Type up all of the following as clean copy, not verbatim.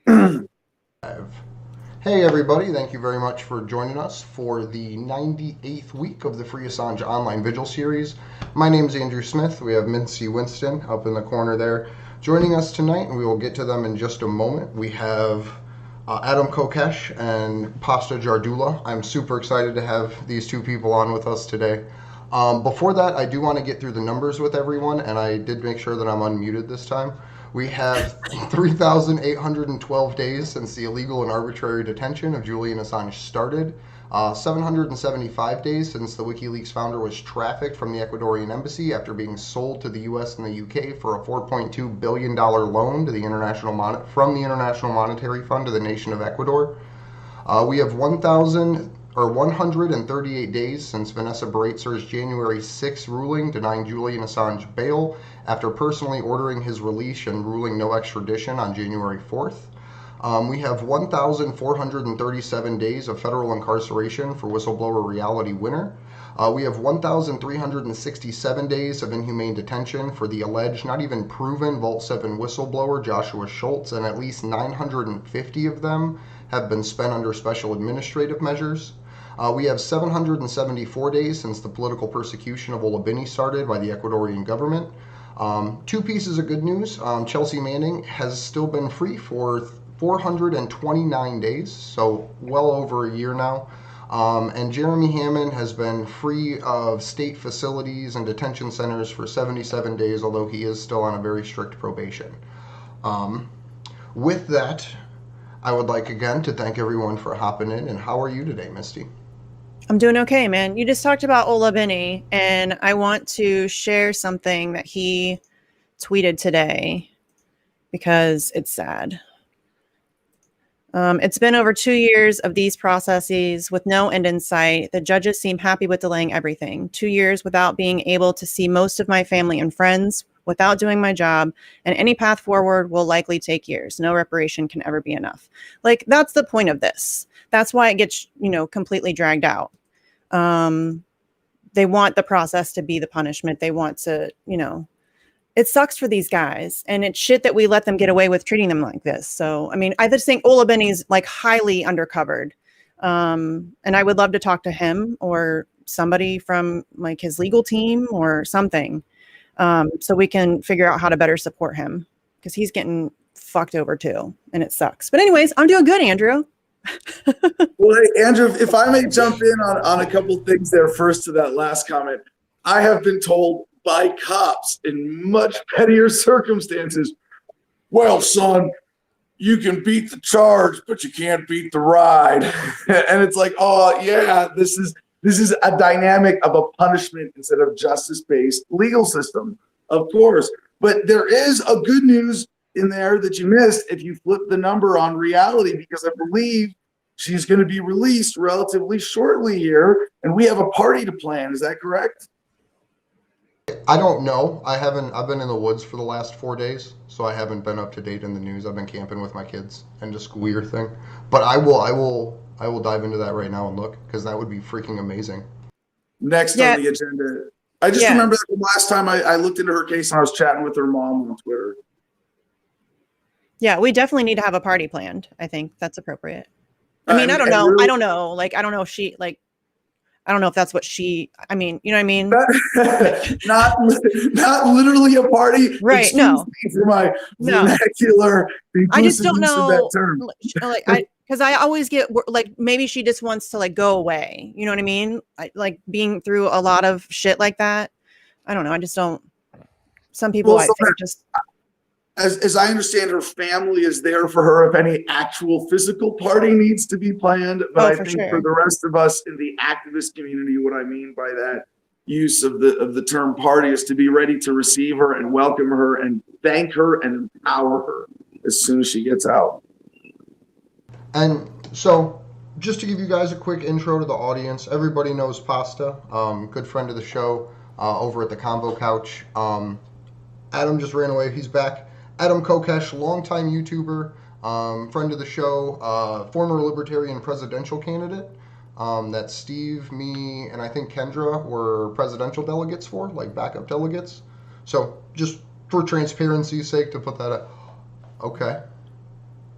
Hey everybody, thank you very much for joining us for the 98th week of the Free Assange Online Vigil series. My name is Andrew Smith. We have Mincy Winston up in the corner there joining us tonight, and we will get to them in just a moment. We have Adam Kokesh and Pasta Jardula. I'm super excited to have these two people on with us today. Before that, I do want to get through the numbers with everyone, and I did make sure that I'm unmuted this time. We have 3,812 days since the illegal and arbitrary detention of Julian Assange started. 775 days since the WikiLeaks founder was trafficked from the Ecuadorian embassy after being sold to the US and the UK for a $4.2 billion loan to the from the International Monetary Fund to the nation of Ecuador. We have 138 days since Vanessa Breitzer's January 6 ruling denying Julian Assange bail after personally ordering his release and ruling no extradition on January 4th. We have 1,437 days of federal incarceration for whistleblower Reality Winner. We have 1,367 days of inhumane detention for the alleged, not even proven, Vault 7 whistleblower Joshua Schultz, and at least 950 of them have been spent under special administrative measures. We have 774 days since the political persecution of Olabini started by the Ecuadorian government. Two pieces of good news. Chelsea Manning has still been free for 429 days, so well over a year now. And Jeremy Hammond has been free of state facilities and detention centers for 77 days, although he is still on a very strict probation. With that, I would like again to thank everyone for hopping in. And how are you today, Misty? I'm doing okay, man. You just talked about Olabini, and I want to share something that he tweeted today because it's sad. It's been over 2 years of these processes with no end in sight. The judges seem happy with delaying everything. 2 years without being able to see most of my family and friends, without doing my job, and any path forward will likely take years. No reparation can ever be enough. Like, that's the point of this. That's why it gets, completely dragged out. They want the process to be the punishment. They want to, it sucks for these guys, and it's shit that we let them get away with treating them like this. So, I mean, I just think Olabini's like highly undercovered. And I would love to talk to him or somebody from like his legal team or something. So we can figure out how to better support him because he's getting fucked over too. And it sucks. But anyways, I'm doing good, Andrew. Well, hey, Andrew, if I may jump in on a couple things there first to that last comment. I have been told by cops in much pettier circumstances, well, son, you can beat the charge, but you can't beat the ride. And it's like, oh, yeah, this is a dynamic of a punishment instead of justice-based legal system, of course. But there is a good news in there that you missed if you flip the number on Reality, because I believe she's going to be released relatively shortly here, and we have a party to plan. Is that correct? I don't know. I've been in the woods for the last 4 days, so I haven't been up to date in the news. I've been camping with my kids and just a weird thing. But I will dive into that right now and look, because that would be freaking amazing. Next on the agenda. I just remember that the last time I looked into her case and I was chatting with her mom on Twitter. Yeah, we definitely need to have a party planned. I think that's appropriate. I mean, I don't know. Really, I don't know. Like, I don't know if she, like, I don't know if that's what she, I mean, you know what I mean? not literally a party. Right, no. For my vernacular I just don't know. That term. Like, because I always get, like, maybe she just wants to, like, go away. You know what I mean? Like, being through a lot of shit like that. I don't know. I just don't. Some people, I think, just. As I understand, her family is there for her if any actual physical party needs to be planned. But I think for the rest of us in the activist community, what I mean by that use of the term party is to be ready to receive her and welcome her and thank her and empower her as soon as she gets out. And so, just to give you guys a quick intro to the audience, everybody knows Pasta, good friend of the show, over at the Combo Couch. Adam just ran away. He's back. Adam Kokesh, longtime YouTuber, friend of the show, former Libertarian presidential candidate that Steve, me, and I think Kendra were presidential delegates for, like backup delegates. So just for transparency's sake to put that up. Okay.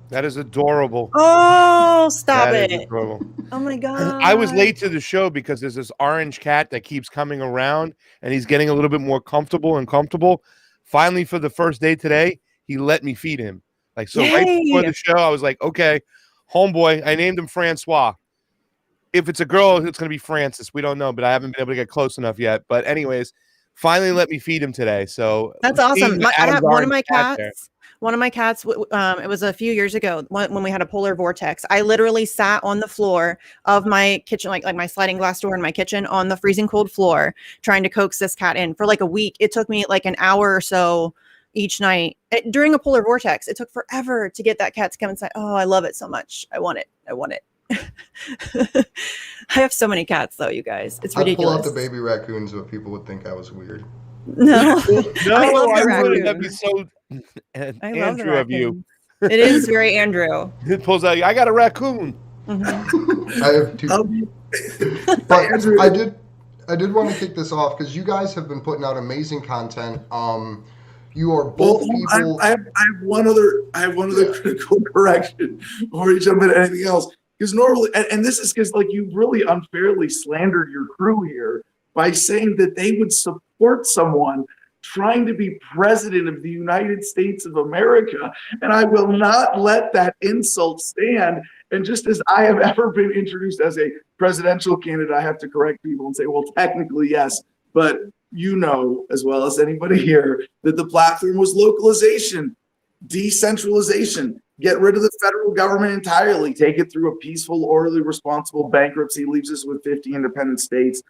That is adorable. Oh, stop That is it. adorable. Oh my God. I was late to the show because there's this orange cat that keeps coming around and he's getting a little bit more comfortable and comfortable. Finally, for the first day today, he let me feed him. Like, so right before Yay. the show, I was like, okay, homeboy, I named him Francois. If it's a girl, it's going to be Francis. We don't know, but I haven't been able to get close enough yet. But anyways, finally let me feed him today. So That's awesome. I have one of my cat there. cats. One of my cats, it was a few years ago when we had a polar vortex. I literally sat on the floor of my kitchen, like my sliding glass door in my kitchen, on the freezing cold floor, trying to coax this cat in for like a week. It took me like an hour or so each night during a polar vortex. It took forever to get that cat to come inside. Oh, I love it so much. I want it. I want it. I have so many cats, though, you guys. It's ridiculous. I'd pull out the baby raccoons, but people would think I was weird. No, I love the wouldn't. raccoon. That'd be so I love the Andrew of you. raccoon. It is very Andrew. It pulls out. I got a raccoon. Mm-hmm. I have two. But I did want to kick this off because you guys have been putting out amazing content. You are both people. I have one other critical correction before you jump into anything else. Because normally, and this is because like you really unfairly slandered your crew here by saying that they would support someone trying to be president of the United States of America. And I will not let that insult stand. And just as I have ever been introduced as a presidential candidate, I have to correct people and say, well, technically, yes. But you know, as well as anybody here, that the platform was localization, decentralization, get rid of the federal government entirely, take it through a peaceful, orderly, responsible bankruptcy, leaves us with 50 independent states,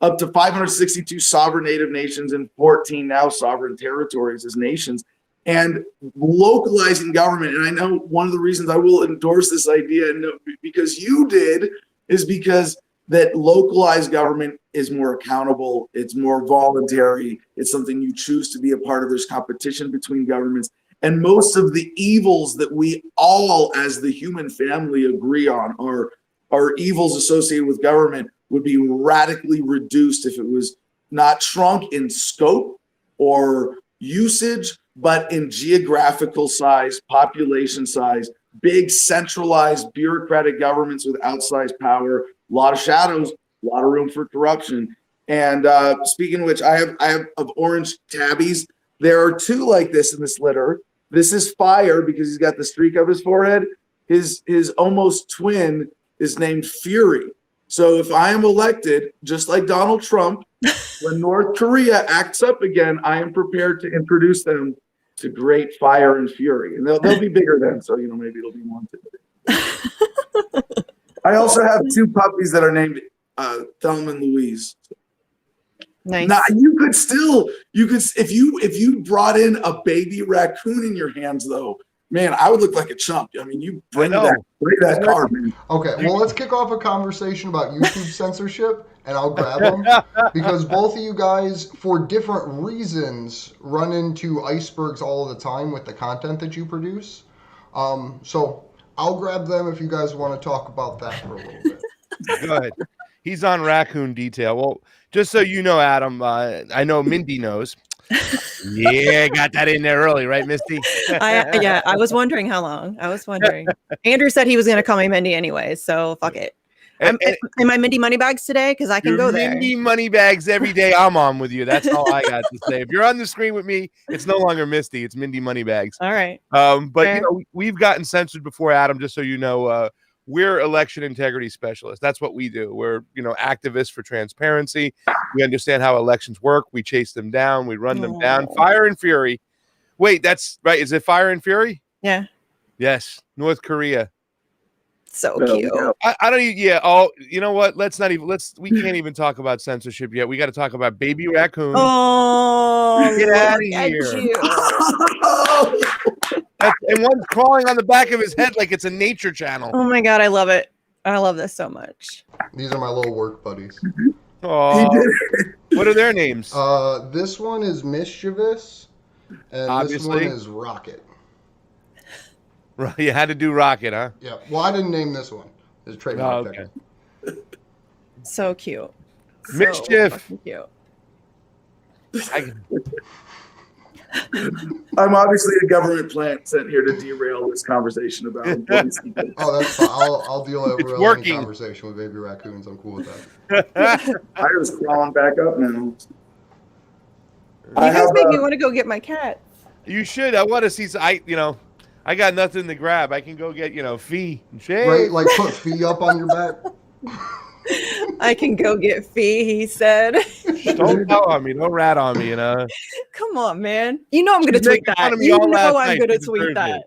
up to 562 sovereign native nations and 14 now sovereign territories as nations, and localizing government. And I know one of the reasons I will endorse this idea, and because you did, is because that localized government is more accountable, it's more voluntary, it's something you choose to be a part of. There's competition between governments. And most of the evils that we all as the human family agree on are evils associated with government would be radically reduced if it was not shrunk in scope or usage, but in geographical size, population size, big centralized bureaucratic governments with outsized power, a lot of shadows, a lot of room for corruption. And speaking of which, I have of orange tabbies. There are two like this in this litter. This is Fire because he's got the streak up his forehead. His almost twin is named Fury. So if I am elected, just like Donald Trump, when North Korea acts up again, I am prepared to introduce them to great Fire and Fury. And they'll be bigger then, so maybe it'll be more intimidating. I also have two puppies that are named Thelma and Louise. Nice. Now you could if you brought in a baby raccoon in your hands though, man, I would look like a chump. I mean, you bring that car, man. Okay, well, let's kick off a conversation about YouTube censorship, and I'll grab them because both of you guys, for different reasons, run into icebergs all the time with the content that you produce. So I'll grab them if you guys want to talk about that for a little bit. Go ahead. He's on raccoon detail. Well, just so you know, Adam, I know Mindy knows. Yeah, got that in there early, right, Misty? Yeah, I was wondering how long. I was wondering. Andrew said he was going to call me Mindy anyway, so fuck it. Am I Mindy Moneybags today? Because I can go there. Mindy Moneybags every day. I'm on with you. That's all I got to say. If you're on the screen with me, it's no longer Misty. It's Mindy Moneybags. All right. But we've gotten censored before, Adam. Just so you know, we're election integrity specialists. That's what we do. We're activists for transparency. We understand how elections work. We chase them down. We run them down. Fire and Fury. Wait, that's right. Is it Fire and Fury? Yeah. Yes. North Korea. So cute. I don't even, yeah. Oh, you know what? We can't even talk about censorship yet. We got to talk about baby raccoon. Oh, get out of here. And one's crawling on the back of his head like it's a nature channel. Oh my God. I love it. I love this so much. These are my little work buddies. Oh, what are their names? This one is Mischievous, and Obviously. This one is Rocket. Right, you had to do Rocket, huh? Yeah. Well, I didn't name this one. It's trademark. Okay. So cute. Mischief. So cute. I'm obviously a government plant sent here to derail this conversation about important people. Oh, that's fine. I'll deal It's over any working. conversation with baby raccoons. I'm cool with that. I was crawling back up now. You guys make me want to go get my cat. You should. I want to see. I got nothing to grab. I can go get Fee and Shay. Right, like put Fee up on your back. I can go get Fee, he said. Don't tell on me. Don't rat on me. Come on, man. You know I'm going to tweet that. You know I'm going to tweet that.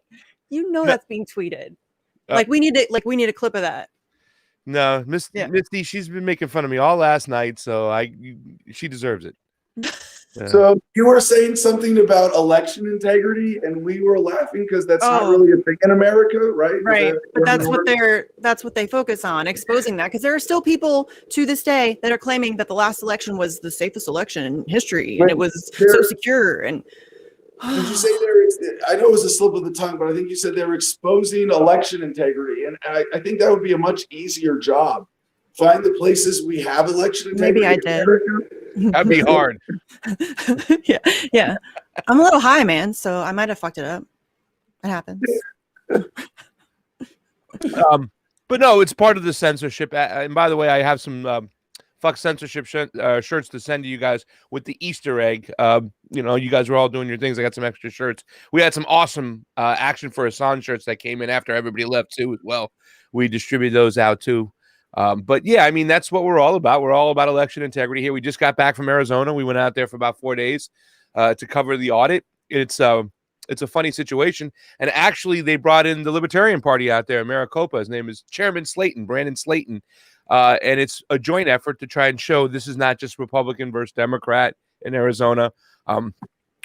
You know that's being tweeted. We need a clip of that. No, Misty, she's been making fun of me all last night, so she deserves it. So you were saying something about election integrity, and we were laughing because that's not really a thing in America, right? Right, but that's what they focus on, exposing that, because there are still people to this day that are claiming that the last election was the safest election in history, and it was so secure. And did you say I know it was a slip of the tongue, but I think you said they're exposing election integrity, and I think that would be a much easier job. Find the places we have election integrity. Maybe I did. That'd be hard. Yeah. I'm a little high, man, so I might have fucked it up. It happens. But no, it's part of the censorship. And by the way, I have some fuck censorship shirts to send to you guys with the Easter egg. You guys were all doing your things. I got some extra shirts. We had some awesome Action for Assange shirts that came in after everybody left too as well. We distributed those out too. But yeah, I mean, that's what we're all about. We're all about election integrity here. We just got back from Arizona. We went out there for about 4 days to cover the audit. It's a funny situation. And actually, they brought in the Libertarian Party out there in Maricopa. His name is Chairman Slayton, Brandon Slayton. And it's a joint effort to try and show this is not just Republican versus Democrat in Arizona.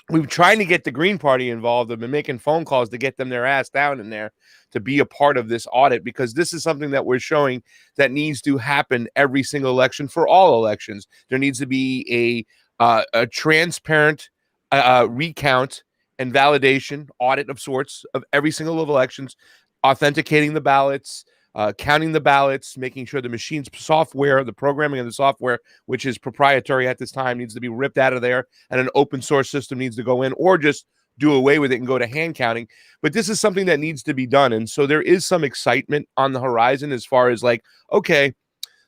We've tried to get the Green Party involved. I've been making phone calls to get them their ass down in there to be a part of this audit, because this is something that we're showing that needs to happen every single election for all elections. There needs to be a transparent recount and validation audit of sorts of every single of elections, authenticating the ballots, counting the ballots, making sure the machine's software, the programming of the software, which is proprietary at this time, needs to be ripped out of there, and an open source system needs to go in, or just do away with it and go to hand counting. But this is something that needs to be done. And so there is some excitement on the horizon as far as okay,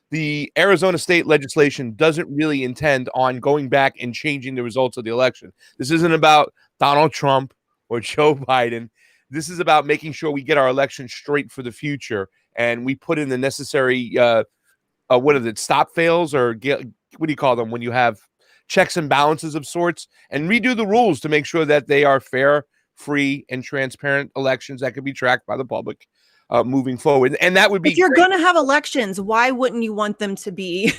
the Arizona state legislation doesn't really intend on going back and changing the results of the election. This isn't about Donald Trump or Joe Biden. This is about making sure we get our election straight for the future. And we put in the necessary, stop fails, or what do you call them when you have checks and balances of sorts, and redo the rules to make sure that they are fair, free, and transparent elections that can be tracked by the public moving forward. And that would be, if you're going to have elections, why wouldn't you want them to be,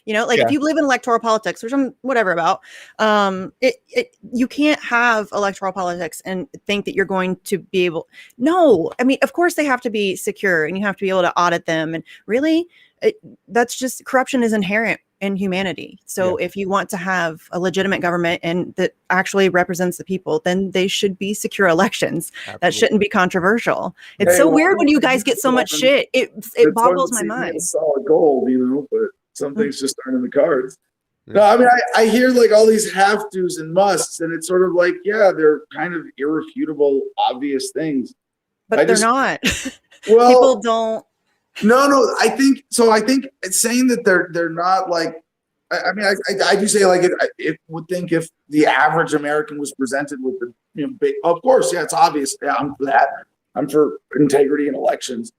if you believe in electoral politics, which I'm whatever about, you can't have electoral politics and think that you're going to be able. No, I mean, of course they have to be secure, and you have to be able to audit them. And really, that's just, corruption is inherent in humanity. So if you want to have a legitimate government and that actually represents the people, then they should be secure elections. Absolutely. That shouldn't be controversial. It's so weird when you guys get so much shit. It boggles my mind. Solid gold, but some things just aren't in the cards. No, I mean, I hear all these have tos and musts, and it's sort of they're kind of irrefutable, obvious things. But they're not. Well, people don't. No, I think it's saying that they're not I do say it would think if the average American was presented with the of course, it's obvious. Yeah, I'm for that. I'm for integrity in elections.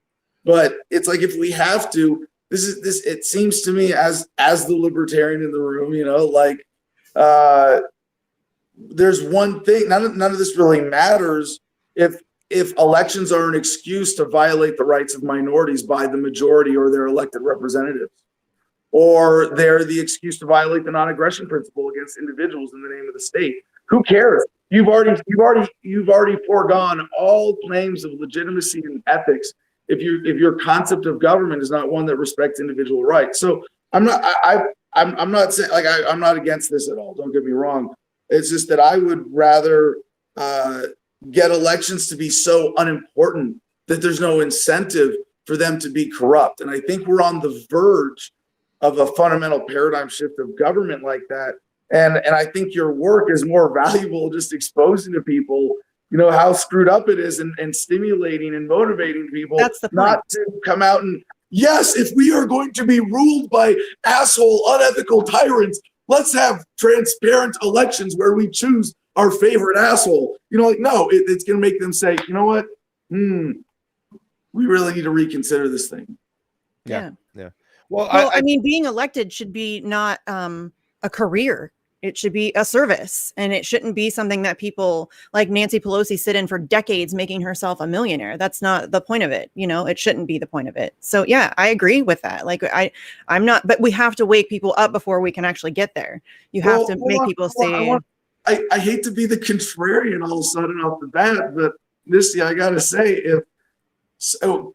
But it's if we have to, it seems to me as the libertarian in the room, there's one thing, none of this really matters if elections are an excuse to violate the rights of minorities by the majority or their elected representatives, or they're the excuse to violate the non-aggression principle against individuals in the name of the state. Who cares? You've already foregone all claims of legitimacy and ethics if your concept of government is not one that respects individual rights. So I'm not saying I'm not against this at all. Don't get me wrong. It's just that I would rather get elections to be so unimportant that there's no incentive for them to be corrupt. And I think we're on the verge of a fundamental paradigm shift of government like that, And I think your work is more valuable just exposing to people, how screwed up it is, and stimulating and motivating people. That's the point. Not to come out and, yes, if we are going to be ruled by asshole, unethical tyrants, let's have transparent elections where we choose our favorite asshole. No, it's going to make them say, you know what? We really need to reconsider this thing. Yeah. Well, I mean, being elected should be not a career. It should be a service, and it shouldn't be something that people like Nancy Pelosi sit in for decades making herself a millionaire. That's not the point of it. It shouldn't be the point of it. So yeah, I agree with that. Like I'm not, but we have to wake people up before we can actually get there. You have to make people say, I hate to be the contrarian all of a sudden off the bat, but Misty, I got to say,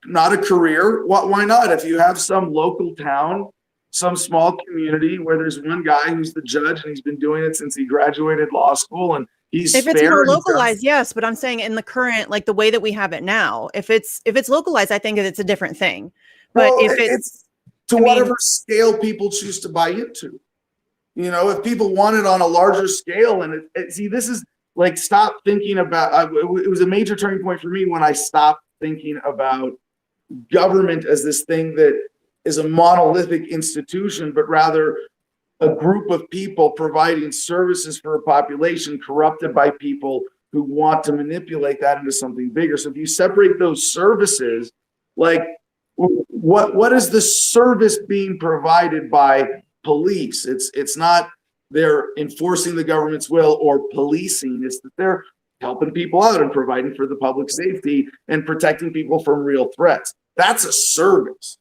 not a career, why not? If you have some local town, some small community where there's one guy who's the judge and he's been doing it since he graduated law school, and he's if it's more localized, yes, but I'm saying in the current, like the way that we have it now, if it's localized, I think it's a different thing. But if it's to whatever scale people choose to buy into, if people want it on a larger scale, and see, this is like, stop thinking about. It was a major turning point for me when I stopped thinking about government as this thing that is a monolithic institution, but rather a group of people providing services for a population corrupted by people who want to manipulate that into something bigger. So if you separate those services, like what is the service being provided by police? It's not they're enforcing the government's will or policing. It's that they're helping people out and providing for the public safety and protecting people from real threats. That's a service.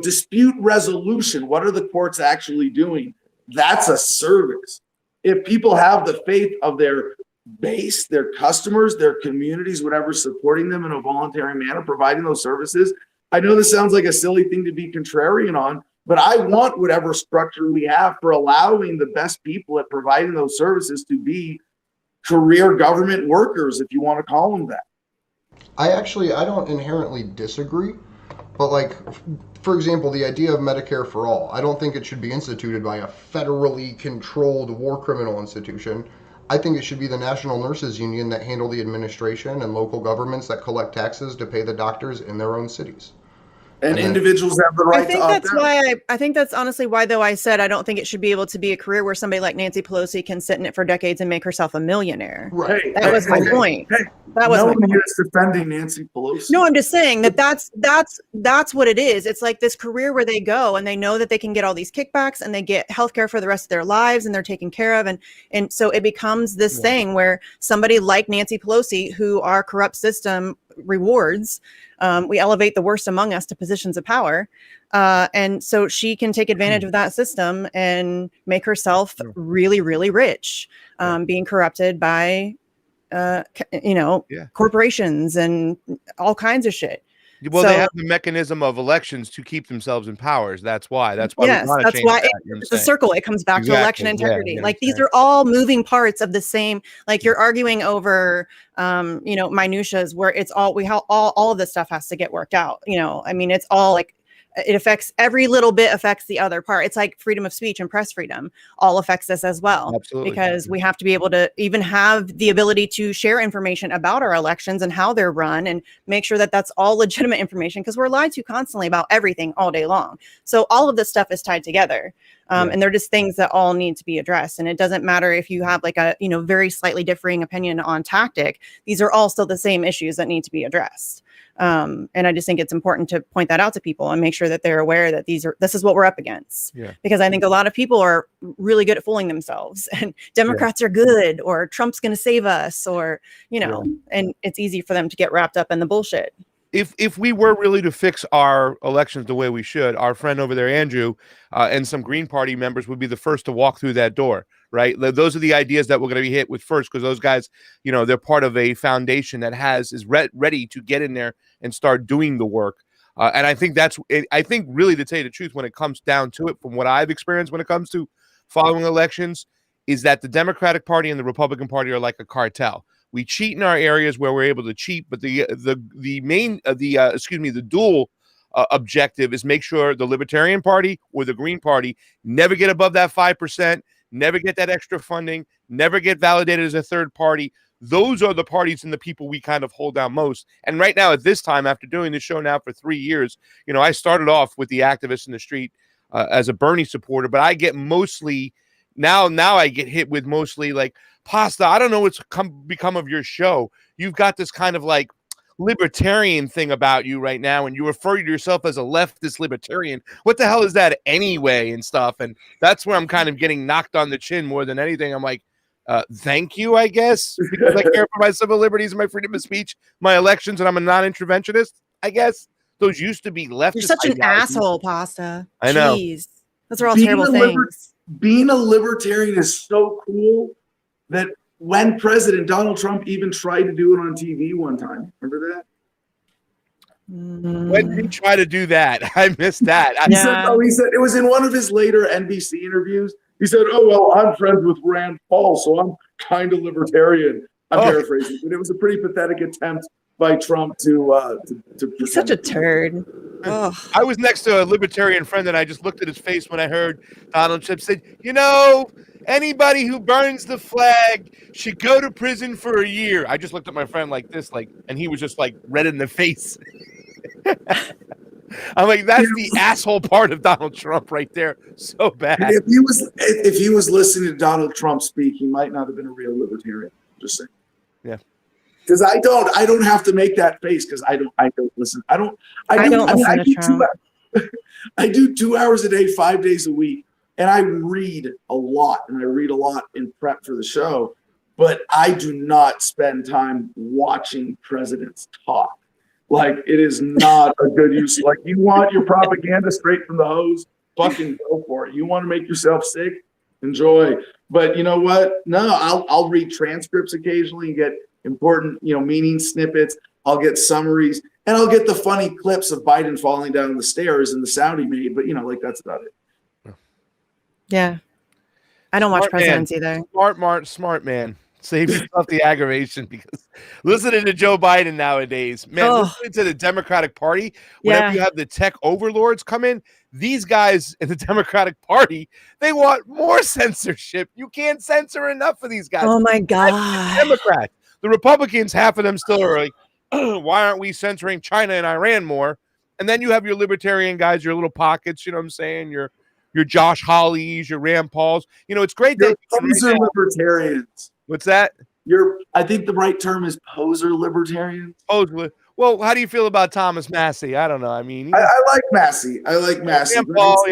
Dispute resolution. What are the courts actually doing? That's a service. If people have the faith of their base, their customers, their communities, whatever, supporting them in a voluntary manner, providing those services. I know this sounds like a silly thing to be contrarian on, but I want whatever structure we have for allowing the best people at providing those services to be career government workers, if you want to call them that. I don't inherently disagree, but like, for example, the idea of Medicare for all, I don't think it should be instituted by a federally controlled war criminal institution. I think it should be the National Nurses Union that handle the administration and local governments that collect taxes to pay the doctors in their own cities. And individuals have the right to opt out. I think that's honestly why, though, I said I don't think it should be able to be a career where somebody like Nancy Pelosi can sit in it for decades and make herself a millionaire. Right. That was my point. That was no my one point. is defending Nancy Pelosi. No, I'm just saying that's what it is. It's like this career where they go and they know that they can get all these kickbacks and they get healthcare for the rest of their lives and they're taken care of. And so it becomes this thing where somebody like Nancy Pelosi, who our corrupt system rewards, we elevate the worst among us to positions of power. And so she can take advantage of that system and make herself really, really rich, being corrupted by, corporations and all kinds of shit. Well, they have the mechanism of elections to keep themselves in powers. That's why. That's why. Yes, that's why it's a circle. It comes back to election integrity. Like these are all moving parts of the same. Like you're arguing over, minutiae where it's all all of this stuff has to get worked out. I mean, it's all like it affects every little bit affects the other part. It's like freedom of speech and press freedom all affects this as well. Absolutely. Because we have to be able to even have the ability to share information about our elections and how they're run and make sure that that's all legitimate information, because we're lied to constantly about everything all day long. So all of this stuff is tied together. And they're just things that all need to be addressed. And it doesn't matter if you have like a, very slightly differing opinion on tactic. These are all still the same issues that need to be addressed. And I just think it's important to point that out to people and make sure that they're aware that this is what we're up against. Because I think a lot of people are really good at fooling themselves, and Democrats are good, or Trump's going to save us, or, and it's easy for them to get wrapped up in the bullshit. If we were really to fix our elections the way we should, our friend over there, Andrew, and some Green Party members would be the first to walk through that door, right? Those are the ideas that we're going to be hit with first, because those guys, they're part of a foundation that is ready to get in there and start doing the work. And I think I think really, to tell you the truth, when it comes down to it, from what I've experienced when it comes to following elections, is that the Democratic Party and the Republican Party are like a cartel. We cheat in our areas where we're able to cheat, but the dual objective is make sure the Libertarian Party or the Green Party never get above that 5%, never get that extra funding, never get validated as a third party. Those are the parties and the people we kind of hold down most. And right now, at this time, after doing the show now for 3 years, I started off with the activists in the street as a Bernie supporter, but I get mostly now I get hit with mostly like, Pasta, I don't know what's become of your show. You've got this kind of like libertarian thing about you right now, and you refer to yourself as a leftist libertarian. What the hell is that anyway and stuff? And that's where I'm kind of getting knocked on the chin more than anything. I'm like, thank you, I guess, because I care for my civil liberties and my freedom of speech, my elections, and I'm a non-interventionist, I guess. Those used to be leftist. You're such an asshole, Pasta. I know. Jeez. Those are all terrible things. Being a libertarian is so cool that when President Donald Trump even tried to do it on TV one time. Remember that? When did he try to do that? I missed that. He said it was in one of his later NBC interviews. He said, "Oh, well, I'm friends with Rand Paul, so I'm kind of libertarian." I'm paraphrasing, but it was a pretty pathetic attempt by Trump to He's such a turd. I was next to a libertarian friend, and I just looked at his face when I heard Donald Trump said, anybody who burns the flag should go to prison for a year. I just looked at my friend like this, and he was just like red in the face. I'm like, that's the asshole part of Donald Trump right there. So bad. If he was listening to Donald Trump speak, he might not have been a real libertarian. Just saying. Yeah. Because I don't have to make that face because I don't listen. I do 2 hours a day, 5 days a week, and I read a lot, in prep for the show. But I do not spend time watching presidents talk. Like, it is not a good use. Like, you want your propaganda straight from the hose, fucking go for it. You want to make yourself sick, enjoy. But you know what? No, I'll read transcripts occasionally and get important, meaning snippets. I'll get summaries, and I'll get the funny clips of Biden falling down the stairs and the sound he made. But that's about it. Yeah, I don't watch presidents either. Smart man. Save yourself the aggravation, because listening to Joe Biden nowadays, man, listening to the Democratic Party, whenever you have the tech overlords come in, these guys in the Democratic Party, they want more censorship. You can't censor enough of these guys. Oh my God. Democrats. The Republicans, half of them still are like, why aren't we censoring China and Iran more? And then you have your libertarian guys, your little pockets, you know what I'm saying? Your Josh Hawleys, your Rand Pauls. It's great that poser libertarians. What's that? I think the right term is poser libertarians. Well, how do you feel about Thomas Massey? I don't know. I mean, I like Massey. Rand Paul,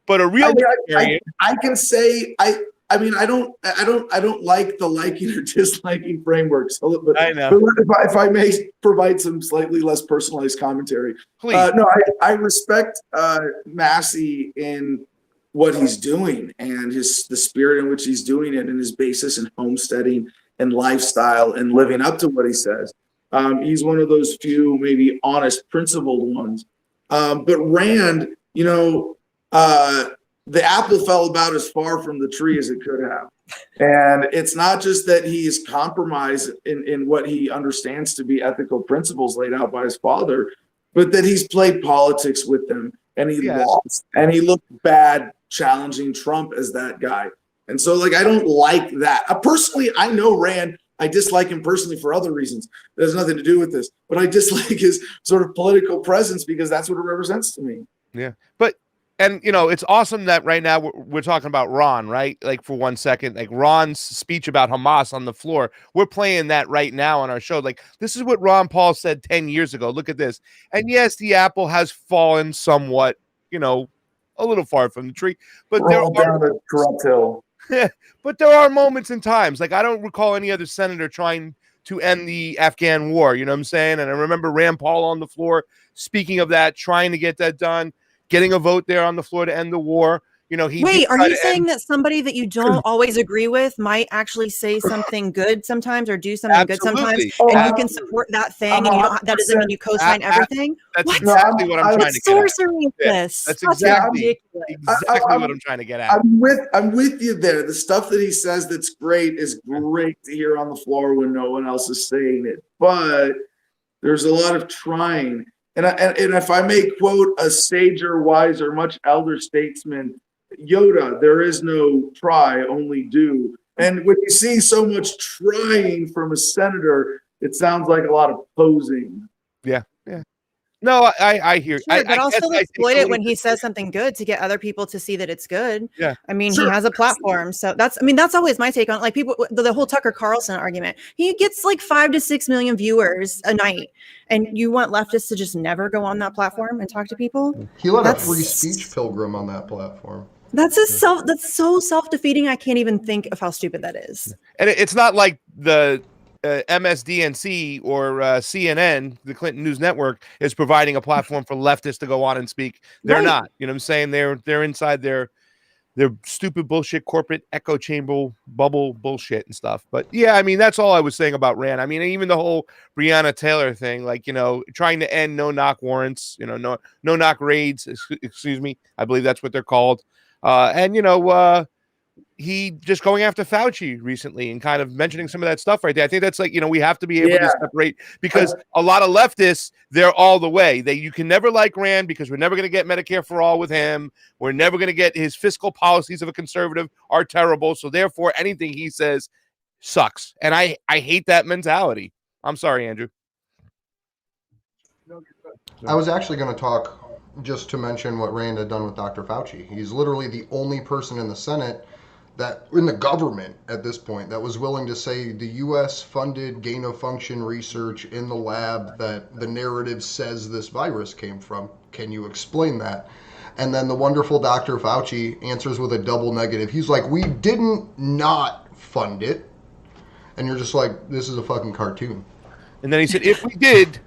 but a real libertarian. I can say I don't like the liking or disliking framework. So, but, I know. But if I may provide some slightly less personalized commentary, please. I respect Massey in what he's doing and the spirit in which he's doing it, and his basis in homesteading and lifestyle and living up to what he says. He's one of those few maybe honest, principled ones. But Rand, the apple fell about as far from the tree as it could have. And it's not just that he's compromised in what he understands to be ethical principles laid out by his father, but that he's played politics with them, and he lost, and he looked bad challenging Trump as that guy. And so, I don't like that. Personally, I know Rand. I dislike him personally for other reasons. That has nothing to do with this. But I dislike his sort of political presence because that's what it represents to me. Yeah. And it's awesome that right now we're talking about Ron, right? Like, for 1 second, like Ron's speech about Hamas on the floor. We're playing that right now on our show. Like, this is what Ron Paul said 10 years ago. Look at this. And yes, the apple has fallen somewhat, a little far from the tree, but down a corrupt hill. But there are moments and times. Like, I don't recall any other senator trying to end the Afghan war. You know what I'm saying? And I remember Rand Paul on the floor speaking of that, trying to get that done, getting a vote there on the floor to end the war. Wait, are you saying that somebody that you don't always agree with might actually say something good sometimes or do something good sometimes, and you can support that thing, and that doesn't mean you co-sign everything? That's exactly what I'm trying to get at. Sorcery is this? That's exactly what I'm trying to get at. I'm with you there. The stuff that he says that's great is great to hear on the floor when no one else is saying it. But there's a lot of trying. And if I may quote a sager, wiser, much elder statesman, Yoda, there is no try, only do. And when you see so much trying from a senator, it sounds like a lot of posing. Yeah. No, I hear. Sure, but I guess also I take exploit a it little when he bit- says something good to get other people to see that it's good. Yeah. I mean, Sure. he has a platform, so that's always my take on it. Like people, the whole Tucker Carlson argument. He gets like 5 to 6 million viewers a night, and you want leftists to just never go on that platform and talk to people? He let a That's- free speech pilgrim on that platform. That's so self-defeating. I can't even think of how stupid that is. And it's not like the MSDNC or CNN, the Clinton News Network, is providing a platform for leftists to go on and speak. They're Right. not. You know what I'm saying? They're inside their stupid bullshit corporate echo chamber bubble bullshit and stuff. But yeah, I mean, that's all I was saying about Rand. I mean, even the whole Breonna Taylor thing, like, you know, trying to end no-knock warrants, you know, no knock raids, excuse me. I believe that's what they're called. And, you know, he just going after Fauci recently and kind of mentioning some of that stuff right there. I think that's like, you know, we have to be able to separate, because a lot of leftists, they're all the way. You can never like Rand because we're never going to get Medicare for all with him. We're never going to get his fiscal policies of a conservative are terrible. So therefore, anything he says sucks. And I hate that mentality. I'm sorry, Andrew. I was actually going to talk, just to mention what Rand had done with Dr. Fauci. He's literally the only person in the Senate, that in the government at this point, that was willing to say the U.S. funded gain of function research in the lab that the narrative says this virus came from. Can you explain that? And then the wonderful Dr. Fauci answers with a double negative. He's like, we didn't not fund it. And you're just like, this is a fucking cartoon. And then he said, if we did,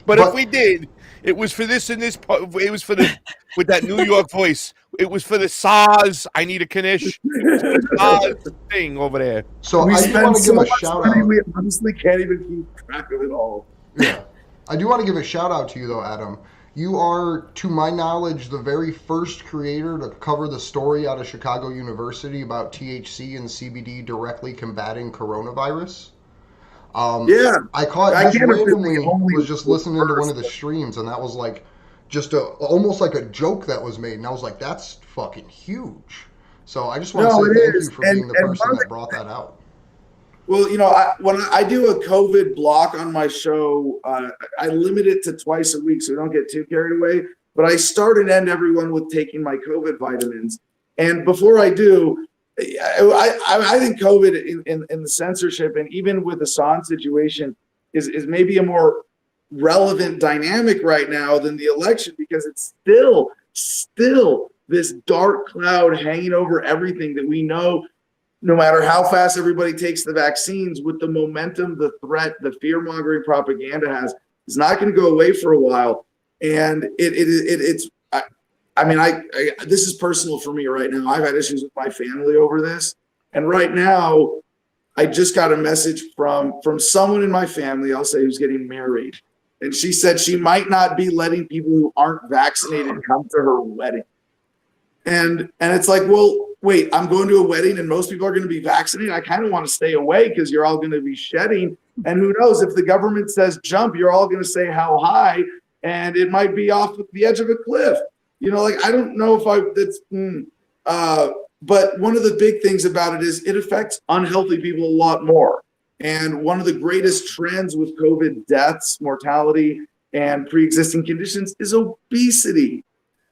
but if we did, it was for this and this. It was for the, with that New York voice. It was for the SARS. I need a Kanish SARS thing over there. So we I do want to give a shout out. We honestly can't even keep track of it all. Yeah. I do want to give a shout out to you though, Adam. You are, to my knowledge, the very first creator to cover the story out of Chicago University about THC and CBD directly combating coronavirus. Yeah, I caught just randomly was just listening to one of the streams, and that was like just almost like a joke that was made, and I was like, that's fucking huge. So I just want to say thank you for being the person that brought that out. Well, you know, when I do a COVID block on my show, I limit it to twice a week so we don't get too carried away. But I start and end everyone with taking my COVID vitamins. And before I do, I think COVID in the censorship and even with the Assange situation is maybe a more relevant dynamic right now than the election, because it's still this dark cloud hanging over everything that we know. No matter how fast everybody takes the vaccines, with the momentum, the threat, the fear-mongering propaganda has, is not going to go away for a while. And it's this is personal for me right now. I've had issues with my family over this. And right now, I just got a message from someone in my family, I'll say, who's getting married. And she said she might not be letting people who aren't vaccinated come to her wedding. And it's like, well, wait, I'm going to a wedding and most people are going to be vaccinated. I kind of want to stay away because you're all going to be shedding. And who knows, if the government says jump, you're all going to say how high, and it might be off the edge of a cliff. You know, like, I don't know but one of the big things about it is it affects unhealthy people a lot more. And one of the greatest trends with COVID deaths, mortality, and pre-existing conditions is obesity.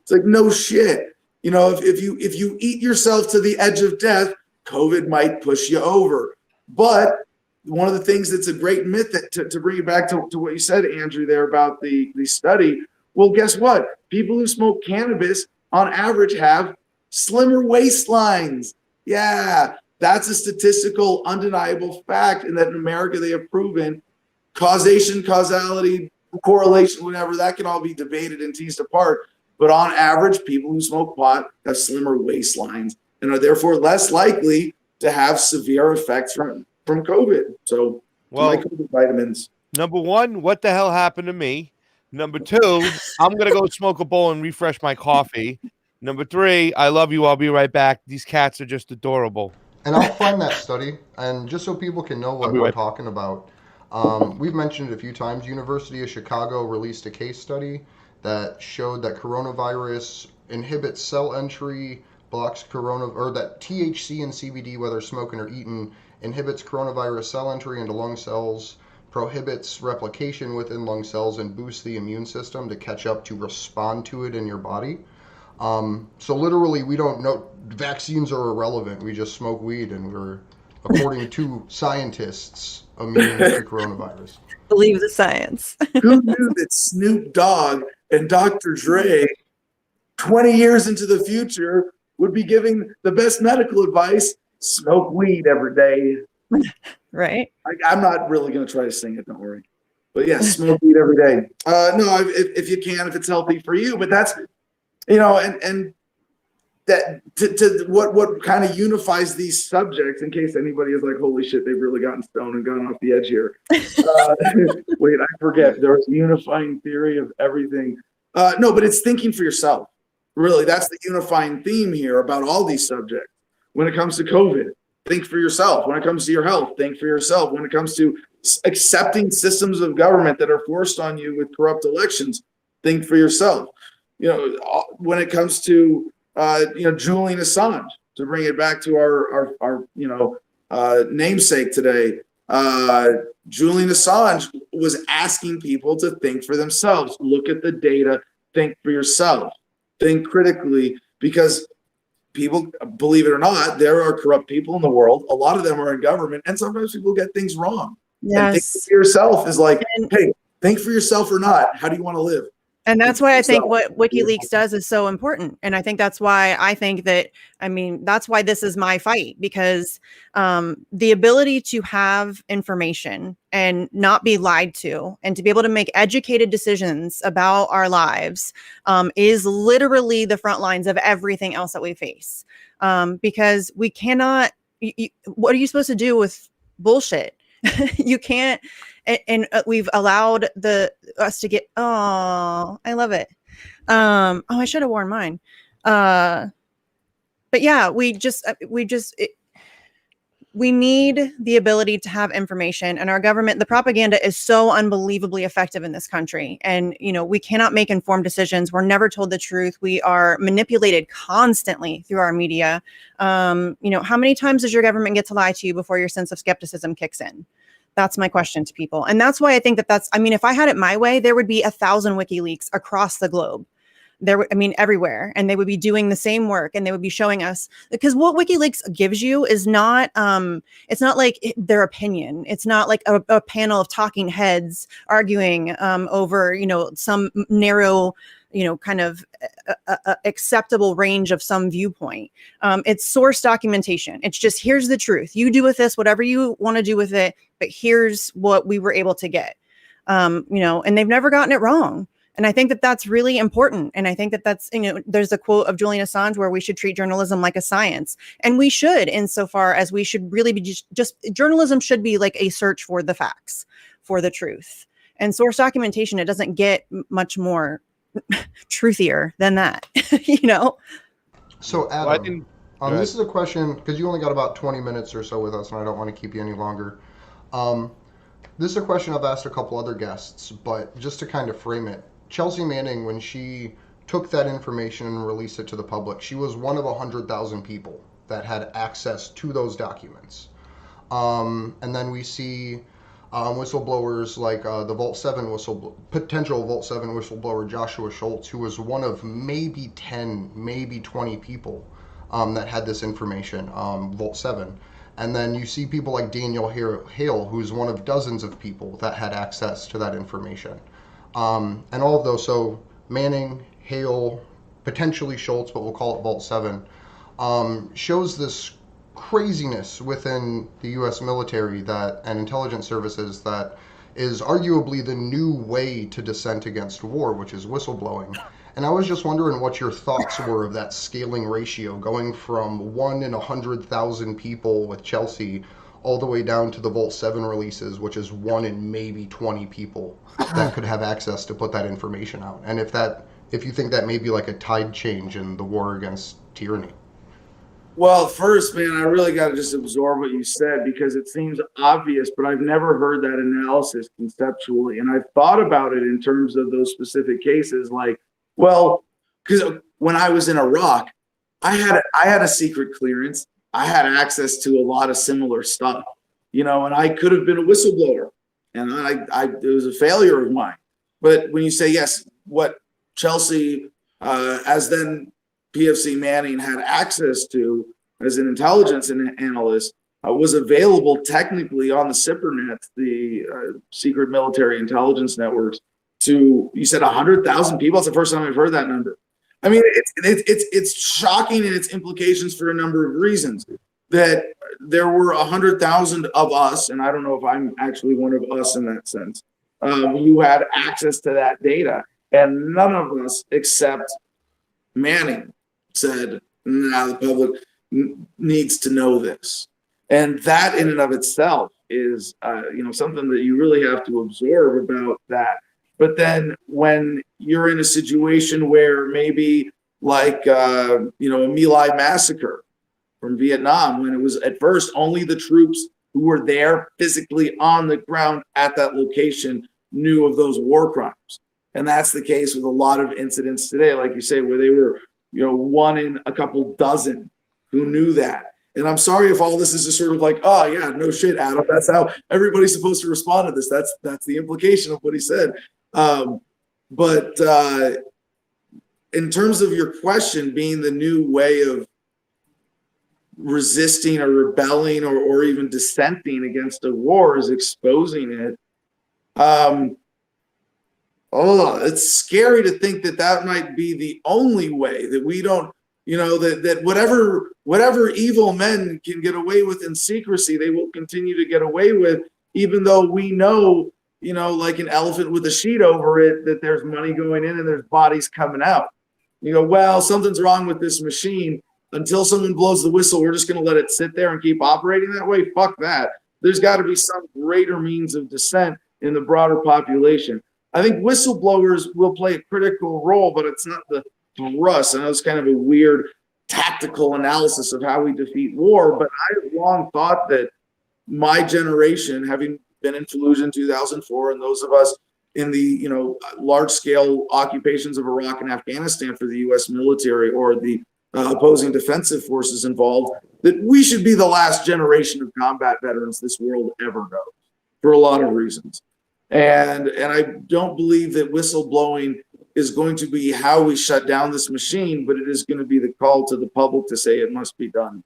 It's like, no shit. You know, if you eat yourself to the edge of death, COVID might push you over. But one of the things that's a great myth, that to bring it back to what you said, Andrew, there about the study, well, guess what? People who smoke cannabis on average have slimmer waistlines. Yeah, that's a statistical, undeniable fact, and that in America they have proven causation, causality, correlation, whatever, that can all be debated and teased apart. But on average, people who smoke pot have slimmer waistlines and are therefore less likely to have severe effects from COVID. So, my COVID vitamins. Number one, what the hell happened to me? Number two, I'm going to go smoke a bowl and refresh my coffee. Number three, I love you. I'll be right back. These cats are just adorable. And I'll find that study. And just so people can know what we're talking about, we've mentioned it a few times. University of Chicago released a case study that showed that coronavirus inhibits cell entry blocks or that THC and CBD, whether spoken or eaten, inhibits coronavirus cell entry into lung cells, prohibits replication within lung cells, and boosts the immune system to catch up to respond to it in your body. So literally, we don't know. Vaccines are irrelevant. We just smoke weed, and we're, according to scientists, immune to coronavirus. Believe the science. Who knew that Snoop Dogg and Dr. Dre, 20 years into the future, would be giving the best medical advice: smoke weed every day. Right. I'm not really going to try to sing it, don't worry. But yeah, smoke weed every day. No, if you can, if it's healthy for you. But that's, and that to what kind of unifies these subjects, in case anybody is like, holy shit, they've really gotten stoned and gone off the edge here. Wait, I forget. There's a unifying theory of everything. No, but it's thinking for yourself. Really, that's the unifying theme here about all these subjects. When it comes to COVID, think for yourself. When it comes to your health, think for yourself. When it comes to accepting systems of government that are forced on you with corrupt elections, think for yourself. When it comes to Julian Assange, to bring it back to our namesake today, Julian Assange was asking people to think for themselves. Look at the data. Think for yourself. Think critically, because people, believe it or not, there are corrupt people in the world. A lot of them are in government, and sometimes people get things wrong. Yes. And think for yourself is like, hey, think for yourself or not. How do you want to live? And that's why I think what WikiLeaks does is so important. And I think that's why that's why this is my fight, because the ability to have information and not be lied to and to be able to make educated decisions about our lives is literally the front lines of everything else that we face. Because we cannot, what are you supposed to do with bullshit? You can't. And we've allowed us to get, I love it. I should have worn mine. But yeah, we need the ability to have information, and our government, the propaganda is so unbelievably effective in this country. And, we cannot make informed decisions. We're never told the truth. We are manipulated constantly through our media. How many times does your government get to lie to you before your sense of skepticism kicks in? That's my question to people. And that's why I think if I had it my way, there would be 1,000 WikiLeaks across the globe. Everywhere. And they would be doing the same work, and they would be showing us, because what WikiLeaks gives you is not, it's not like their opinion. It's not like a panel of talking heads arguing over, some narrow, kind of acceptable range of some viewpoint. It's source documentation. It's just, here's the truth. You do with this whatever you want to do with it, but here's what we were able to get. And they've never gotten it wrong. And I think that that's really important. And I think that that's, there's a quote of Julian Assange where we should treat journalism like a science. And we should, insofar as we should really be just journalism should be like a search for the facts, for the truth. And source documentation, it doesn't get much more truthier than that, So Adam, this is a question, because you only got about 20 minutes or so with us, and I don't want to keep you any longer. This is a question I've asked a couple other guests, but just to kind of frame it, Chelsea Manning, when she took that information and released it to the public, she was one of 100,000 people that had access to those documents. And then we see whistleblowers like the potential Vault 7 whistleblower Joshua Schultz, who was one of maybe 10, maybe 20 people that had this information, Vault 7. And then you see people like Daniel Hale, who's one of dozens of people that had access to that information. And all of those, so Manning, Hale, potentially Schultz, but we'll call it Vault 7, shows this craziness within the U.S. military and intelligence services that is arguably the new way to dissent against war, which is whistleblowing. And I was just wondering what your thoughts were of that scaling ratio, going from 1 in 100,000 people with Chelsea all the way down to the Vault 7 releases, which is 1 in maybe 20 people that could have access to put that information out. And if you think that may be like a tide change in the war against tyranny. Well, first, man, I really got to just absorb what you said, because it seems obvious, but I've never heard that analysis conceptually. And I've thought about it in terms of those specific cases, like, well, because when I was in Iraq, I had a secret clearance. I had access to a lot of similar stuff, and I could have been a whistleblower, and it was a failure of mine. But when you say yes, what Chelsea, as then PFC Manning, had access to as an intelligence analyst was available technically on the SIPRNet, the secret military intelligence networks, to, you said 100,000 people. It's the first time I've heard that number. I mean, it's shocking in its implications for a number of reasons. That there were 100,000 of us, and I don't know if I'm actually one of us in that sense, who had access to that data, and none of us except Manning said, "Nah, the public needs to know this." And that in and of itself is, something that you really have to absorb about that. But then when you're in a situation where maybe like, a My Lai massacre from Vietnam, when it was at first only the troops who were there physically on the ground at that location knew of those war crimes. And that's the case with a lot of incidents today, like you say, where they were, one in a couple dozen who knew that. And I'm sorry if all this is just sort of like, oh yeah, no shit, Adam. That's how everybody's supposed to respond to this. That's the implication of what he said. But in terms of your question being the new way of resisting or rebelling or even dissenting against a war is exposing it. It's scary to think that might be the only way, that we don't, that whatever evil men can get away with in secrecy, they will continue to get away with, even though we know, like an elephant with a sheet over it, that there's money going in and there's bodies coming out. Well, something's wrong with this machine. Until someone blows the whistle, we're just going to let it sit there and keep operating that way. Fuck that. There's got to be some greater means of dissent in the broader population. I think whistleblowers will play a critical role, but it's not the thrust. I know it's kind of a weird tactical analysis of how we defeat war, but I have long thought that my generation, having been in Fallujah in 2004, and those of us in the large-scale occupations of Iraq and Afghanistan for the U.S. military or the opposing defensive forces involved, that we should be the last generation of combat veterans this world ever knows, for a lot of reasons. And I don't believe that whistleblowing is going to be how we shut down this machine, but it is going to be the call to the public to say it must be done.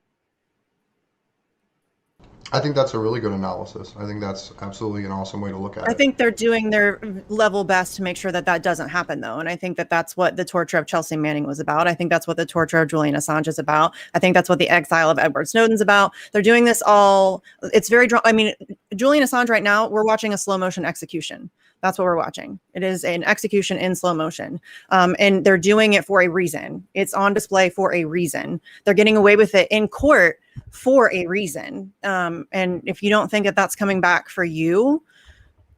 I think that's a really good analysis. I think that's absolutely an awesome way to look at it. I think they're doing their level best to make sure that doesn't happen, though. And I think that's what the torture of Chelsea Manning was about. I think that's what the torture of Julian Assange is about. I think that's what the exile of Edward Snowden's about. They're doing this all. It's very, Julian Assange right now, we're watching a slow motion execution. That's what we're watching. It is an execution in slow motion. And they're doing it for a reason. It's on display for a reason. They're getting away with it in court for a reason. And if you don't think that that's coming back for you,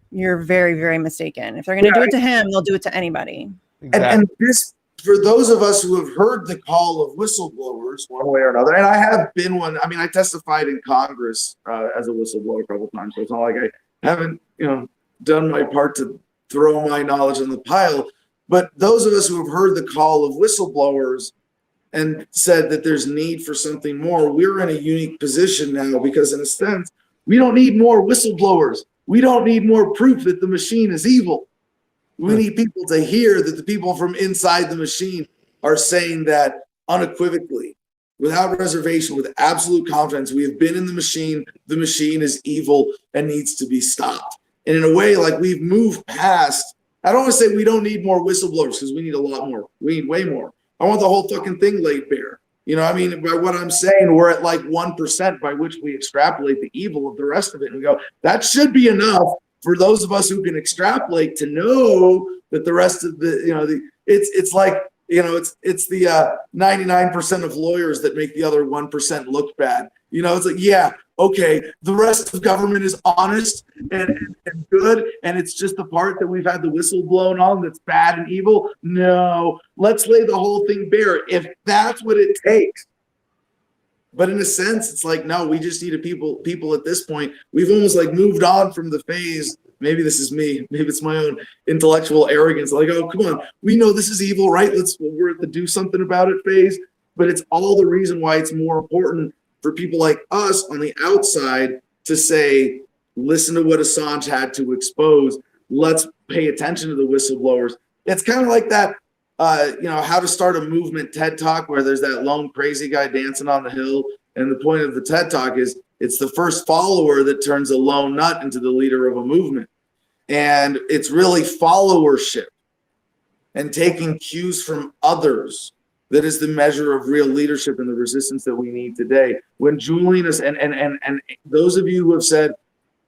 you're very, very mistaken. If they're going to do it to him, they'll do it to anybody. Exactly. And this, for those of us who have heard the call of whistleblowers one way or another, and I have been one. I mean, I testified in Congress as a whistleblower a couple of times, so it's not like I haven't, done my part to throw my knowledge in the pile. But those of us who have heard the call of whistleblowers and said that there's need for something more, we're in a unique position now, because in a sense, we don't need more whistleblowers. We don't need more proof that the machine is evil. We need people to hear that the people from inside the machine are saying that unequivocally, without reservation, with absolute confidence. We have been in the machine is evil and needs to be stopped. And in a way, like, we've moved past, I don't want to say we don't need more whistleblowers, because we need a lot more. We need way more. I want the whole fucking thing laid bare. By what I'm saying, we're at like 1% by which we extrapolate the evil of the rest of it. And we go, that should be enough for those of us who can extrapolate to know that the rest of the, it's like, it's the 99% of lawyers that make the other 1% look bad. It's like, yeah, okay, the rest of government is honest and good, and it's just the part that we've had the whistle blown on that's bad and evil. No, let's lay the whole thing bare if that's what it takes. But in a sense, it's like, no, we just need people at this point. We've almost like moved on from the phase. Maybe this is me. Maybe it's my own intellectual arrogance. Like, oh, come on, we know this is evil, right? We're at the do something about it phase. but it's all the reason why it's more important for people like us on the outside to say, listen to what Assange had to expose. Let's pay attention to the whistleblowers. It's kind of like that, how to start a movement TED Talk where there's that lone crazy guy dancing on the hill. And the point of the TED Talk is it's the first follower that turns a lone nut into the leader of a movement. And it's really followership and taking cues from others that is the measure of real leadership and the resistance that we need today. When Julian is, and those of you who have said,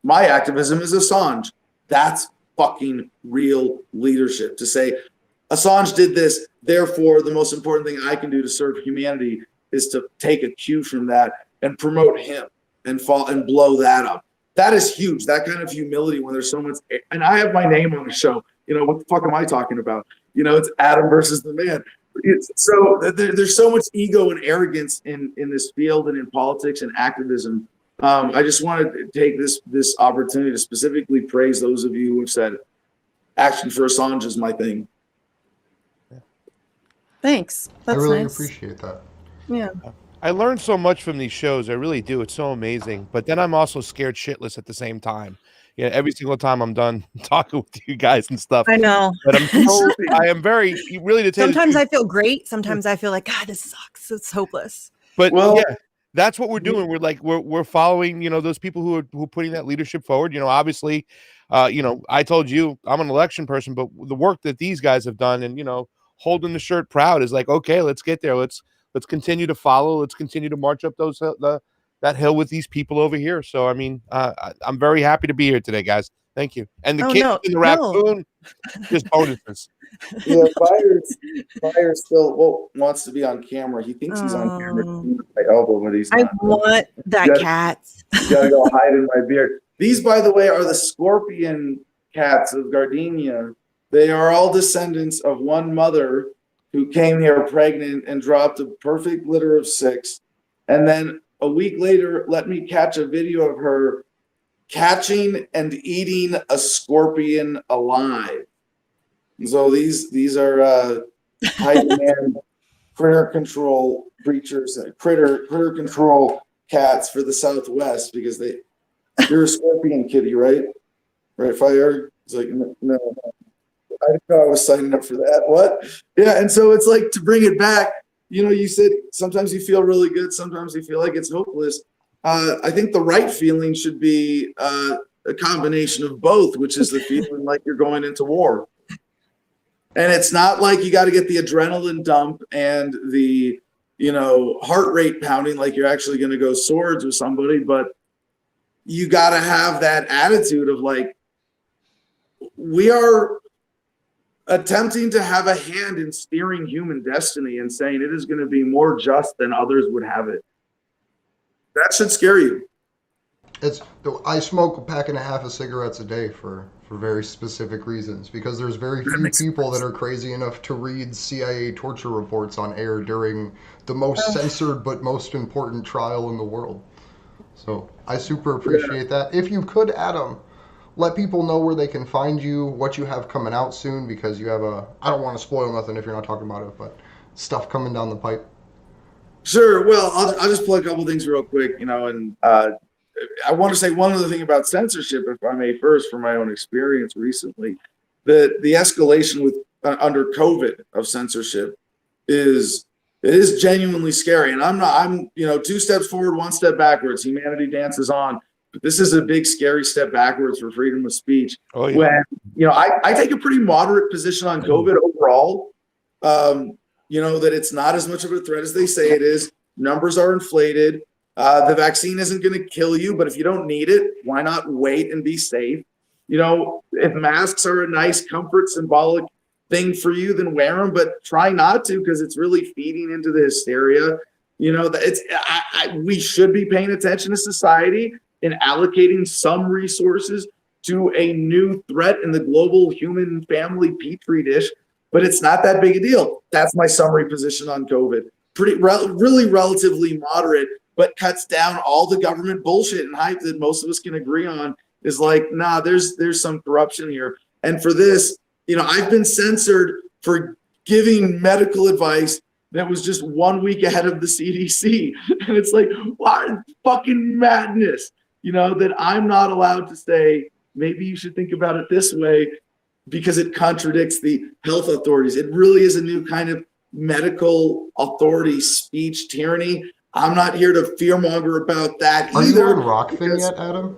my activism is Assange, that's fucking real leadership. To say, Assange did this, therefore the most important thing I can do to serve humanity is to take a cue from that and promote him and blow that up. That is huge. That kind of humility when there's so much, and I have my name on the show. What the fuck am I talking about? It's Adam versus the man. So there's so much ego and arrogance in this field and in politics and activism. I just wanted to take this opportunity to specifically praise those of you who have said, action for Assange is my thing. Thanks. That's I really nice. appreciate that. Yeah. I learned so much from these shows. I really do. It's so amazing. But then I'm also scared shitless at the same time. Yeah, every single time I'm done talking with you guys and stuff. I know. But I am very really to tell you the Sometimes truth. I feel great. Sometimes I feel like, God, this sucks. It's hopeless. But yeah, that's what we're doing. We're like we're following, those people who are putting that leadership forward. Obviously, I told you I'm an election person, but the work that these guys have done and holding the shirt proud is like, okay, let's get there. Let's continue to follow. Let's continue to march up that hill with these people over here. So I mean, I'm very happy to be here today, guys. Thank you. And the kid in the raccoon, just bonuses. Yeah, Fire still wants to be on camera. He thinks he's on camera. My elbow, but he's not. I want that cat. Gotta go hide in my beard. These, by the way, are the scorpion cats of Gardenia. They are all descendants of one mother who came here pregnant and dropped a perfect litter of 6. And then a week later, let me catch a video of her catching and eating a scorpion alive. So these are high demand critter control creatures, critter control cats for the Southwest because you're a scorpion kitty, right? Right, Fire? It's like, no. I didn't know I was signing up for that. What? Yeah, and so it's like, to bring it back, you said sometimes you feel really good, sometimes you feel like it's hopeless. I think the right feeling should be a combination of both, which is the feeling like you're going into war. And it's not like you got to get the adrenaline dump and the, heart rate pounding like you're actually going to go swords with somebody, but you got to have that attitude of like, we are attempting to have a hand in steering human destiny and saying it is going to be more just than others would have it. That should scare you. I smoke a pack and a half of cigarettes a day for very specific reasons, because there's very few people that are crazy enough to read CIA torture reports on air during the most censored but most important trial in the world. So I super appreciate that. If you could, Adam, let people know where they can find you, what you have coming out soon, because you have I don't want to spoil nothing if you're not talking about it, but stuff coming down the pipe. Sure. Well, I'll just plug a couple things real quick, and I want to say one other thing about censorship, if I may, first, from my own experience recently. The escalation with under COVID of censorship is genuinely scary. And I'm 2 steps forward, 1 step backwards. Humanity dances on. But this is a big, scary step backwards for freedom of speech. Oh, yeah. When, I take a pretty moderate position on COVID overall. That it's not as much of a threat as they say it is. Numbers are inflated. The vaccine isn't going to kill you, but if you don't need it, why not wait and be safe? If masks are a nice comfort symbolic thing for you, then wear them, but try not to, because it's really feeding into the hysteria. We should be paying attention to society and allocating some resources to a new threat in the global human family petri dish, but it's not that big a deal. That's my summary position on COVID. Really relatively moderate, but cuts down all the government bullshit and hype that most of us can agree on. Is like, nah, there's some corruption here. And for this, I've been censored for giving medical advice that was just 1 week ahead of the CDC. And it's like, what fucking madness, that I'm not allowed to say, maybe you should think about it this way because it contradicts the health authorities. It really is a new kind of medical authority speech tyranny. I'm not here to fearmonger about that Are either. you on Rockfin yet, Adam?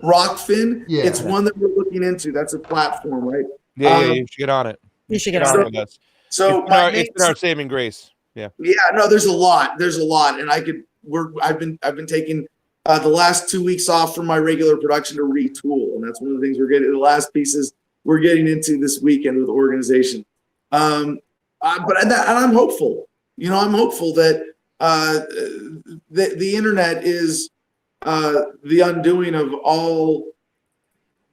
Rockfin? Yeah. It's one that we're looking into. That's a platform, right? Yeah, you should get on it. You should get on it with us. So it's been our saving grace. Yeah. Yeah, no, there's a lot, and I've been taking the last 2 weeks off from my regular production to retool, and that's one of the things we're getting. The last pieces we're getting into this weekend with organization. But I'm hopeful. I'm hopeful that the internet is the undoing of all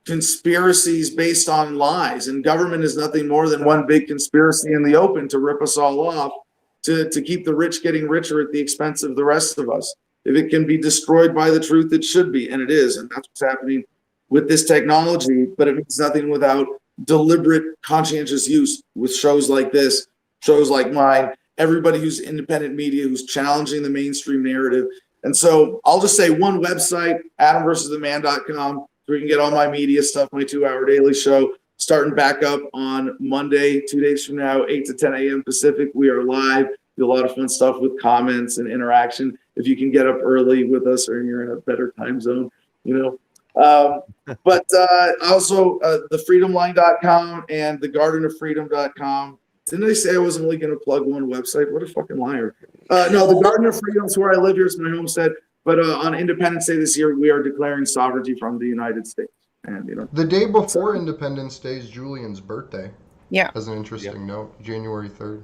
conspiracies based on lies, and government is nothing more than one big conspiracy in the open to rip us all off, to keep the rich getting richer at the expense of the rest of us. If it can be destroyed by the truth, it should be, and it is, and that's what's happening with this technology. But it means nothing without deliberate, conscientious use with shows like this, shows like mine, everybody who's independent media, who's challenging the mainstream narrative. And so I'll just say one website, adamversustheman.com, so we can get all my media stuff, my 2-hour daily show, starting back up on Monday, 2 days from now, 8 to 10 a.m. Pacific. We are live. Do a lot of fun stuff with comments and interaction. If you can get up early with us or you're in a better time zone, But also thefreedomline.com and thegardenofreedom.com. Didn't I say I wasn't only going to plug one website? What a fucking liar. No, the Garden of Freedom is where I live here. It's my homestead. But on Independence Day this year, we are declaring sovereignty from the United States. And the day before Independence Day is Julian's birthday. Yeah. As an interesting note, January 3rd.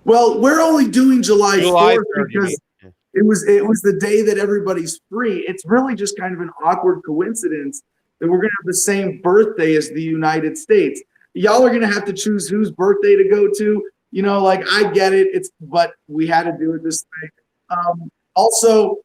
Well, we're only doing July 4th because it was the day that everybody's free. It's really just kind of an awkward coincidence that we're going to have the same birthday as the United States. Y'all are going to have to choose whose birthday to go to. I get it. But we had to do it this way. Also,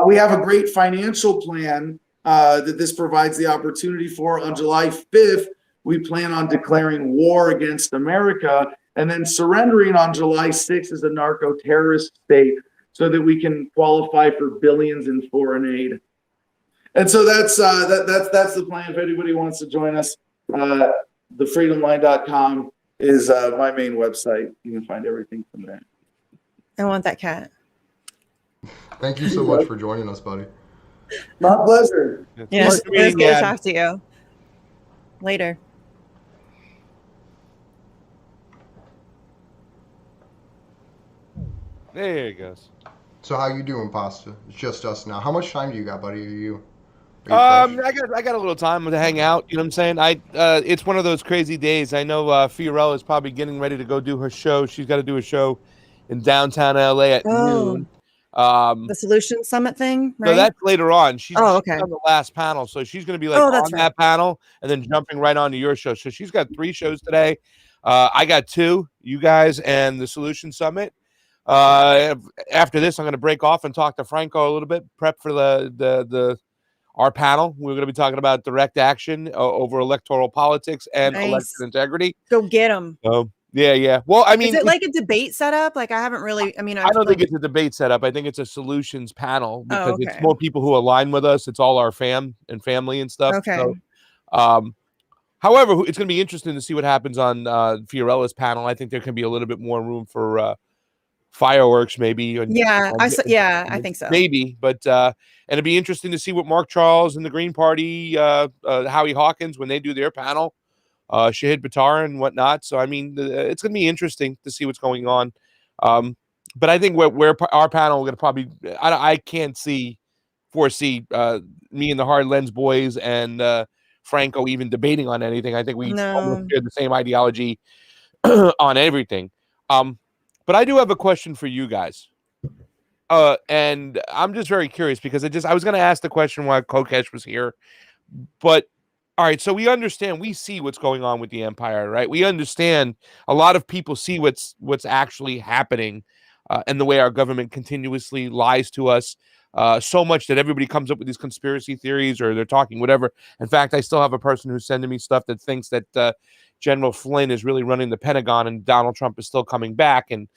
we have a great financial plan that this provides the opportunity for. On July 5th, we plan on declaring war against America and then surrendering on July 6th as a narco-terrorist state so that we can qualify for billions in foreign aid. And so that's the plan. If anybody wants to join us, thefreedomline.com is my main website. You can find everything from there. I want that cat. Thank you so much for joining us, buddy. My pleasure. Yes, it was good to talk to you. Later. There he goes. So how you doing, Pasta? It's just us now. How much time do you got, buddy? Are you I got a little time to hang out. You know what I'm saying? It's one of those crazy days. I know Fiorella is probably getting ready to go do her show. She's got to do a show in downtown LA at noon. The Solution Summit thing, right? No, that's later on. She's okay. on the last panel, so she's going to be on that panel and then jumping right onto your show. So she's got 3 shows today. I got 2, you guys and the Solution Summit. After this, I'm going to break off and talk to Franco a little bit, prep for our panel. We're going to be talking about direct action over electoral politics and election integrity. Go get them. Yeah. Well, I mean, is it like a debate setup? Like I haven't really. I don't think it's a debate setup. I think it's a solutions panel because it's more people who align with us. It's all our family and stuff. Okay. So, however, it's going to be interesting to see what happens on Fiorella's panel. I think there can be a little bit more room for fireworks, maybe. I think so. Maybe, but and it'd be interesting to see what Mark Charles and the Green Party, Howie Hawkins, when they do their panel, Shahid Buttar and whatnot. So I mean, it's going to be interesting to see what's going on. But I think where our panel going to probably, I can't foresee me and the Hard Lens boys and Franco even debating on anything. I think we almost share the same ideology on everything. But I do have a question for you guys. And I'm just very curious because I was going to ask the question while Kokesh was here. But all right, so we understand, we see what's going on with the empire, right? We understand a lot of people see what's actually happening and the way our government continuously lies to us so much that everybody comes up with these conspiracy theories or they're talking whatever. In fact, I still have a person who's sending me stuff that thinks that General Flynn is really running the Pentagon and Donald Trump is still coming back. And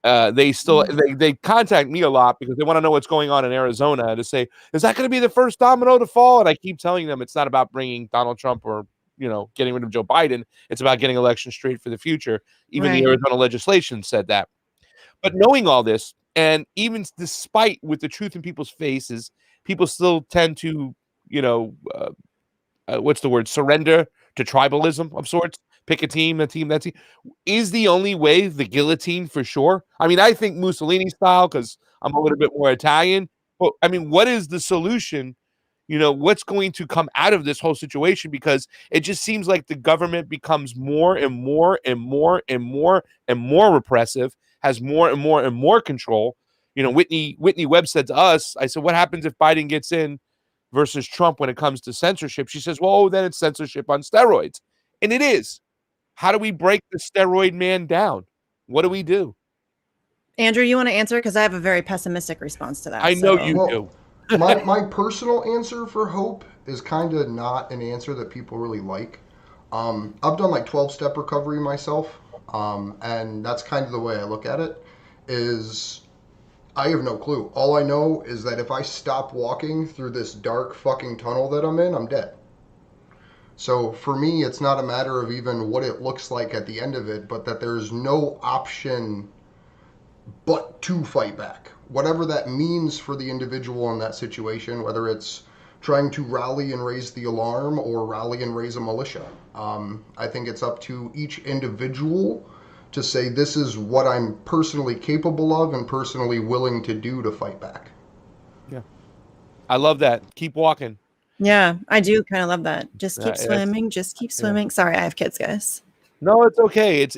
They contact me a lot because they want to know what's going on in Arizona to say, is that going to be the first domino to fall? And I keep telling them it's not about bringing Donald Trump or getting rid of Joe Biden. It's about getting elections straight for the future. Even the Arizona legislation said that. But knowing all this, and even despite with the truth in people's faces, people still tend to, what's the word? Surrender to tribalism of sorts. Pick a team, that team. Is the only way the guillotine for sure. I mean, I think Mussolini style because I'm a little bit more Italian. But I mean, what is the solution? What's going to come out of this whole situation? Because it just seems like the government becomes more and more and more and more and more repressive, has more and more and more control. Whitney Webb said to us, I said, what happens if Biden gets in versus Trump when it comes to censorship? She says, well, then it's censorship on steroids. And it is. How do we break the steroid man down? What do we do? Andrew, you want to answer? Because I have a very pessimistic response to that. I know you do. my personal answer for hope is kind of not an answer that people really like. I've done like 12-step recovery myself, and that's kind of the way I look at it. Is I have no clue. All I know is that if I stop walking through this dark fucking tunnel that I'm in, I'm dead. So for me, it's not a matter of even what it looks like at the end of it, but that there's no option but to fight back. Whatever that means for the individual in that situation, whether it's trying to rally and raise the alarm or rally and raise a militia. I think it's up to each individual to say, this is what I'm personally capable of and personally willing to do to fight back. Yeah. I love that. Keep walking. Yeah, I do kind of love that. Just keep swimming. Just keep swimming. Yeah. Sorry, I have kids, guys. No, it's okay. It's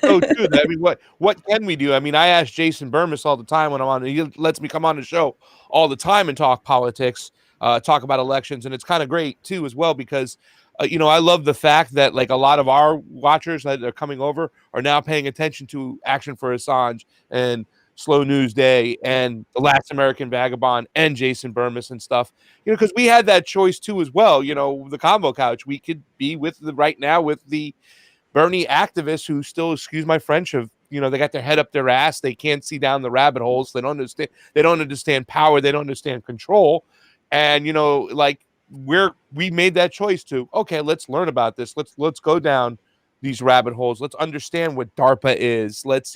so true. I mean, what can we do? I mean, I ask Jason Burmis all the time when I'm on. He lets me come on the show all the time and talk politics, talk about elections, and it's kind of great too as well because, I love the fact that like a lot of our watchers that are coming over are now paying attention to Action for Assange and Slow News Day and The Last American Vagabond and Jason Burmis and stuff, because we had that choice too as well. The Combo Couch, we could be with right now with the Bernie activists who still, excuse my French, they got their head up their ass. They can't see down the rabbit holes. They don't understand power. They don't understand control. And, we made that choice to, okay, let's learn about this. Let's go down these rabbit holes. Let's understand what DARPA is. Let's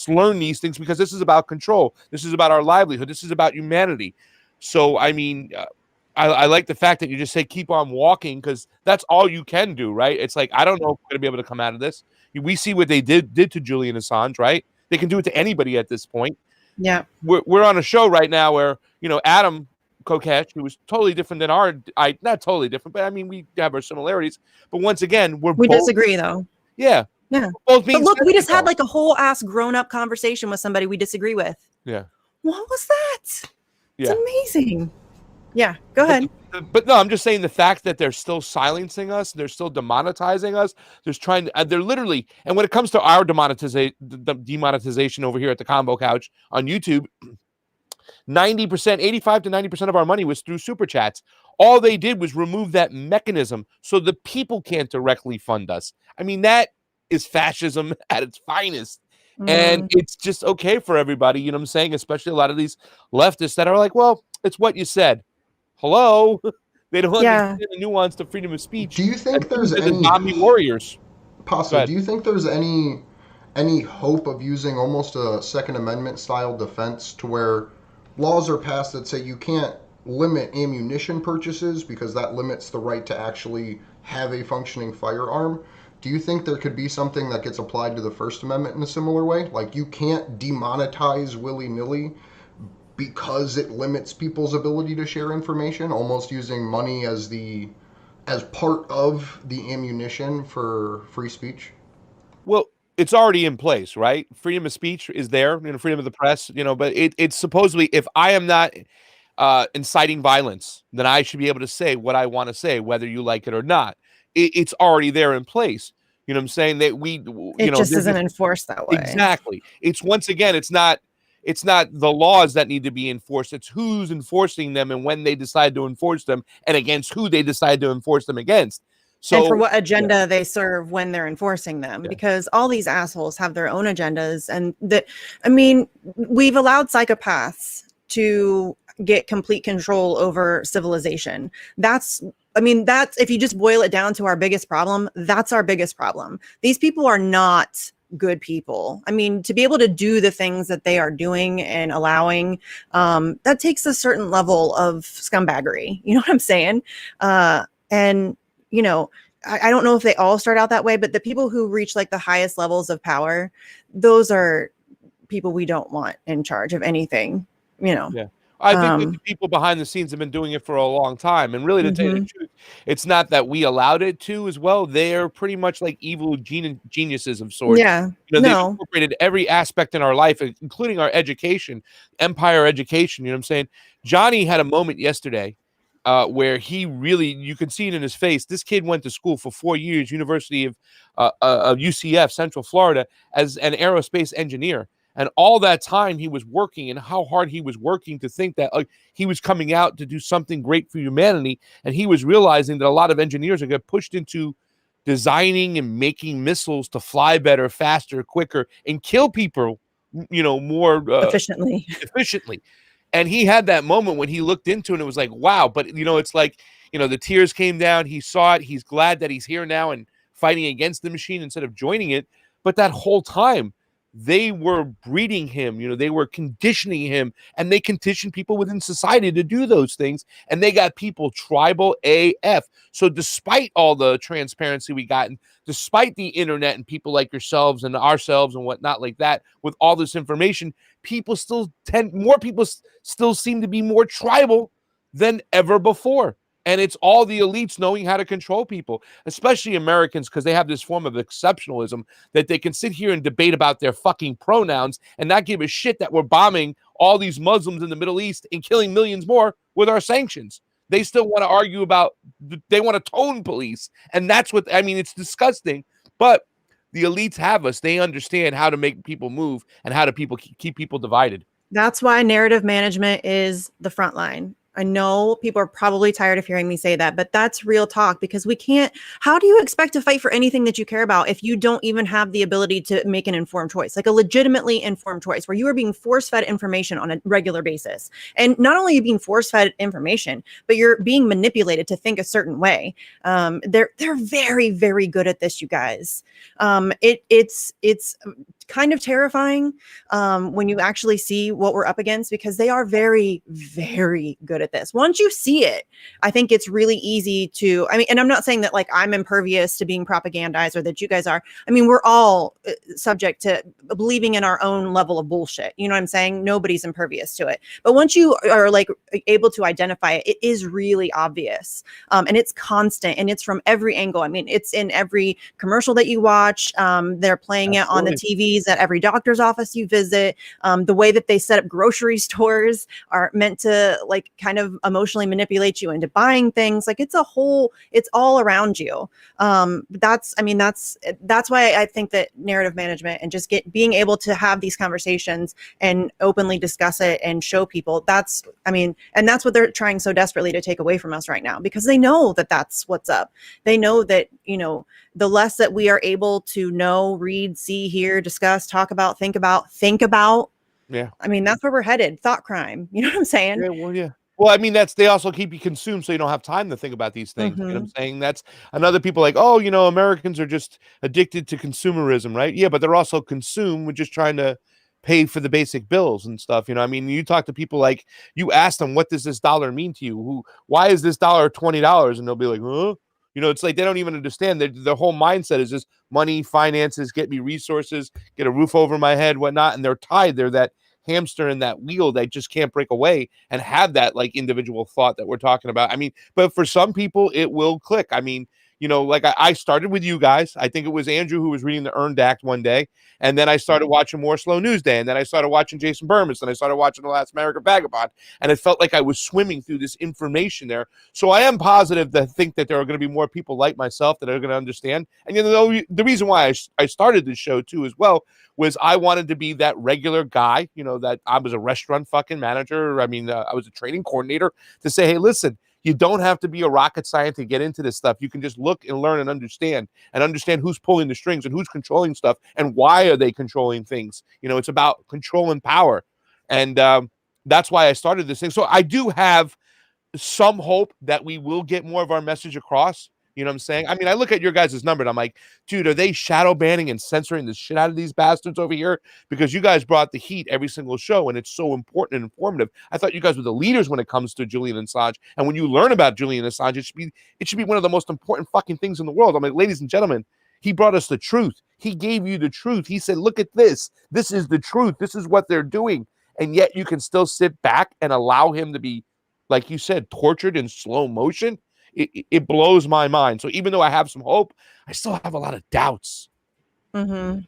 learn these things because this is about control. This is about our livelihood. This is about humanity. So, I mean, I like the fact that you just say keep on walking because that's all you can do, right? It's like, I don't know if we're going to be able to come out of this. We see what they did to Julian Assange, right? They can do it to anybody at this point. Yeah. We're on a show right now where, Adam Kokesh, who was totally different than not totally different, but I mean, we have our similarities. But once again, we disagree though. Yeah. Yeah. But look, we just had like a whole ass grown-up conversation with somebody we disagree with. Yeah. What was that? Yeah. It's amazing. Yeah, go ahead. But no, I'm just saying the fact that they're still silencing us, they're still demonetizing us, they're literally, and when it comes to our demonetization over here at the Combo Couch on YouTube, 85 to 90% of our money was through super chats. All they did was remove that mechanism so the people can't directly fund us. I mean, that is fascism at its finest. And it's just okay for everybody, you know what I'm saying? Especially a lot of these leftists that are like, well, it's what you said. Hello? They don't understand the nuance to freedom of speech. Do you think there's any zombie warriors? Possibly. Do you think there's any hope of using almost a Second Amendment style defense to where laws are passed that say you can't limit ammunition purchases because that limits the right to actually have a functioning firearm? Do you think there could be something that gets applied to the First Amendment in a similar way? Like you can't demonetize willy-nilly because it limits people's ability to share information, almost using money as part of the ammunition for free speech? Well, it's already in place, right? Freedom of speech is there, freedom of the press, but it's supposedly, if I am not inciting violence, then I should be able to say what I want to say, whether you like it or not. It's already there in place. You know what I'm saying? That it just isn't enforced that way. Exactly. It's once again, it's not the laws that need to be enforced. It's who's enforcing them and when they decide to enforce them and against who they decide to enforce them against. So, and for what agenda they serve when they're enforcing them, because all these assholes have their own agendas. And that, I mean, we've allowed psychopaths to get complete control over civilization. That's if you just boil it down to our biggest problem, that's our biggest problem. These people are not good people. I mean, to be able to do the things that they are doing and allowing, that takes a certain level of scumbaggery. You know what I'm saying? And, you know, I don't know if they all start out that way, but the people who reach like the highest levels of power, those are people we don't want in charge of anything, you know. Yeah. I think that the people behind the scenes have been doing it for a long time. And really, to tell you the truth, it's not that we allowed it to as well. They're pretty much like evil geniuses of sorts. Yeah. You know, they've incorporated every aspect in our life, including our education, empire education. You know what I'm saying? Johnny had a moment yesterday where he really, you can see it in his face. This kid went to school for 4 years, University of UCF, Central Florida, as an aerospace engineer. And all that time he was working, and how hard he was working to think that he was coming out to do something great for humanity. And he was realizing that a lot of engineers are getting pushed into designing and making missiles to fly better, faster, quicker, and kill people, you know, more efficiently. And he had that moment when he looked into it, and it was like, wow. But, you know, it's like, you know, the tears came down. He saw it. He's glad that he's here now and fighting against the machine instead of joining it. But that whole time, they were breeding him, you know, they were conditioning him, and they conditioned people within society to do those things. And they got people tribal AF. So despite all the transparency we got, and despite the internet and people like yourselves and ourselves and whatnot like that, with all this information, more people still seem to be more tribal than ever before. And it's all the elites knowing how to control people, especially Americans, because they have this form of exceptionalism that they can sit here and debate about their fucking pronouns and not give a shit that we're bombing all these Muslims in the Middle East and killing millions more with our sanctions. They still want to argue about, they want to tone police. And that's what, I mean, it's disgusting. But the elites have us. They understand how to make people move and how to keep people divided. That's why narrative management is the front line. I know people are probably tired of hearing me say that, but that's real talk, because we can't, how do you expect to fight for anything that you care about if you don't even have the ability to make an informed choice, like a legitimately informed choice where you are being force-fed information on a regular basis? And not only are you being force-fed information, but you're being manipulated to think a certain way. They're very, very good at this, you guys. It's kind of terrifying when you actually see what we're up against, because they are very, very good at this. Once you see it, I think it's really easy to, I mean, and I'm not saying that like I'm impervious to being propagandized or that you guys are. I mean, we're all subject to believing in our own level of bullshit. You know what I'm saying? Nobody's impervious to it. But once you are like able to identify it, it is really obvious. And it's constant, and it's from every angle. I mean, it's in every commercial that you watch. They're playing it on the TVs at every doctor's office you visit. The way that they set up grocery stores are meant to like kind of emotionally manipulate you into buying things. Like it's all around you. That's why I think that narrative management and just being able to have these conversations and openly discuss it and show people, that's what they're trying so desperately to take away from us right now, because they know that that's what's up. They know that, you know, the less that we are able to know, read, see, hear, discuss, talk about, think about. Yeah. I mean, that's where we're headed. Thought crime. You know what I'm saying? Yeah, well, yeah. Well, I mean, they also keep you consumed so you don't have time to think about these things. You know what I'm saying? That's another people like, oh, you know, Americans are just addicted to consumerism, right? Yeah, but they're also consumed with just trying to pay for the basic bills and stuff. You know, I mean, you talk to people like, you ask them, what does this dollar mean to you? Why is this dollar $20? And they'll be like, huh? You know, it's like they don't even understand. Their whole mindset is just money, finances, get me resources, get a roof over my head, whatnot. And they're tied. They're that hamster in that wheel that just can't break away and have that like individual thought that we're talking about. I mean, but for some people, it will click. I mean, you know, like I started with you guys. I think it was Andrew who was reading the Earned Act one day. And then I started watching more Slow News Day. And then I started watching Jason Burmis. And I started watching The Last American Vagabond. And it felt like I was swimming through this information there. So I am positive to think that there are going to be more people like myself that are going to understand. And you know, the reason why I started this show too as well was I wanted to be that regular guy, you know, that I was a restaurant fucking manager. I mean, I was a training coordinator, to say, hey, listen, You don't have to be a rocket scientist to get into this stuff. You can just look and learn and understand who's pulling the strings and who's controlling stuff and why are they controlling things. You know, it's about control and power. And that's why I started this thing. So I do have some hope that we will get more of our message across. You know what I'm saying? I mean, I look at your guys' number and I'm like, dude, are they shadow banning and censoring the shit out of these bastards over here? Because you guys brought the heat every single show and it's so important and informative. I thought you guys were the leaders when it comes to Julian Assange. And when you learn about Julian Assange, it should be one of the most important fucking things in the world. I'm like, ladies and gentlemen, he brought us the truth. He gave you the truth. He said, look at this. This is the truth. This is what they're doing. And yet you can still sit back and allow him to be, like you said, tortured in slow motion. It blows my mind. So even though I have some hope, I still have a lot of doubts. Mm-hmm.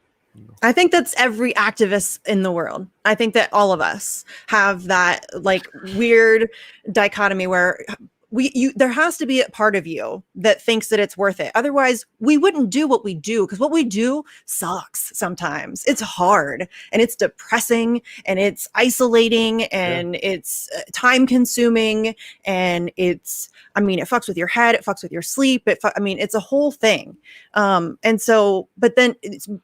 I think that's every activist in the world. I think that all of us have that like weird dichotomy where there has to be a part of you that thinks that it's worth it. Otherwise, we wouldn't do what we do, because what we do sucks sometimes. It's hard and it's depressing and it's isolating and it's time consuming and it fucks with your head, it fucks with your sleep. It's a whole thing. And so, but then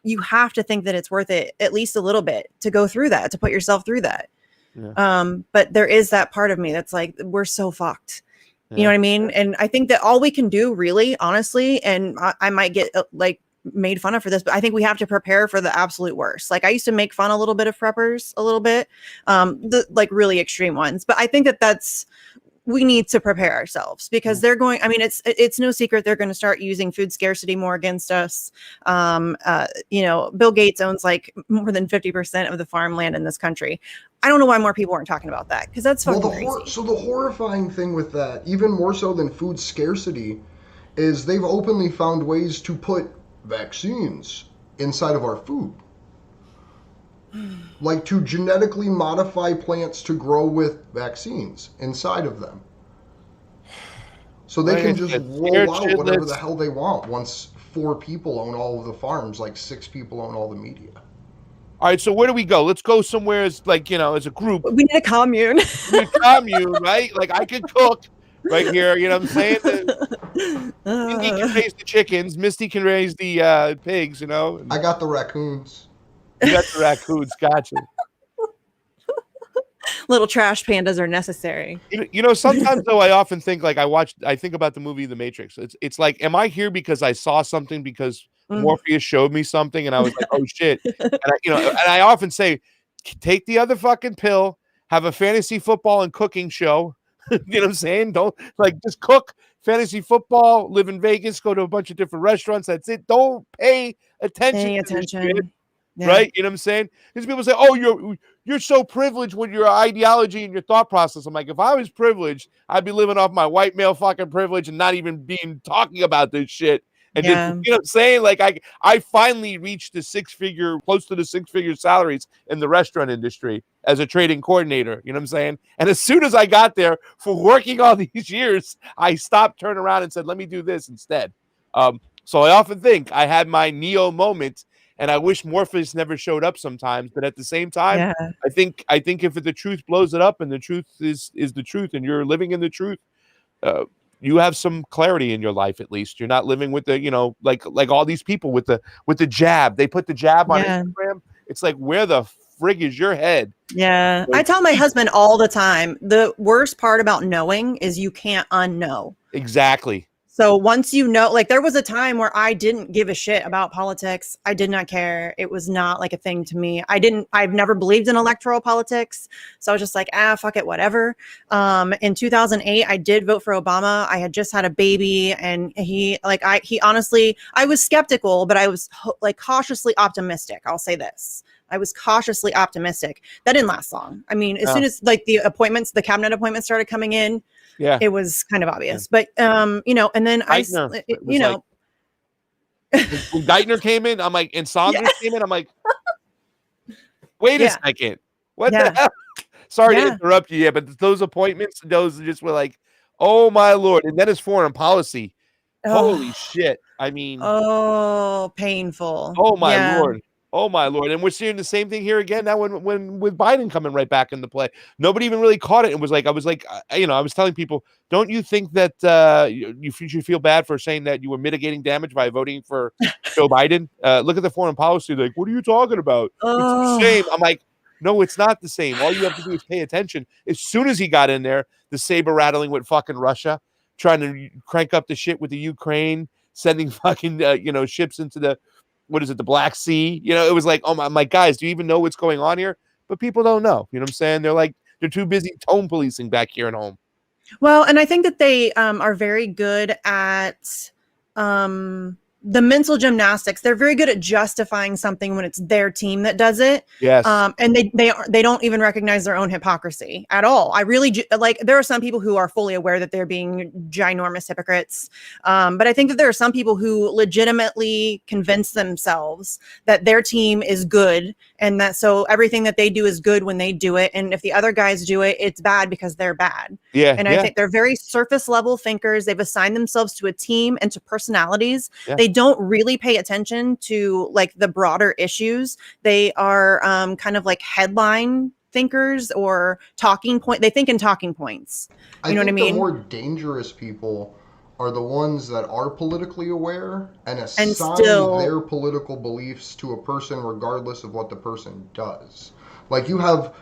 you have to think that it's worth it at least a little bit to go through that, to put yourself through that. Yeah. But there is that part of me that's like, we're so fucked. You know what I mean? And I think that all we can do, really, honestly, and I might get made fun of for this, but I think we have to prepare for the absolute worst. Like I used to make fun a little bit of preppers, a little bit, the like really extreme ones. But I think that we need to prepare ourselves, because they're going, it's no secret they're going to start using food scarcity more against us. Bill Gates owns like more than 50% of the farmland in this country. I don't know why more people aren't talking about that, because that's fucking crazy. So the horrifying thing with that, even more so than food scarcity, is they've openly found ways to put vaccines inside of our food. Like to genetically modify plants to grow with vaccines inside of them. So they can just roll out whatever the hell they want once 4 people own all of the farms, like 6 people own all the media. All right, so where do we go? Let's go somewhere as as a group. We need a commune. Right? Like I could cook right here, you know what I'm saying? Indy can raise the chickens, Misty can raise the pigs, you know. I got the raccoons. You got the raccoons, gotcha. Little trash pandas are necessary. You know, sometimes though, I often think I think about the movie The Matrix. It's like, am I here because I saw something, because Morpheus showed me something and I was like, oh shit. And I often say, take the other fucking pill, have a fantasy football and cooking show. You know what I'm saying? Don't just cook fantasy football, live in Vegas, go to a bunch of different restaurants. That's it. Don't pay attention. Yeah. Right? You know what I'm saying? Because people say, oh, you're so privileged with your ideology and your thought process. I'm like, if I was privileged, I'd be living off my white male fucking privilege and not even talking about this shit. And just, you know what I'm saying? Like I finally reached close to the 6-figure salaries in the restaurant industry as a trading coordinator. You know what I'm saying? And as soon as I got there, for working all these years, I stopped, turned around and said, let me do this instead. So I often think I had my Neo moment, and I wish Morpheus never showed up sometimes. But at the same time, I think if the truth blows it up and the truth is the truth and you're living in the truth, you have some clarity in your life. At least you're not living with the, like all these people with the jab. They put the jab on Instagram. It's like, where the frig is your head? Yeah. I tell my husband all the time, the worst part about knowing is you can't unknow. Exactly. So once you know, like there was a time where I didn't give a shit about politics. I did not care. It was not like a thing to me. I've never believed in electoral politics. So I was just like, fuck it, whatever. In 2008, I did vote for Obama. I had just had a baby, and he honestly, I was skeptical, but I was cautiously optimistic. I'll say this. I was cautiously optimistic. That didn't last long. I mean, as soon as the cabinet appointments started coming in, it was kind of obvious. But and then when Geithner came in, I'm like, and Saunders came in, I'm like, wait a second, what the hell? Sorry to interrupt you, but those appointments, those just were like, oh my lord. And then his foreign policy, holy shit. I mean, painful. Oh my lord. Oh my Lord. And we're seeing the same thing here again now when with Biden coming right back into play. Nobody even really caught it. It was like, I was telling people, don't you think that you should feel bad for saying that you were mitigating damage by voting for Joe Biden? Look at the foreign policy. Like, what are you talking about? It's the same. I'm like, no, it's not the same. All you have to do is pay attention. As soon as he got in there, the saber rattling with fucking Russia, trying to crank up the shit with the Ukraine, sending fucking, ships into the Black Sea. It was like, oh my guys, do you even know what's going on here? But people don't know. You know what I'm saying? They're too busy tone policing back here at home. Well, and I think that they are very good at the mental gymnastics. They're very good at justifying something when it's their team that does it. Yes. And they don't even recognize their own hypocrisy at all. I really like, there are some people who are fully aware that they're being ginormous hypocrites. But I think that there are some people who legitimately convince themselves that their team is good and that so everything that they do is good when they do it. And if the other guys do it, it's bad because they're bad. Yeah. And I think they're very surface level thinkers. They've assigned themselves to a team and to personalities. Yeah. They don't really pay attention to like the broader issues. They are kind of like headline thinkers or talking point. They think in talking points. You know what I mean? The more dangerous people are the ones that are politically aware and assign their political beliefs to a person regardless of what the person does. Like you have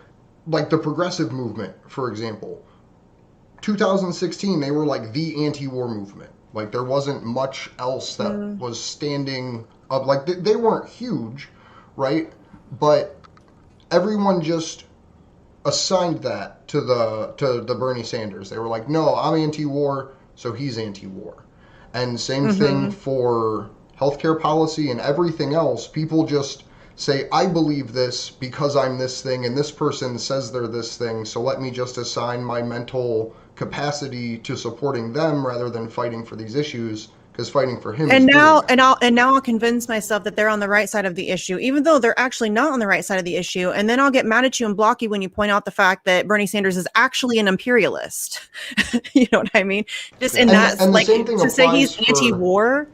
like the progressive movement, for example. 2016, they were like the anti-war movement. Like there wasn't much else that was standing up. Like they weren't huge, right? But everyone just assigned that to the Bernie Sanders. They were like, no, I'm anti-war, so he's anti-war. And same thing for healthcare policy and everything else. People just say, I believe this because I'm this thing, and this person says they're this thing, so let me just assign my mental capacity to supporting them rather than fighting for these issues, because fighting for him now I'll convince myself that they're on the right side of the issue, even though they're actually not on the right side of the issue. And then I'll get mad at you and block you when you point out the fact that Bernie Sanders is actually an imperialist. You know what I mean? Just in that, like, to say he's anti-war.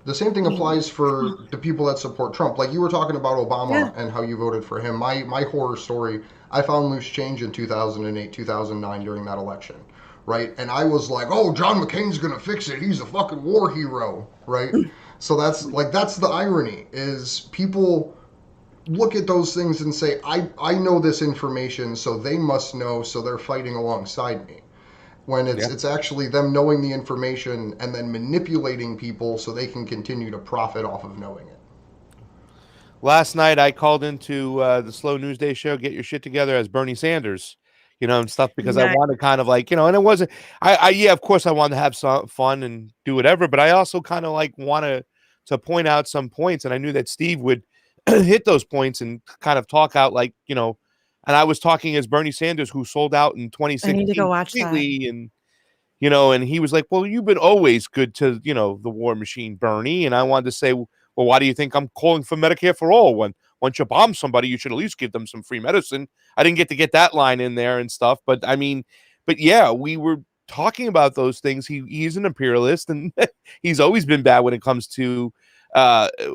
The same thing applies for the people that support Trump. Like you were talking about Obama and how you voted for him. My horror story, I found loose change in 2008, 2009 during that election, right? And I was like, oh, John McCain's going to fix it. He's a fucking war hero, right? So that's the irony is people look at those things and say, I know this information, so they must know, so they're fighting alongside me. When it's actually them knowing the information and then manipulating people so they can continue to profit off of knowing it. Last night I called into the Slow News Day show, Get Your Shit Together, as Bernie Sanders, and stuff, because I wanted kind of like, and it wasn't, of course I wanted to have some fun and do whatever, but I also kind of like wanted to point out some points, and I knew that Steve would hit those points and kind of talk out like, and I was talking as Bernie Sanders, who sold out in 2016. I need to go watch that. And, and he was like, well, you've been always good to, the war machine, Bernie. And I wanted to say, well, why do you think I'm calling for Medicare for all? Once you bomb somebody, you should at least give them some free medicine. I didn't get that line in there and stuff. But yeah, we were talking about those things. He's an imperialist, and he's always been bad when it comes to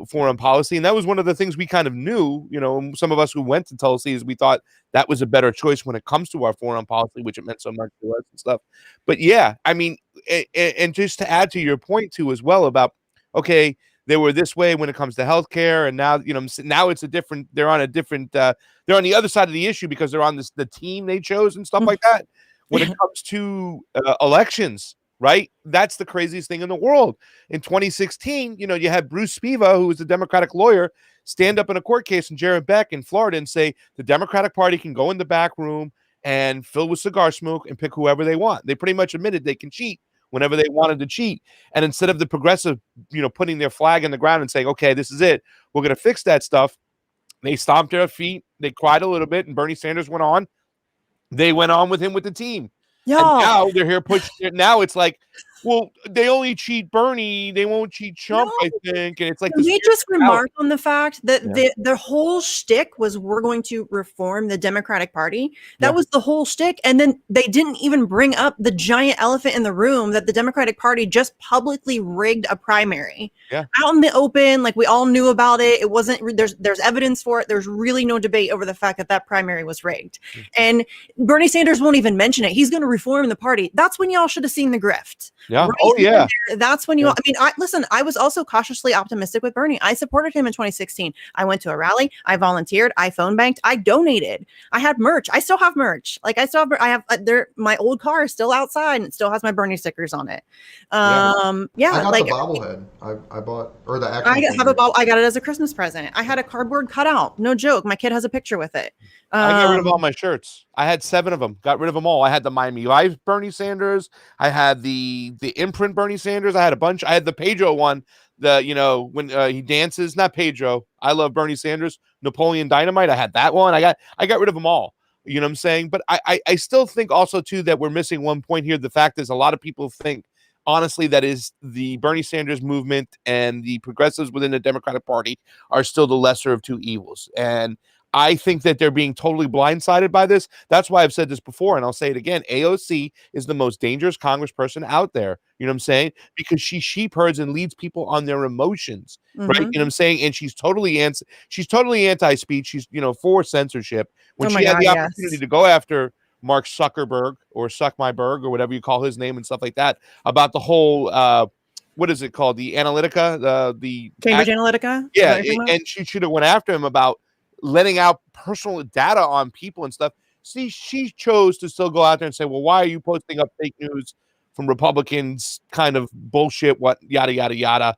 foreign policy, and that was one of the things we kind of knew. Some of us who went to Tulsi, is we thought that was a better choice when it comes to our foreign policy, which it meant so much to us and stuff. But yeah, I mean, and just to add to your point too as well about, okay, they were this way when it comes to healthcare, and now now it's a different. They're on a different. They're on the other side of the issue because they're on the team they chose and stuff like that. When it comes to elections. Right? That's the craziest thing in the world. In 2016, you had Bruce Spiva, who was a Democratic lawyer, stand up in a court case in Jared Beck in Florida and say the Democratic Party can go in the back room and fill with cigar smoke and pick whoever they want. They pretty much admitted they can cheat whenever they wanted to cheat. And instead of the progressive, putting their flag in the ground and saying, okay, this is it, we're going to fix that stuff, they stomped their feet, they cried a little bit, and Bernie Sanders went on. They went on with him with the team. And now they're here pushing it. Now it's like, well, they only cheat Bernie, they won't cheat Trump, I think. And it's like Can we just remark on the fact that the whole shtick was we're going to reform the Democratic Party. That was the whole shtick. And then they didn't even bring up the giant elephant in the room that the Democratic Party just publicly rigged a primary. Out in the open, like we all knew about it. It wasn't, there's evidence for it. There's really no debate over the fact that that primary was rigged. And Bernie Sanders won't even mention it. He's going to reform the party. That's when y'all should have seen the grift. Yeah. Right That's when you, I mean, listen, I was also cautiously optimistic with Bernie. I supported him in 2016. I went to a rally. I volunteered. I phone banked. I donated. I had merch. I still have merch. Like I have my old car is still outside and it still has my Bernie stickers on it. I got the bobblehead. I bought, or the actual. I got it as a Christmas present. I had a cardboard cutout. No joke. My kid has a picture with it. I got rid of all my shirts. I had 7 of them. Got rid of them all. I had the Miami Vice Bernie Sanders. I had the imprint Bernie Sanders. I had a bunch. I had the Pedro one. When he dances. Not Pedro. I love Bernie Sanders. Napoleon Dynamite. I had that one. I got rid of them all. You know what I'm saying? But I still think also too that we're missing one point here. The fact is, a lot of people think, honestly, that is the Bernie Sanders movement and the progressives within the Democratic Party are still the lesser of two evils. And I think that they're being totally blindsided by this. That's why I've said this before, and I'll say it again. AOC is the most dangerous congressperson out there. You know what I'm saying? Because she sheep herds and leads people on their emotions, right? You know what I'm saying? And she's totally anti-speech. She's, for censorship. When she had the opportunity to go after Mark Zuckerberg or Suck My Berg or whatever you call his name and stuff like that about the whole what is it called? The Analytica, the Cambridge Analytica. Yeah, and she should have went after him about letting out personal data on people and stuff. See, she chose to still go out there and say, well, why are you posting up fake news from Republicans, kind of bullshit, what, yada, yada, yada.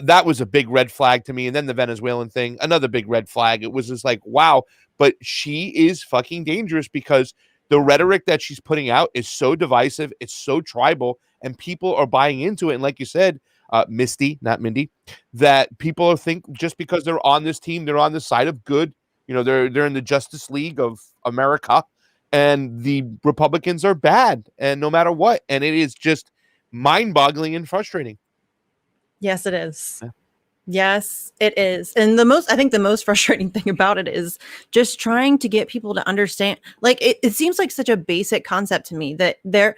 That was a big red flag to me. And then the Venezuelan thing, another big red flag. It was just like, wow. But she is fucking dangerous because the rhetoric that she's putting out is so divisive. It's so tribal, and people are buying into it. And like you said, Misty, not Mindy, that people think just because they're on this team, they're on the side of good. They're in the Justice League of America, and the Republicans are bad, and no matter what. And it is just mind-boggling and frustrating. Yes, it is. Yeah. Yes, it is. And I think the most frustrating thing about it is just trying to get people to understand. Like, it seems like such a basic concept to me that there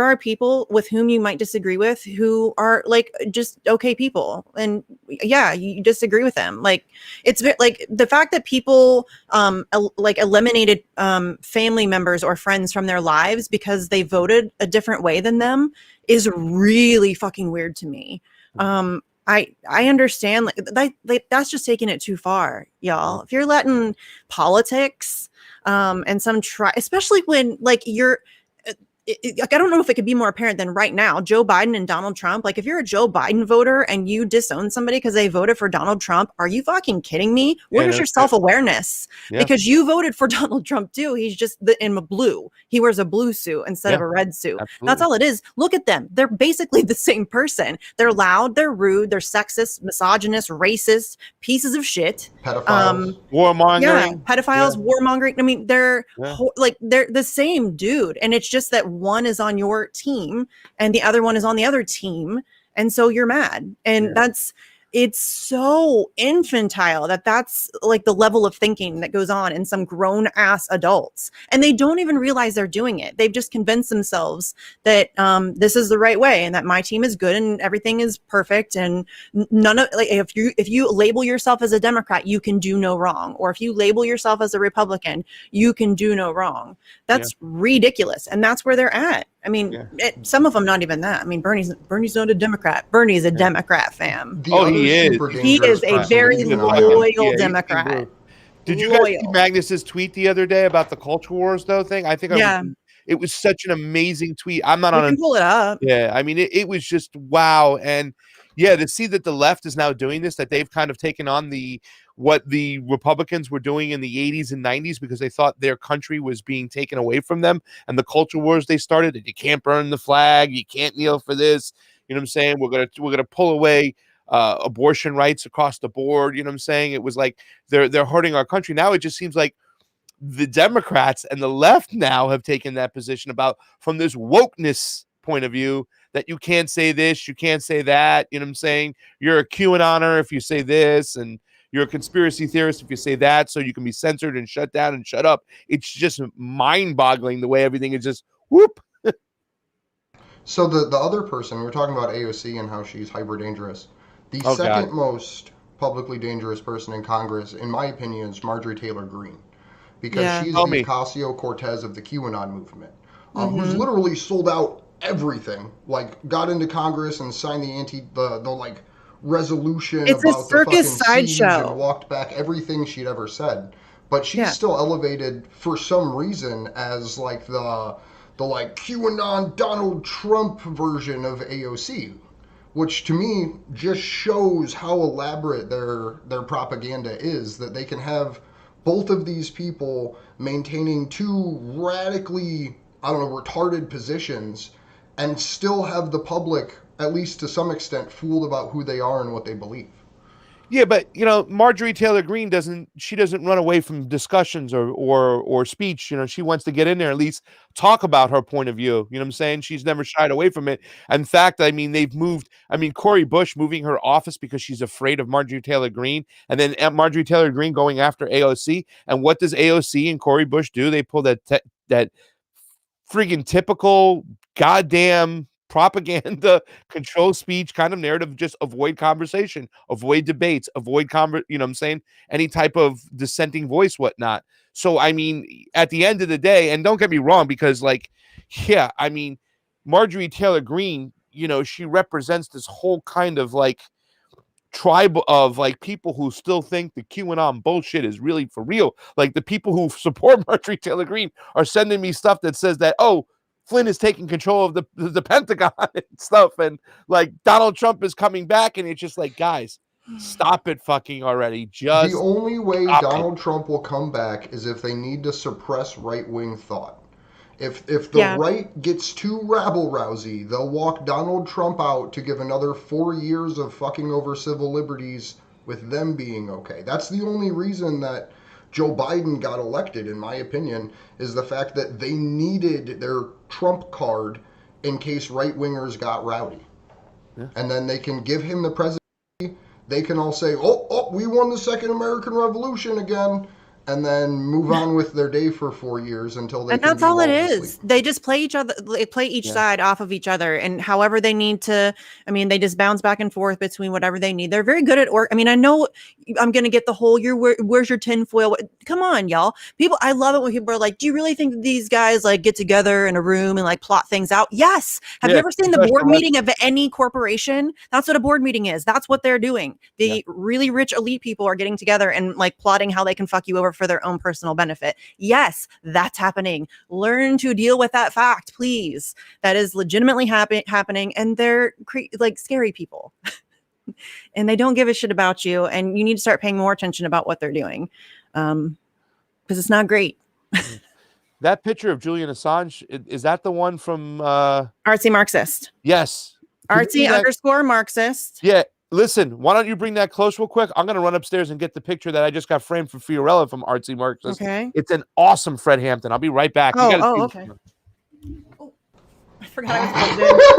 are people with whom you might disagree with who are like just okay people, and you disagree with them. Like, it's like the fact that people eliminated family members or friends from their lives because they voted a different way than them is really fucking weird to me. I understand that's just taking it too far, y'all. If you're letting politics and some especially when you're I don't know if it could be more apparent than right now, Joe Biden and Donald Trump. Like, if you're a Joe Biden voter and you disown somebody because they voted for Donald Trump, are you fucking kidding me? Where's your self-awareness? Yeah. Because you voted for Donald Trump too. He's just in a blue. He wears a blue suit instead of a red suit. Absolutely. That's all it is. Look at them. They're basically the same person. They're loud. They're rude. They're sexist, misogynist, racist, pieces of shit. Pedophiles. Warmongering. Yeah, pedophiles, warmongering. I mean, they're the same dude. And it's just that one is on your team and the other one is on the other team, and so you're mad. And it's so infantile that's like the level of thinking that goes on in some grown ass adults, and they don't even realize they're doing it. They've just convinced themselves that this is the right way and that my team is good and everything is perfect, and none of if you label yourself as a Democrat, you can do no wrong, or if you label yourself as a Republican, you can do no wrong. That's ridiculous, and that's where they're at. I mean, some of them not even that. I mean, Bernie's not a Democrat. Bernie's a Democrat, fam. He is. He is a very loyal Democrat. Did you guys see Magnus's tweet the other day about the culture wars though thing? I think it was such an amazing tweet. I'm not on. Pull it up. Yeah, I mean, it was just wow, and to see that the left is now doing this, that they've kind of taken on what the Republicans were doing in the 80s and 90s because they thought their country was being taken away from them, and the culture wars they started, that you can't burn the flag, you can't kneel for this, you know what I'm saying? We're gonna pull away abortion rights across the board, you know what I'm saying? It was like they're hurting our country. Now it just seems like the Democrats and the left now have taken that position from this wokeness point of view, that you can't say this, you can't say that. You know what I'm saying? You're a QAnoner if you say this, and you're a conspiracy theorist if you say that, so you can be censored and shut down and shut up. It's just mind-boggling the way everything is just whoop. So the other person, we're talking about AOC and how she's hyper dangerous. The second most publicly dangerous person in Congress, in my opinion, is Marjorie Taylor Greene, because she's the Ocasio-Cortez of the QAnon movement, who's literally sold out everything, like got into Congress and signed the like resolution it's about a circus the fucking siege sideshow, and walked back everything she'd ever said. But she's still elevated for some reason as like the like QAnon Donald Trump version of AOC, which to me just shows how elaborate their propaganda is, that they can have both of these people maintaining two radically, I don't know, retarded positions and still have the public, at least to some extent, fooled about who they are and what they believe. Yeah, but you know, Marjorie Taylor Greene doesn't run away from discussions or speech. You know, she wants to get in there, at least talk about her point of view. You know what I'm saying? She's never shied away from it. In fact, I mean, Cori Bush moving her office because she's afraid of Marjorie Taylor Greene, and then Marjorie Taylor Greene going after AOC. And what does AOC and Cori Bush do? They pull that friggin' typical goddamn propaganda, control speech kind of narrative, just avoid conversation, avoid debates, avoid you know what I'm saying, any type of dissenting voice, whatnot. So I mean, at the end of the day, and don't get me wrong, because like, yeah, I mean, Marjorie Taylor Greene, you know, she represents this whole kind of like tribe of like people who still think the QAnon bullshit is really for real. Like the people who support Marjorie Taylor Greene are sending me stuff that says that, oh, Flynn is taking control of the Pentagon and stuff, and like Donald Trump is coming back, and it's just like, guys, stop it fucking already. Just the only way Donald Trump will come back is if they need to suppress right-wing thought. If the right gets too rabble-rousy, they'll walk Donald Trump out to give another 4 years of fucking over civil liberties with them being okay. That's the only reason that Joe Biden got elected, in my opinion, is the fact that they needed their Trump card in case right-wingers got rowdy. Yeah. And then they can give him the presidency. They can all say, oh, we won the Second American Revolution again, and then move on with their day for 4 years until they. And that's all it is. They just play each other. They play each side off of each other, and however they need to. I mean, they just bounce back and forth between whatever they need. They're very good at I mean, I know I'm gonna get the whole. Where's your tinfoil? Come on, y'all. People, I love it when people are like, "Do you really think that these guys like get together in a room and like plot things out?" Yes. Have you ever seen the board meeting of any corporation? That's what a board meeting is. That's what they're doing. The really rich elite people are getting together and like plotting how they can fuck you over for their own personal benefit. Yes, that's happening. Learn to deal with that fact, please. That is legitimately happening, and they're like scary people. And they don't give a shit about you, and you need to start paying more attention about what they're doing, because it's not great. That picture of Julian Assange, is that the one from Artsy Marxist? Yes. Artsy_Marxist. Yeah. Listen, why don't you bring that close real quick? I'm going to run upstairs and get the picture that I just got framed for Fiorella from Artsy Marxist. Okay. It's an awesome Fred Hampton. I'll be right back. Okay. Oh, I forgot I was plugged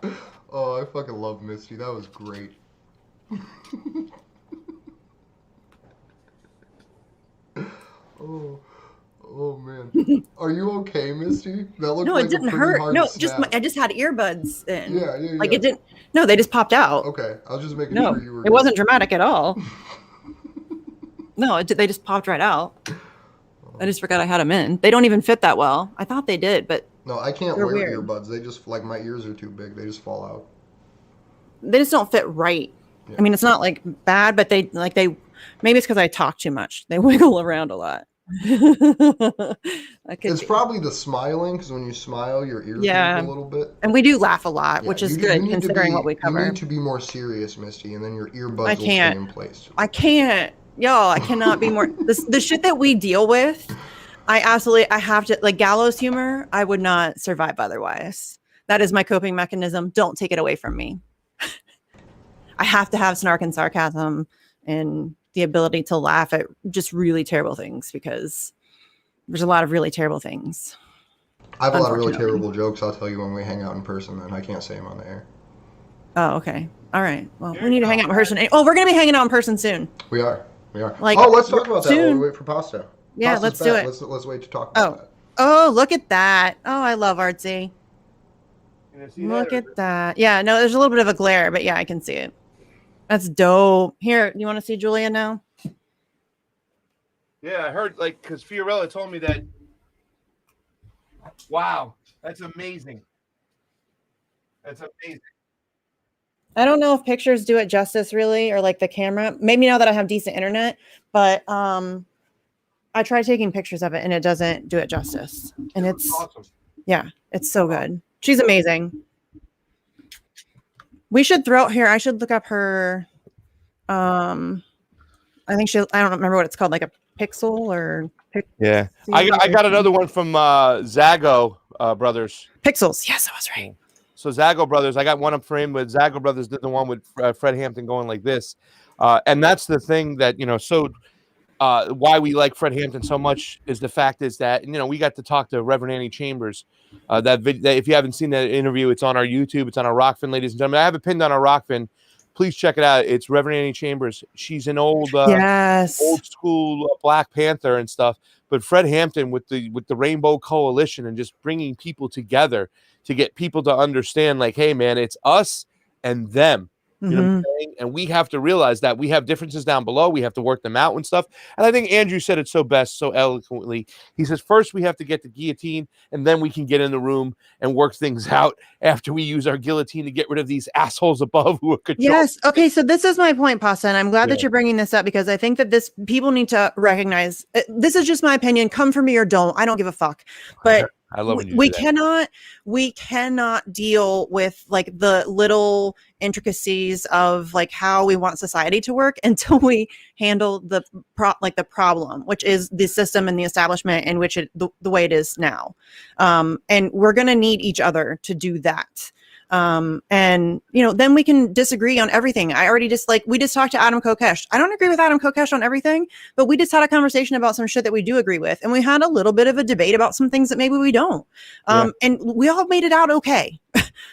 in. Oh, I fucking love Misty. That was great. Oh man, are you okay, Misty? That looked no, like it didn't hurt. No, I just had earbuds in. Yeah. Like it didn't. No, they just popped out. Okay, I was just making sure you were. It wasn't dramatic at all. No, they just popped right out. I just forgot I had them in. They don't even fit that well. I thought they did, but no, I can't wear earbuds. They just like my ears are too big. They just fall out. They just don't fit right. Yeah. I mean, it's not like bad, but they maybe it's because I talk too much. They wiggle around a lot. It's probably the smiling, because when you smile your ears move a little bit, and we do laugh a lot, which is good considering what we cover. You need to be more serious, Misty, and then your earbuds will stay in place. I can't, y'all. I cannot be more. The shit that we deal with, I have to, like, gallows humor. I would not survive otherwise. That is my coping mechanism. Don't take it away from me. I have to have snark and sarcasm and the ability to laugh at just really terrible things, because there's a lot of really terrible things. I have a lot of really unfortunately. terrible jokes. I'll tell you when we hang out in person. Then I can't say them on the air. Oh, okay. All right. Well, There we you need to go. hang out in person. Oh, we're gonna be hanging out in person soon. We are. Like, Oh, let's talk about that while soon. we wait for pasta. Yeah, Pasta's let's do back. it. Let's wait to talk about Oh, that. oh, look at that. Oh, I love artsy. Can I see Look that? at that. Yeah, no, there's a little bit of a glare, but yeah, I can see it. That's dope. Here, you want to see Julia now? Yeah, I heard like because Fiorella told me that. Wow, that's amazing. That's amazing. I don't know if pictures do it justice really, or like the camera. Maybe now that I have decent internet, but I tried taking pictures of it and it doesn't do it justice. And It it's looks awesome. yeah, it's so good. She's amazing. We should throw here. I should look up her. I think I don't remember what it's called, like a pixel or Yeah, I got another one from Zago Brothers. Pixels. Yes, I was right. So Zago Brothers, I got one up frame, but Zago Brothers did the one with Fred Hampton going like this, and that's the thing that So why we like Fred Hampton so much is the fact is that we got to talk to Reverend Annie Chambers. That if you haven't seen that interview, it's on our YouTube, it's on our Rockfin, ladies and gentlemen. I have it pinned on our Rockfin. Please check it out. It's Reverend Annie Chambers. She's an old school Black Panther and stuff. But Fred Hampton with the Rainbow Coalition and just bringing people together to get people to understand, like, hey, man, it's us and them. You know what I'm saying? And we have to realize that we have differences down below. We have to work them out and stuff. And I think Andrew said it so best, so eloquently. He says, first we have to get the guillotine, and then we can get in the room and work things out after we use our guillotine to get rid of these assholes above who are controlling. Yes. Okay. So this is my point, Pasta, and I'm glad that you're bringing this up because I think that people need to recognize. This is just my opinion. Come for me or don't. I don't give a fuck. But I love when you we do that. cannot deal with like the little intricacies of like how we want society to work until we handle the problem, which is the system and the establishment in which the way it is now. And we're going to need each other to do that. And then we can disagree on everything. We just talked to Adam Kokesh. I don't agree with Adam Kokesh on everything, but we just had a conversation about some shit that we do agree with. And we had a little bit of a debate about some things that maybe we don't. And we all made it out okay.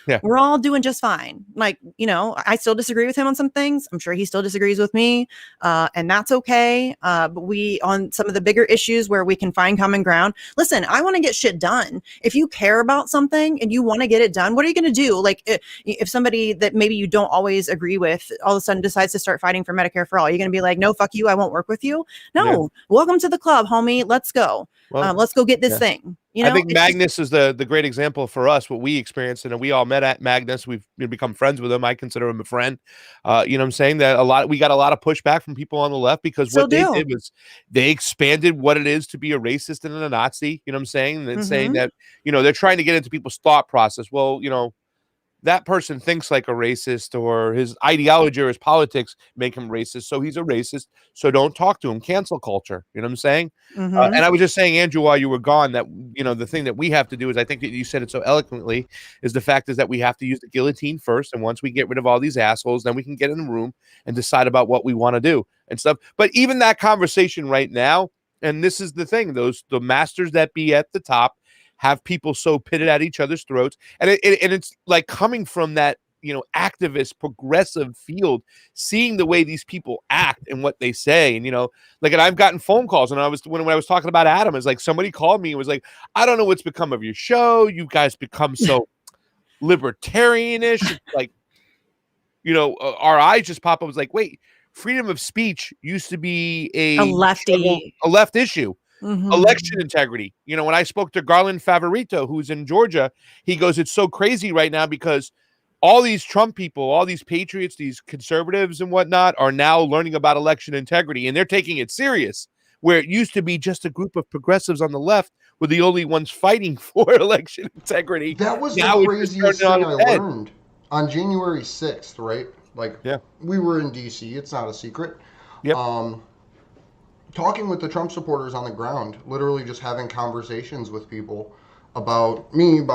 Yeah. We're all doing just fine. Like, I still disagree with him on some things. I'm sure he still disagrees with me. And that's okay. But on some of the bigger issues where we can find common ground, listen, I want to get shit done. If you care about something and you want to get it done, what are you going to do? Like if somebody that maybe you don't always agree with all of a sudden decides to start fighting for Medicare for all, you're going to be like, no, fuck you. I won't work with you. No, welcome to the club, homie. Let's go. Well, let's go get this thing. I think Magnus is the great example for us, what we experienced. And we all met at Magnus. We've become friends with him. I consider him a friend. You know what I'm saying? That we got a lot of pushback from people on the left because what they did was they expanded what it is to be a racist and a Nazi. You know what I'm saying? And saying that, they're trying to get into people's thought process. Well, that person thinks like a racist, or his ideology or his politics make him racist. So he's a racist. So don't talk to him. Cancel culture. You know what I'm saying? And I was just saying, Andrew, while you were gone, that, the thing that we have to do is, I think that you said it so eloquently, is the fact is that we have to use the guillotine first. And once we get rid of all these assholes, then we can get in the room and decide about what we want to do and stuff. But even that conversation right now, and this is the thing, the masters that be at the top have people so pitted at each other's throats, and it's like coming from that activist progressive field, seeing the way these people act and what they say, and and I've gotten phone calls, and when I was talking about Adam, it's like somebody called me and was like, I don't know what's become of your show. You guys become so libertarianish, like our eyes just pop up. I was like, wait, freedom of speech used to be a left issue. Election integrity. When I spoke to Garland Favorito, who's in Georgia, he goes, it's so crazy right now because all these Trump people, all these patriots, these conservatives and whatnot are now learning about election integrity, and they're taking it serious, where it used to be just a group of progressives on the left were the only ones fighting for election integrity. That was the craziest thing I learned on January 6th, right? We were in DC. It's not a secret. Yep. Talking with the Trump supporters on the ground, literally just having conversations with people about Julian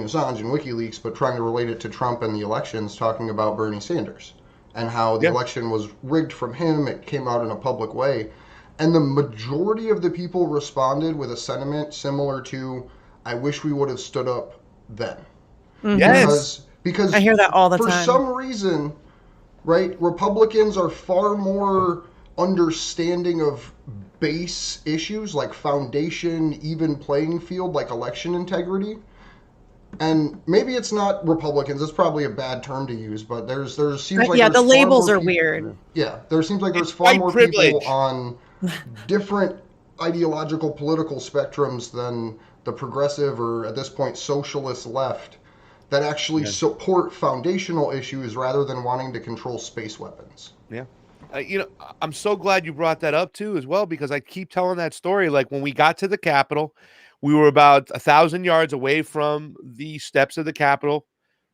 Assange and WikiLeaks, but trying to relate it to Trump and the elections, talking about Bernie Sanders and how the election was rigged from him. It came out in a public way. And the majority of the people responded with a sentiment similar to, I wish we would have stood up then. Yes. Because I hear that all the for time. some reason, right, Republicans are far more understanding of base issues like foundation, even playing field, like election integrity. And maybe it's not Republicans. It's probably a bad term to use, but there seems like Yeah, there's the far labels more are people, weird. yeah, there seems like there's It's far white more privilege. people on different ideological political spectrums than the progressive or at this point socialist left that actually support foundational issues rather than wanting to control space weapons. Yeah. I'm so glad you brought that up too, as well, because I keep telling that story. Like when we got to the Capitol, we were about 1,000 yards away from the steps of the Capitol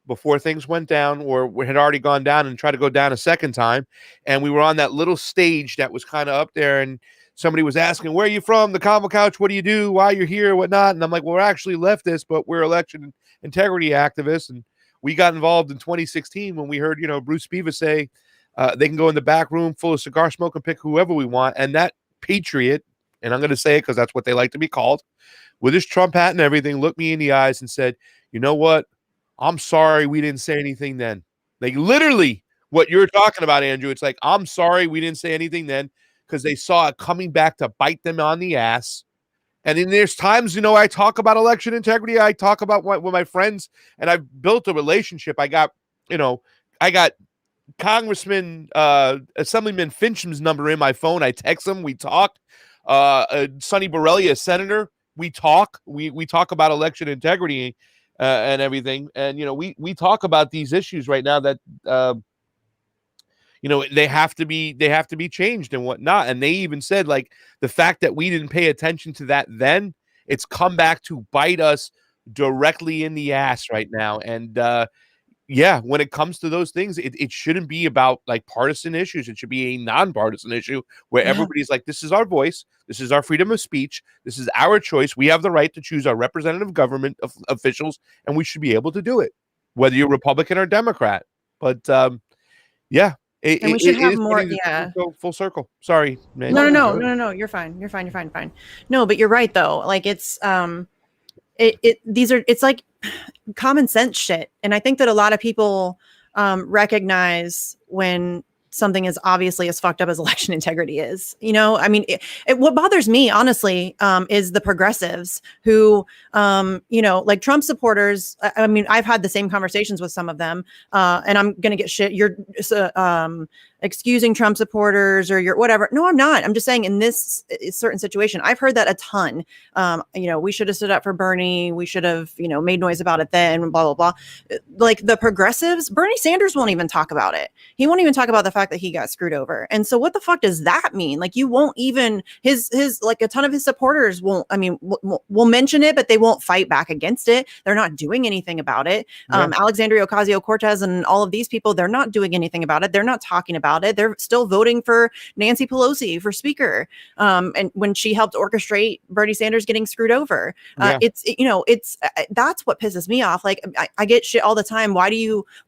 before things went down, or we had already gone down and tried to go down a second time. And we were on that little stage that was kind of up there, and somebody was asking, "Where are you from? The Convo Couch. What do you do? Why you're here? Whatnot?" And I'm like, "Well, we're actually leftists, but we're election integrity activists." And we got involved in 2016 when we heard, Bruce Beavis say, they can go in the back room full of cigar smoke and pick whoever we want. And that patriot, and I'm going to say it because that's what they like to be called, with his Trump hat and everything, looked me in the eyes and said, "You know what? I'm sorry we didn't say anything then." Like literally what you're talking about, Andrew. It's like, I'm sorry we didn't say anything then, because they saw it coming back to bite them on the ass. And then there's times, I talk about election integrity. I talk about with my friends, and I've built a relationship. I got Congressman, Assemblyman Fincham's number in my phone. I text him. We talk. Sonny Borrelli, a senator. We talk. We talk about election integrity and everything. And we talk about these issues right now that they have to be changed and whatnot. And they even said, like, the fact that we didn't pay attention to that then, it's come back to bite us directly in the ass right now. And yeah, when it comes to those things, it shouldn't be about like partisan issues. It should be a nonpartisan issue where everybody's like, this is our voice. This is our freedom of speech. This is our choice. We have the right to choose our representative government officials, and we should be able to do it, whether you're Republican or Democrat. But yeah, And we should have is more. funny to Yeah. go full circle. Sorry, man. No. You're fine. You're fine. No, but you're right though. Like it's it's like common sense shit. And I think that a lot of people recognize when something is obviously as fucked up as election integrity is. I mean, what bothers me, honestly, is the progressives who, like Trump supporters. I mean, I've had the same conversations with some of them, and I'm going to get shit. You're excusing Trump supporters or you're whatever. No, I'm not. I'm just saying in this certain situation, I've heard that a ton. We should have stood up for Bernie. We should have, made noise about it then, blah, blah, blah. Like the progressives, Bernie Sanders won't even talk about it. He won't even talk about the fact that he got screwed over. And so what the fuck does that mean? Like you won't even, his like a ton of his supporters won't, I mean, will mention it, but they won't fight back against it. They're not doing anything about it. Alexandria Ocasio-Cortez and all of these people, they're not doing anything about it. They're not talking about it. They're still voting for Nancy Pelosi for speaker. And when she helped orchestrate Bernie Sanders getting screwed over, it's that's what pisses me off. Like I get shit all the time. Why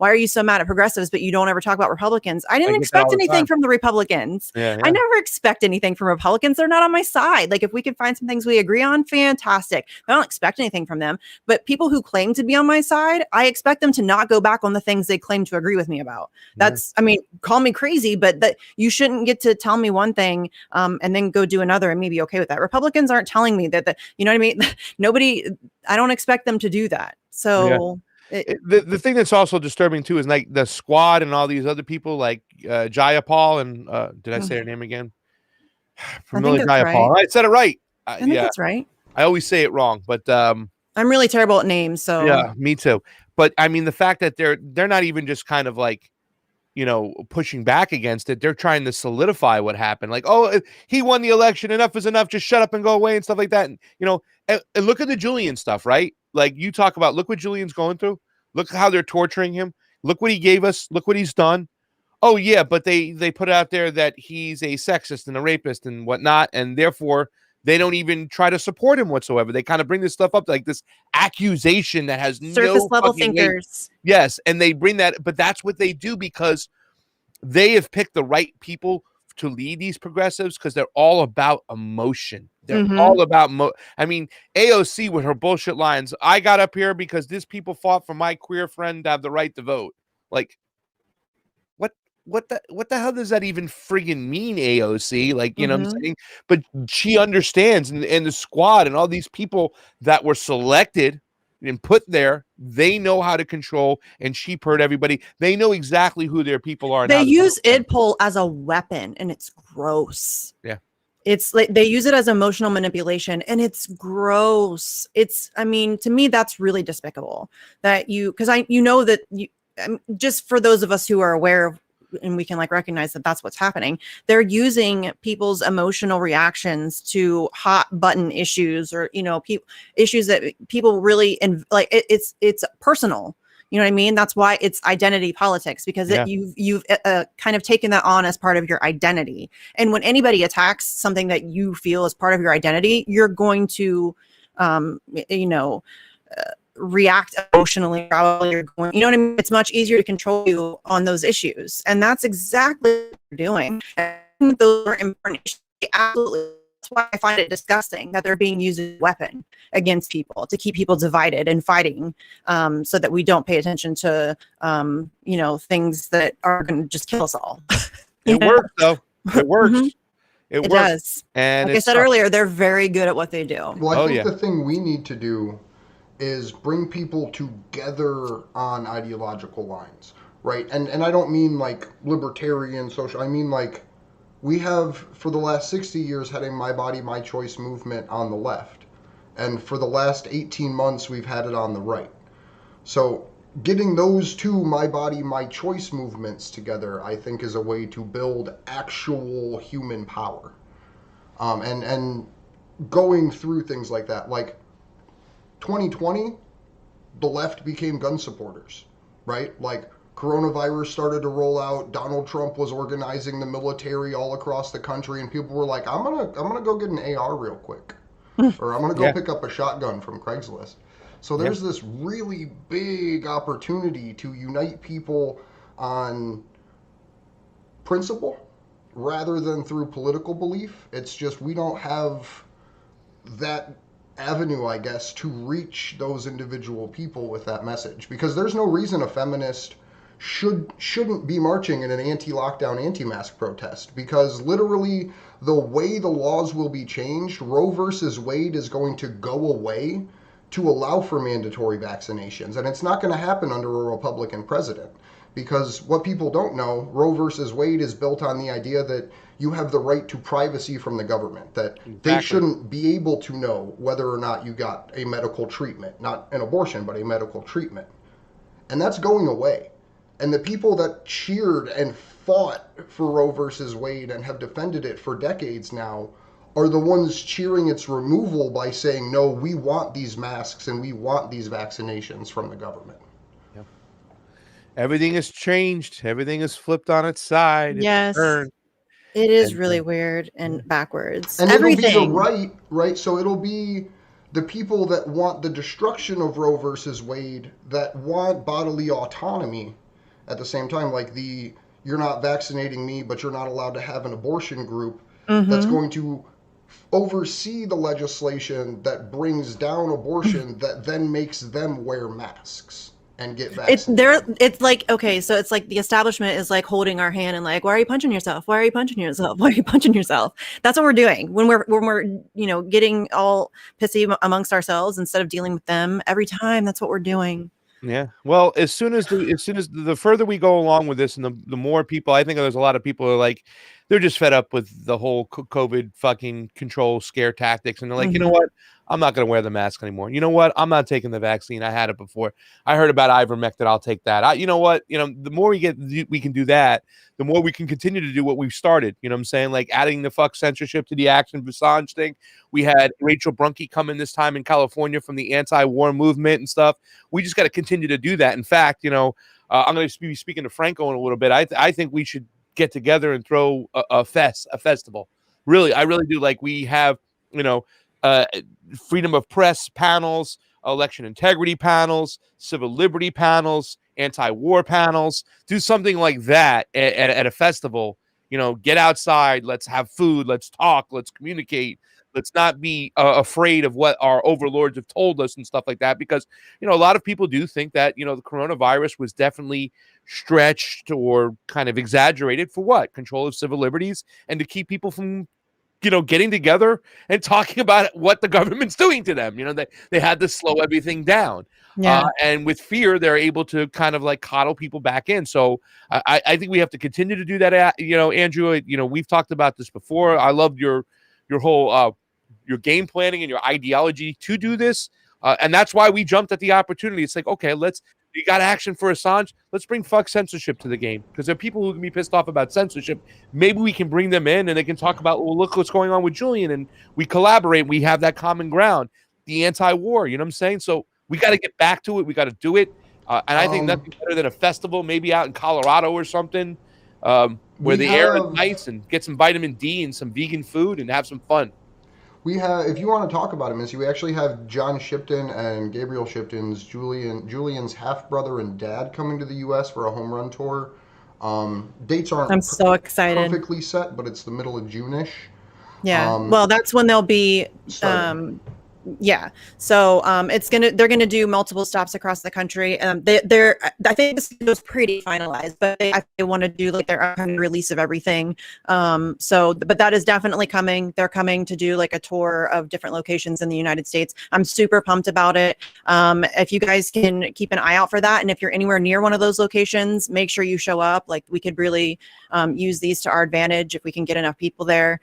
are you so mad at progressives, but you don't ever talk about Republicans? I didn't expect anything from the Republicans. I never expect anything from Republicans. They're not on my side. Like if we can find some things we agree on, fantastic. I don't expect anything from them. But people who claim to be on my side, I expect them to not go back on the things they claim to agree with me about. That's, I mean, call me crazy, but that you shouldn't get to tell me one thing and then go do another and maybe okay with that. Republicans aren't telling me that, you know what I mean? I don't expect them to do that. So the thing that's also disturbing too is like the squad and all these other people like Jayapal and did I say her name again? Familiar Jayapal. Right. I said it right. I think that's right. I always say it wrong, but I'm really terrible at names. So yeah, me too. But I mean, the fact that they're not even just kind of like, pushing back against it. They're trying to solidify what happened. Like, oh, he won the election. Enough is enough. Just shut up and go away and stuff like that. And, and look at the Julian stuff, right? Like you talk about, look what Julian's going through. Look how they're torturing him. Look what he gave us. Look what he's done. Oh yeah. But they put out there that he's a sexist and a rapist and whatnot. And therefore they don't even try to support him whatsoever. They kind of bring this stuff up like this accusation that has surface level thinkers. Yes. And they bring that, but that's what they do because they have picked the right people to lead these progressives because they're all about emotion. They're Mhm. all about I mean, AOC with her bullshit lines. I got up here because these people fought for my queer friend to have the right to vote. Like, what the hell does that even friggin' mean, AOC? Like, you know what I'm saying? But she understands, and the squad and all these people that were selected and put there, they know how to control and sheep herd everybody. They know exactly who their people are. And They use idpol as a weapon, and it's gross. Yeah. It's like they use it as emotional manipulation, and it's gross. I mean, to me, that's really despicable that because that just for those of us who are aware of, and we can like recognize that that's what's happening. They're using people's emotional reactions to hot button issues, or issues that people really like. It's personal. You know what I mean? That's why it's identity politics, because you've kind of taken that on as part of your identity. And when anybody attacks something that you feel is part of your identity, you're going to, react emotionally. Probably you're going, you know what I mean? It's much easier to control you on those issues, and that's exactly what they're doing. And those are important issues. Absolutely. That's why I find it disgusting that they're being used as a weapon against people to keep people divided and fighting, so that we don't pay attention to, things that are going to just kill us all. It works, though. It works. It works. Does. And like I said earlier, they're very good at what they do. Well, I think the thing we need to do is bring people together on ideological lines, right? And I don't mean like libertarian, social. I mean like we have, for the last 60 years, had a My Body, My Choice movement on the left. And for the last 18 months, we've had it on the right. So getting those two My Body, My Choice movements together, I think, is a way to build actual human power. And going through things like that, like 2020, the left became gun supporters, right? Like coronavirus started to roll out. Donald Trump was organizing the military all across the country, and people were like, I'm gonna go get an AR real quick, or I'm gonna go pick up a shotgun from Craigslist. So there's this really big opportunity to unite people on principle rather than through political belief. It's just we don't have that avenue, I guess, to reach those individual people with that message, because there's no reason a feminist shouldn't be marching in an anti-lockdown, anti-mask protest, because literally the way the laws will be changed, Roe versus Wade is going to go away to allow for mandatory vaccinations, and it's not going to happen under a Republican president, because what people don't know, Roe versus Wade is built on the idea that you have the right to privacy from the government, that they shouldn't be able to know whether or not you got a medical treatment, not an abortion, but a medical treatment. And that's going away. And the people that cheered and fought for Roe versus Wade and have defended it for decades now are the ones cheering its removal by saying, no, we want these masks and we want these vaccinations from the government. Yep. Everything has changed. Everything is flipped on its side. Yes. It is really weird and backwards. And everything. It'll be the right? So it'll be the people that want the destruction of Roe versus Wade, that want bodily autonomy at the same time, like you're not vaccinating me, but you're not allowed to have an abortion group that's going to oversee the legislation that brings down abortion that then makes them wear masks and get vaccinated. It's like, okay, so it's like the establishment is like holding our hand and like, why are you punching yourself? Why are you punching yourself? Why are you punching yourself? That's what we're doing when we're getting all pissy amongst ourselves instead of dealing with them every time. That's what we're doing. Yeah. Well, as soon as the further we go along with this, and the more people, I think there's a lot of people who are like, they're just fed up with the whole COVID fucking control scare tactics. And they're like, you know what? I'm not going to wear the mask anymore. You know what? I'm not taking the vaccine. I had it before. I heard about ivermectin. I'll take that. You know what? The more we can do that, the more we can continue to do what we've started. You know what I'm saying? Like adding the fuck censorship to the Action Assange thing. We had Rachel Brunke come in this time in California from the anti-war movement and stuff. We just got to continue to do that. In fact, I'm going to be speaking to Franco in a little bit. I think we should get together and throw a festival. Really, I really do. Like we have, freedom of press panels, election integrity panels, civil liberty panels, anti-war panels. Do something like that at a festival get outside, let's have food, let's talk, let's communicate. Let's not be afraid of what our overlords have told us and stuff like that, because, a lot of people do think that, the coronavirus was definitely stretched or kind of exaggerated for what? Control of civil liberties and to keep people from, getting together and talking about what the government's doing to them. They had to slow everything down. Yeah. And with fear, they're able to kind of like coddle people back in. So I think we have to continue to do that. Andrew, we've talked about this before. I love your whole your game planning and your ideology to do this. And that's why we jumped at the opportunity. It's like, okay, you got action for Assange. Let's bring fuck censorship to the game, because there are people who can be pissed off about censorship. Maybe we can bring them in and they can talk about, well, look what's going on with Julian, and we collaborate. We have that common ground, the anti-war. You know what I'm saying? So we got to get back to it. We got to do it. And I think nothing better than a festival, maybe out in Colorado or something, where the air is nice, and get some vitamin D and some vegan food and have some fun. We have, if you want to talk about it, Missy, we actually have John Shipton and Gabriel Shipton's Julian's half-brother and dad coming to the U.S. for a home run tour. Dates aren't I'm so excited. Perfectly set, but it's the middle of June-ish. Yeah. Well, that's when they'll be yeah. So they're gonna do multiple stops across the country. I think this was pretty finalized, but they want to do like their upcoming release of everything. But that is definitely coming. They're coming to do like a tour of different locations in the United States. I'm super pumped about it. If you guys can keep an eye out for that, and if you're anywhere near one of those locations, make sure you show up. Like, we could really use these to our advantage if we can get enough people there.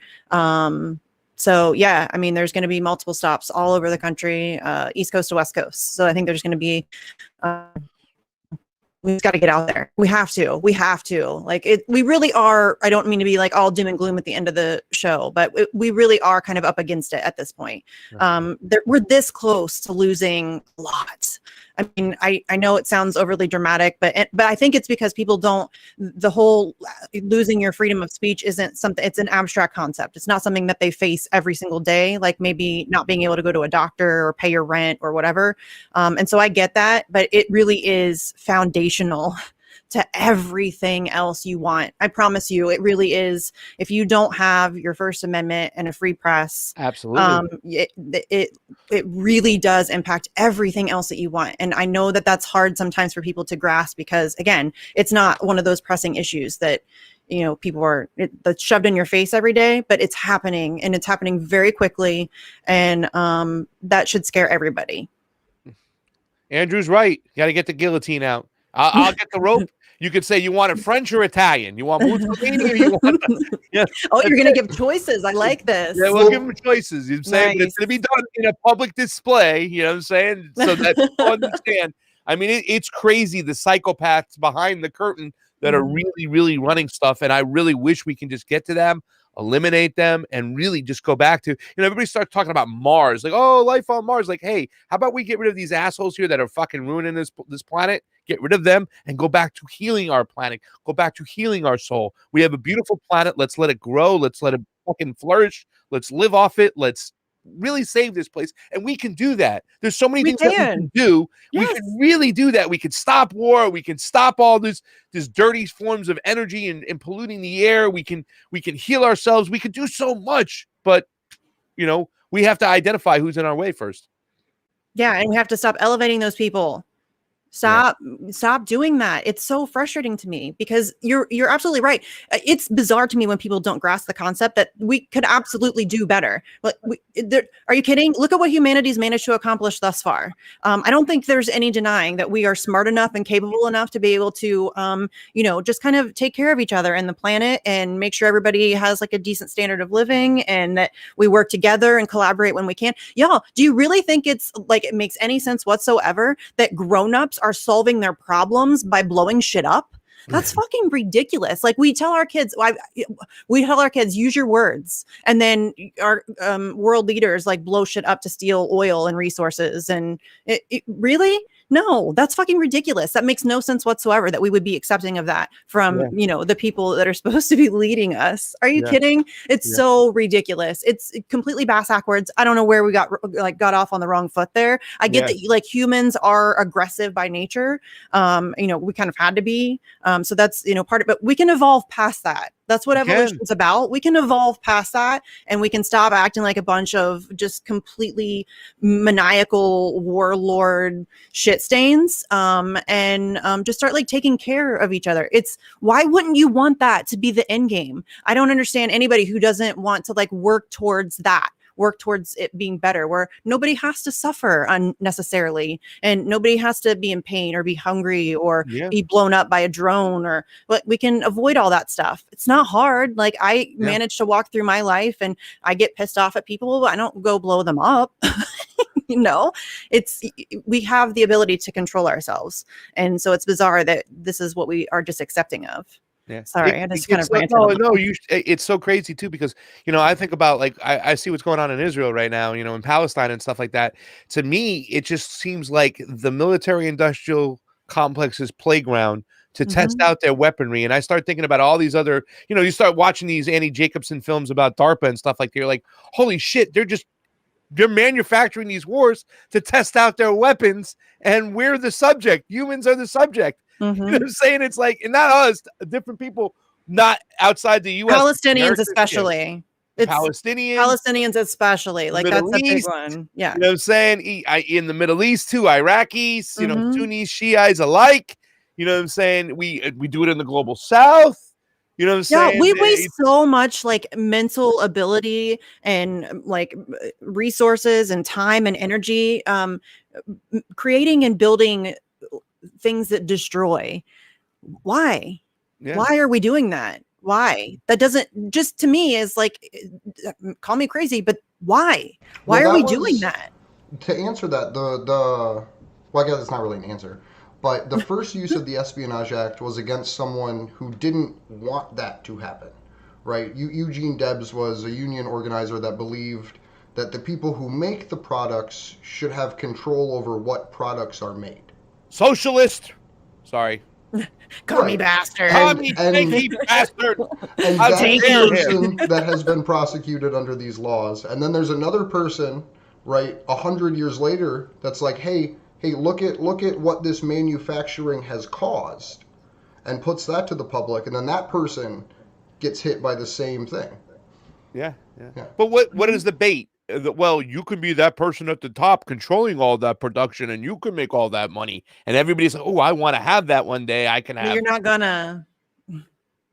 So yeah, I mean, there's going to be multiple stops all over the country, East Coast to West Coast. So I think there's going to be, we just got to get out there. We have to, like it, we really are. I don't mean to be like all doom and gloom at the end of the show, but we really are kind of up against it at this point. We're this close to losing a lot. I mean, I know it sounds overly dramatic, but I think it's because people don't, the whole losing your freedom of speech isn't something, it's an abstract concept. It's not something that they face every single day, like maybe not being able to go to a doctor or pay your rent or whatever. And so I get that, but it really is foundational to everything else you want. I promise you, it really is. If you don't have your First Amendment and a free press, absolutely, it really does impact everything else that you want. And I know that that's hard sometimes for people to grasp, because again, it's not one of those pressing issues that, people are that's shoved in your face every day, but it's happening, and it's happening very quickly. And that should scare everybody. Andrew's right. You got to get the guillotine out. I'll get the rope. You could say you want it French or Italian. You want Mussolini or you want... Yeah. Oh, you're going to give choices. I like this. Yeah, we'll give them choices. You're saying, but it's going to be done in a public display. You know what I'm saying? So that people understand. I mean, it's crazy, the psychopaths behind the curtain that are really, really running stuff. And I really wish we can just get to them, eliminate them, and really just go back to, everybody starts talking about Mars. Like, oh, life on Mars. Like, hey, how about we get rid of these assholes here that are fucking ruining this planet? Get rid of them and go back to healing our planet. Go back to healing our soul. We have a beautiful planet. Let's let it grow. Let's let it fucking flourish. Let's live off it. Let's really save this place. And we can do that. There's so many things that we can do. Yes. We can really do that. We can stop war. We can stop all this dirty forms of energy and polluting the air. We can heal ourselves. We can do so much, but we have to identify who's in our way first. Yeah, and we have to stop elevating those people. Stop doing that. It's so frustrating to me, because you're absolutely right. It's bizarre to me when people don't grasp the concept that we could absolutely do better. Like, are you kidding? Look at what humanity's managed to accomplish thus far. I don't think there's any denying that we are smart enough and capable enough to be able to, just kind of take care of each other and the planet, and make sure everybody has like a decent standard of living, and that we work together and collaborate when we can. Y'all, do you really think it's like it makes any sense whatsoever that grown-ups are solving their problems by blowing shit up? That's fucking ridiculous. Like, we tell our kids, use your words, and then our world leaders like blow shit up to steal oil and resources. And really, no, that's fucking ridiculous. That makes no sense whatsoever that we would be accepting of that from, the people that are supposed to be leading us. Are you kidding? It's so ridiculous. It's completely backwards. I don't know where we got off on the wrong foot there. I get that like humans are aggressive by nature. We kind of had to be. So that's, part of it, but we can evolve past that. That's what You can. evolution's about. We can evolve past that, and we can stop acting like a bunch of just completely maniacal warlord shit stains, and just start like taking care of each other. It's why wouldn't you want that to be the end game? I don't understand anybody who doesn't want to like work towards that. Work towards it being better, where nobody has to suffer unnecessarily, and nobody has to be in pain or be hungry or be blown up by a drone, or but we can avoid all that stuff. It's not hard. Like I managed to walk through my life, and I get pissed off at people, but I don't go blow them up. You know, we have the ability to control ourselves, and so it's bizarre that this is what we are just accepting of. Yeah. Sorry, I just kind of ranted. No, it's so crazy too, because, you know, I think about like, I see what's going on in Israel right now, you know, in Palestine and stuff like that. To me, it just seems like the military industrial complex's playground to test out their weaponry. And I start thinking about all these other, you know, you start watching these Annie Jacobson films about DARPA and stuff like that. You're like, holy shit, they're manufacturing these wars to test out their weapons, and we're the subject. Humans are the subject. You know what I'm saying? It's like, and not us, different people, not outside the U.S. Palestinians especially. It's Palestinians especially. Like Middle that's East, a big one. Yeah. You know what I'm saying? In the Middle East too, Iraqis, you know, Sunnis, Shiites alike. You know what I'm saying? We do it in the global South. You know what I'm saying? Yeah, we waste so much like mental ability and like resources and time and energy creating and building things that destroy. Why? Why are we doing that? Why? That doesn't, just to me is like, call me crazy, but why? Why are we doing that? To answer that, well, I guess it's not really an answer, but the first use of the Espionage Act was against someone who didn't want that to happen, right? Eugene Debs was a union organizer that believed that the people who make the products should have control over what products are made. Socialist. Sorry. Commie bastard. Commie bastard. And that's a person that has been prosecuted under these laws. And then there's another person, right, 100 years later, that's like, hey, look at what this manufacturing has caused, and puts that to the public, and then that person gets hit by the same thing. Yeah. But what is the bait? Well, you can be that person at the top controlling all that production, and you can make all that money, and everybody's like, oh, I want to have that one day. I can have. You're not gonna.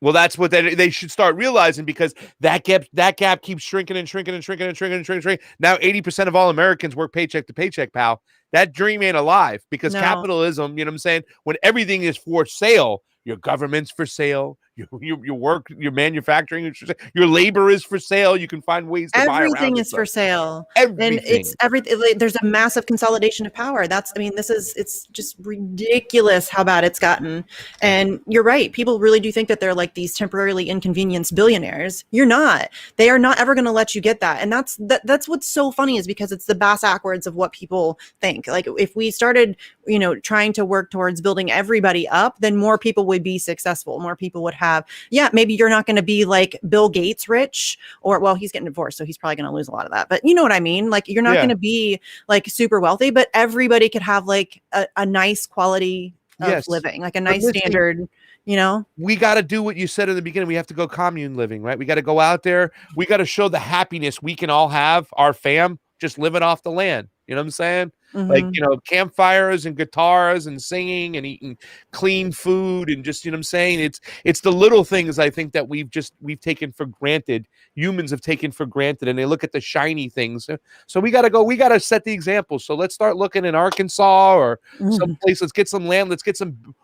Well, that's what they should start realizing, because that gap keeps shrinking and shrinking and shrinking and shrinking and shrinking. Now 80% of all Americans work paycheck to paycheck, pal. That dream ain't alive, because capitalism, you know what I'm saying? When everything is for sale, your government's for sale, your work, your manufacturing, your labor is for sale. You can find ways to buy everything is for sale. Everything. And it's everything. There's a massive consolidation of power. It's just ridiculous how bad it's gotten. And you're right. People really do think that they're like these temporarily inconvenienced billionaires. You're not. They are not ever going to let you get that. And that's what's so funny, is because it's the bass backwards of what people think. Like if we started, you know, trying to work towards building everybody up, then more people would be successful. More people would have, maybe you're not going to be like Bill Gates rich, or, well, he's getting divorced, so he's probably going to lose a lot of that. But you know what I mean? Like you're not going to be like super wealthy, but everybody could have like a nice quality of living, like a nice standard. You know, we got to do what you said in the beginning. We have to go commune living, right? We got to go out there. We got to show the happiness we can all have, our fam, just living off the land. You know what I'm saying? Like, you know, campfires and guitars and singing and eating clean food, and just, you know what I'm saying? It's the little things, I think, that we've taken for granted. Humans have taken for granted, and they look at the shiny things. So we got to set the example. So let's start looking in Arkansas or someplace. Let's get some land.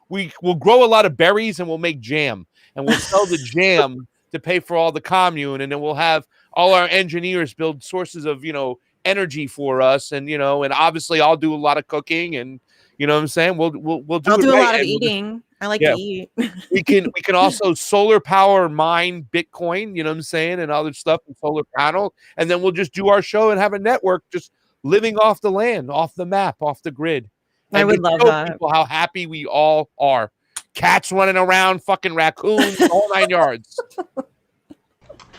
We'll grow a lot of berries, and we'll make jam, and we'll sell the jam to pay for all the commune. And then we'll have all our engineers build sources of, you know, energy for us, and, you know, and obviously I'll do a lot of cooking, and, you know what I'm saying, we'll do I'll do a lot of eating. I like to eat. we can also solar power mine Bitcoin, you know what I'm saying, and other stuff, and solar panel, and then we'll just do our show and have a network just living off the land, off the map, off the grid. And I would love that. People how happy we all are. Cats running around, fucking raccoons, all 9 yards.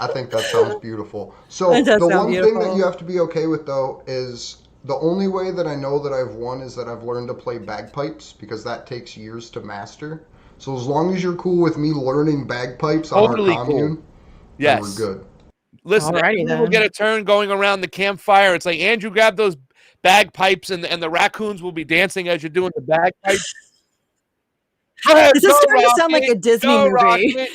I think that sounds beautiful. So the one thing that you have to be okay with, though, is the only way that I know that I've won is that I've learned to play bagpipes, because that takes years to master. So as long as you're cool with me learning bagpipes on Totally our cool. commune, then Yes. we're good. Listen, Alrighty everyone will then. get a turn going around the campfire. It's like, Andrew, grab those bagpipes, and the raccoons will be dancing as you're doing the bagpipes. Go ahead, This is starting to sound like a Disney movie. Rocket.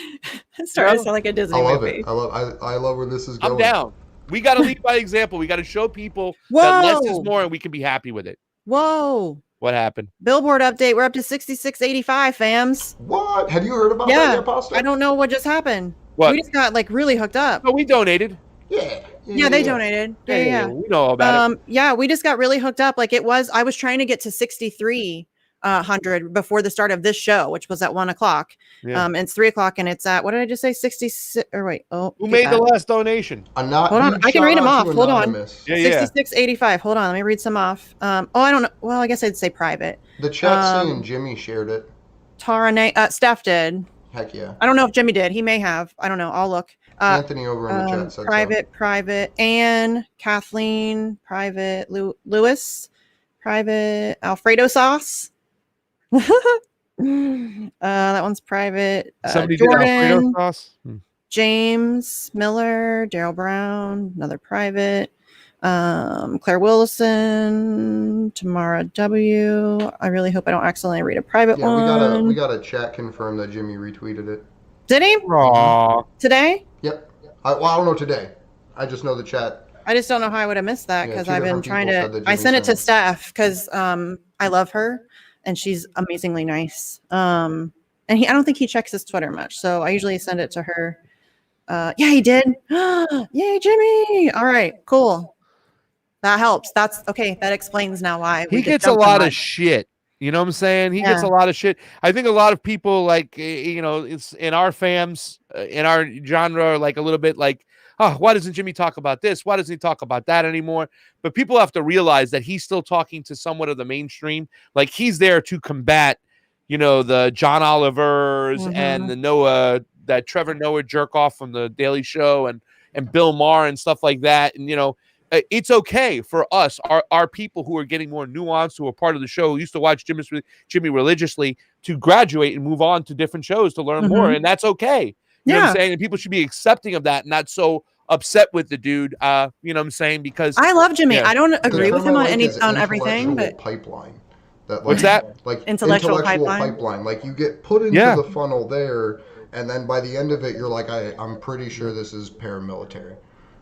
It's starting to sound like a Disney I love movie. it. I love where this is going. I'm down. We got to lead by example. We got to show people that less is more, and we can be happy with it. Whoa. What happened? Billboard update. We're up to 6685, fams. What? Have you heard about that yet, Pasta? I don't know what just happened. What? We just got like really hooked up. Oh, we donated. Yeah, they donated. Yeah. We know about it. Yeah, we just got really hooked up. Like I was trying to get to 6,300 before the start of this show, which was at 1 o'clock. Yeah. And it's 3 o'clock, and it's at, what did I just say? 66 or wait. Oh, who made the last donation? Hold on, I can read them off. Hold on. Yeah. 6685. Hold on, let me read some off. I don't know. Well, I guess I'd say private. The chat's saying Jimmy shared it. Steph did. Heck yeah. I don't know if Jimmy did. He may have. I don't know. I'll look. Anthony over in the chat said private. Anne, Kathleen, private. Lewis, private. Alfredo sauce. That one's private. Somebody Jordan, did Alfredo sauce. James Miller, Daryl Brown, another private. Claire Willison, Tamara W. I really hope I don't accidentally read a private one. We got a chat confirm that Jimmy retweeted it. Did he? Aww. Today? Yep. I don't know today. I just know the chat. I just don't know how I would have missed that because I've been trying to. I Jimmy sent it to sent it. Steph because I love her and she's amazingly nice. And I don't think he checks his Twitter much, so I usually send it to her. Yeah, he did. Yay, Jimmy! All right, cool. That helps. That's okay. That explains now why He gets a lot of shit. You know what I'm saying? He gets a lot of shit. I think a lot of people, like, it's in our fams, in our genre, are like a little bit like, oh, why doesn't Jimmy talk about this? Why doesn't he talk about that anymore? But people have to realize that he's still talking to somewhat of the mainstream. Like, he's there to combat, the John Olivers and the that Trevor Noah jerk off from the Daily Show and Bill Maher and stuff like that. And, it's okay for us, our people who are getting more nuanced, who are part of the show, who used to watch Jimmy religiously, to graduate and move on to different shows to learn more. And that's okay. You know what I'm saying? And people should be accepting of that and not so upset with the dude. You know what I'm saying? Because I love Jimmy. I don't agree with him on everything, but pipeline. That, what's that? Like intellectual pipeline. Like you get put into the funnel there, and then by the end of it, you're like, I'm pretty sure this is paramilitary.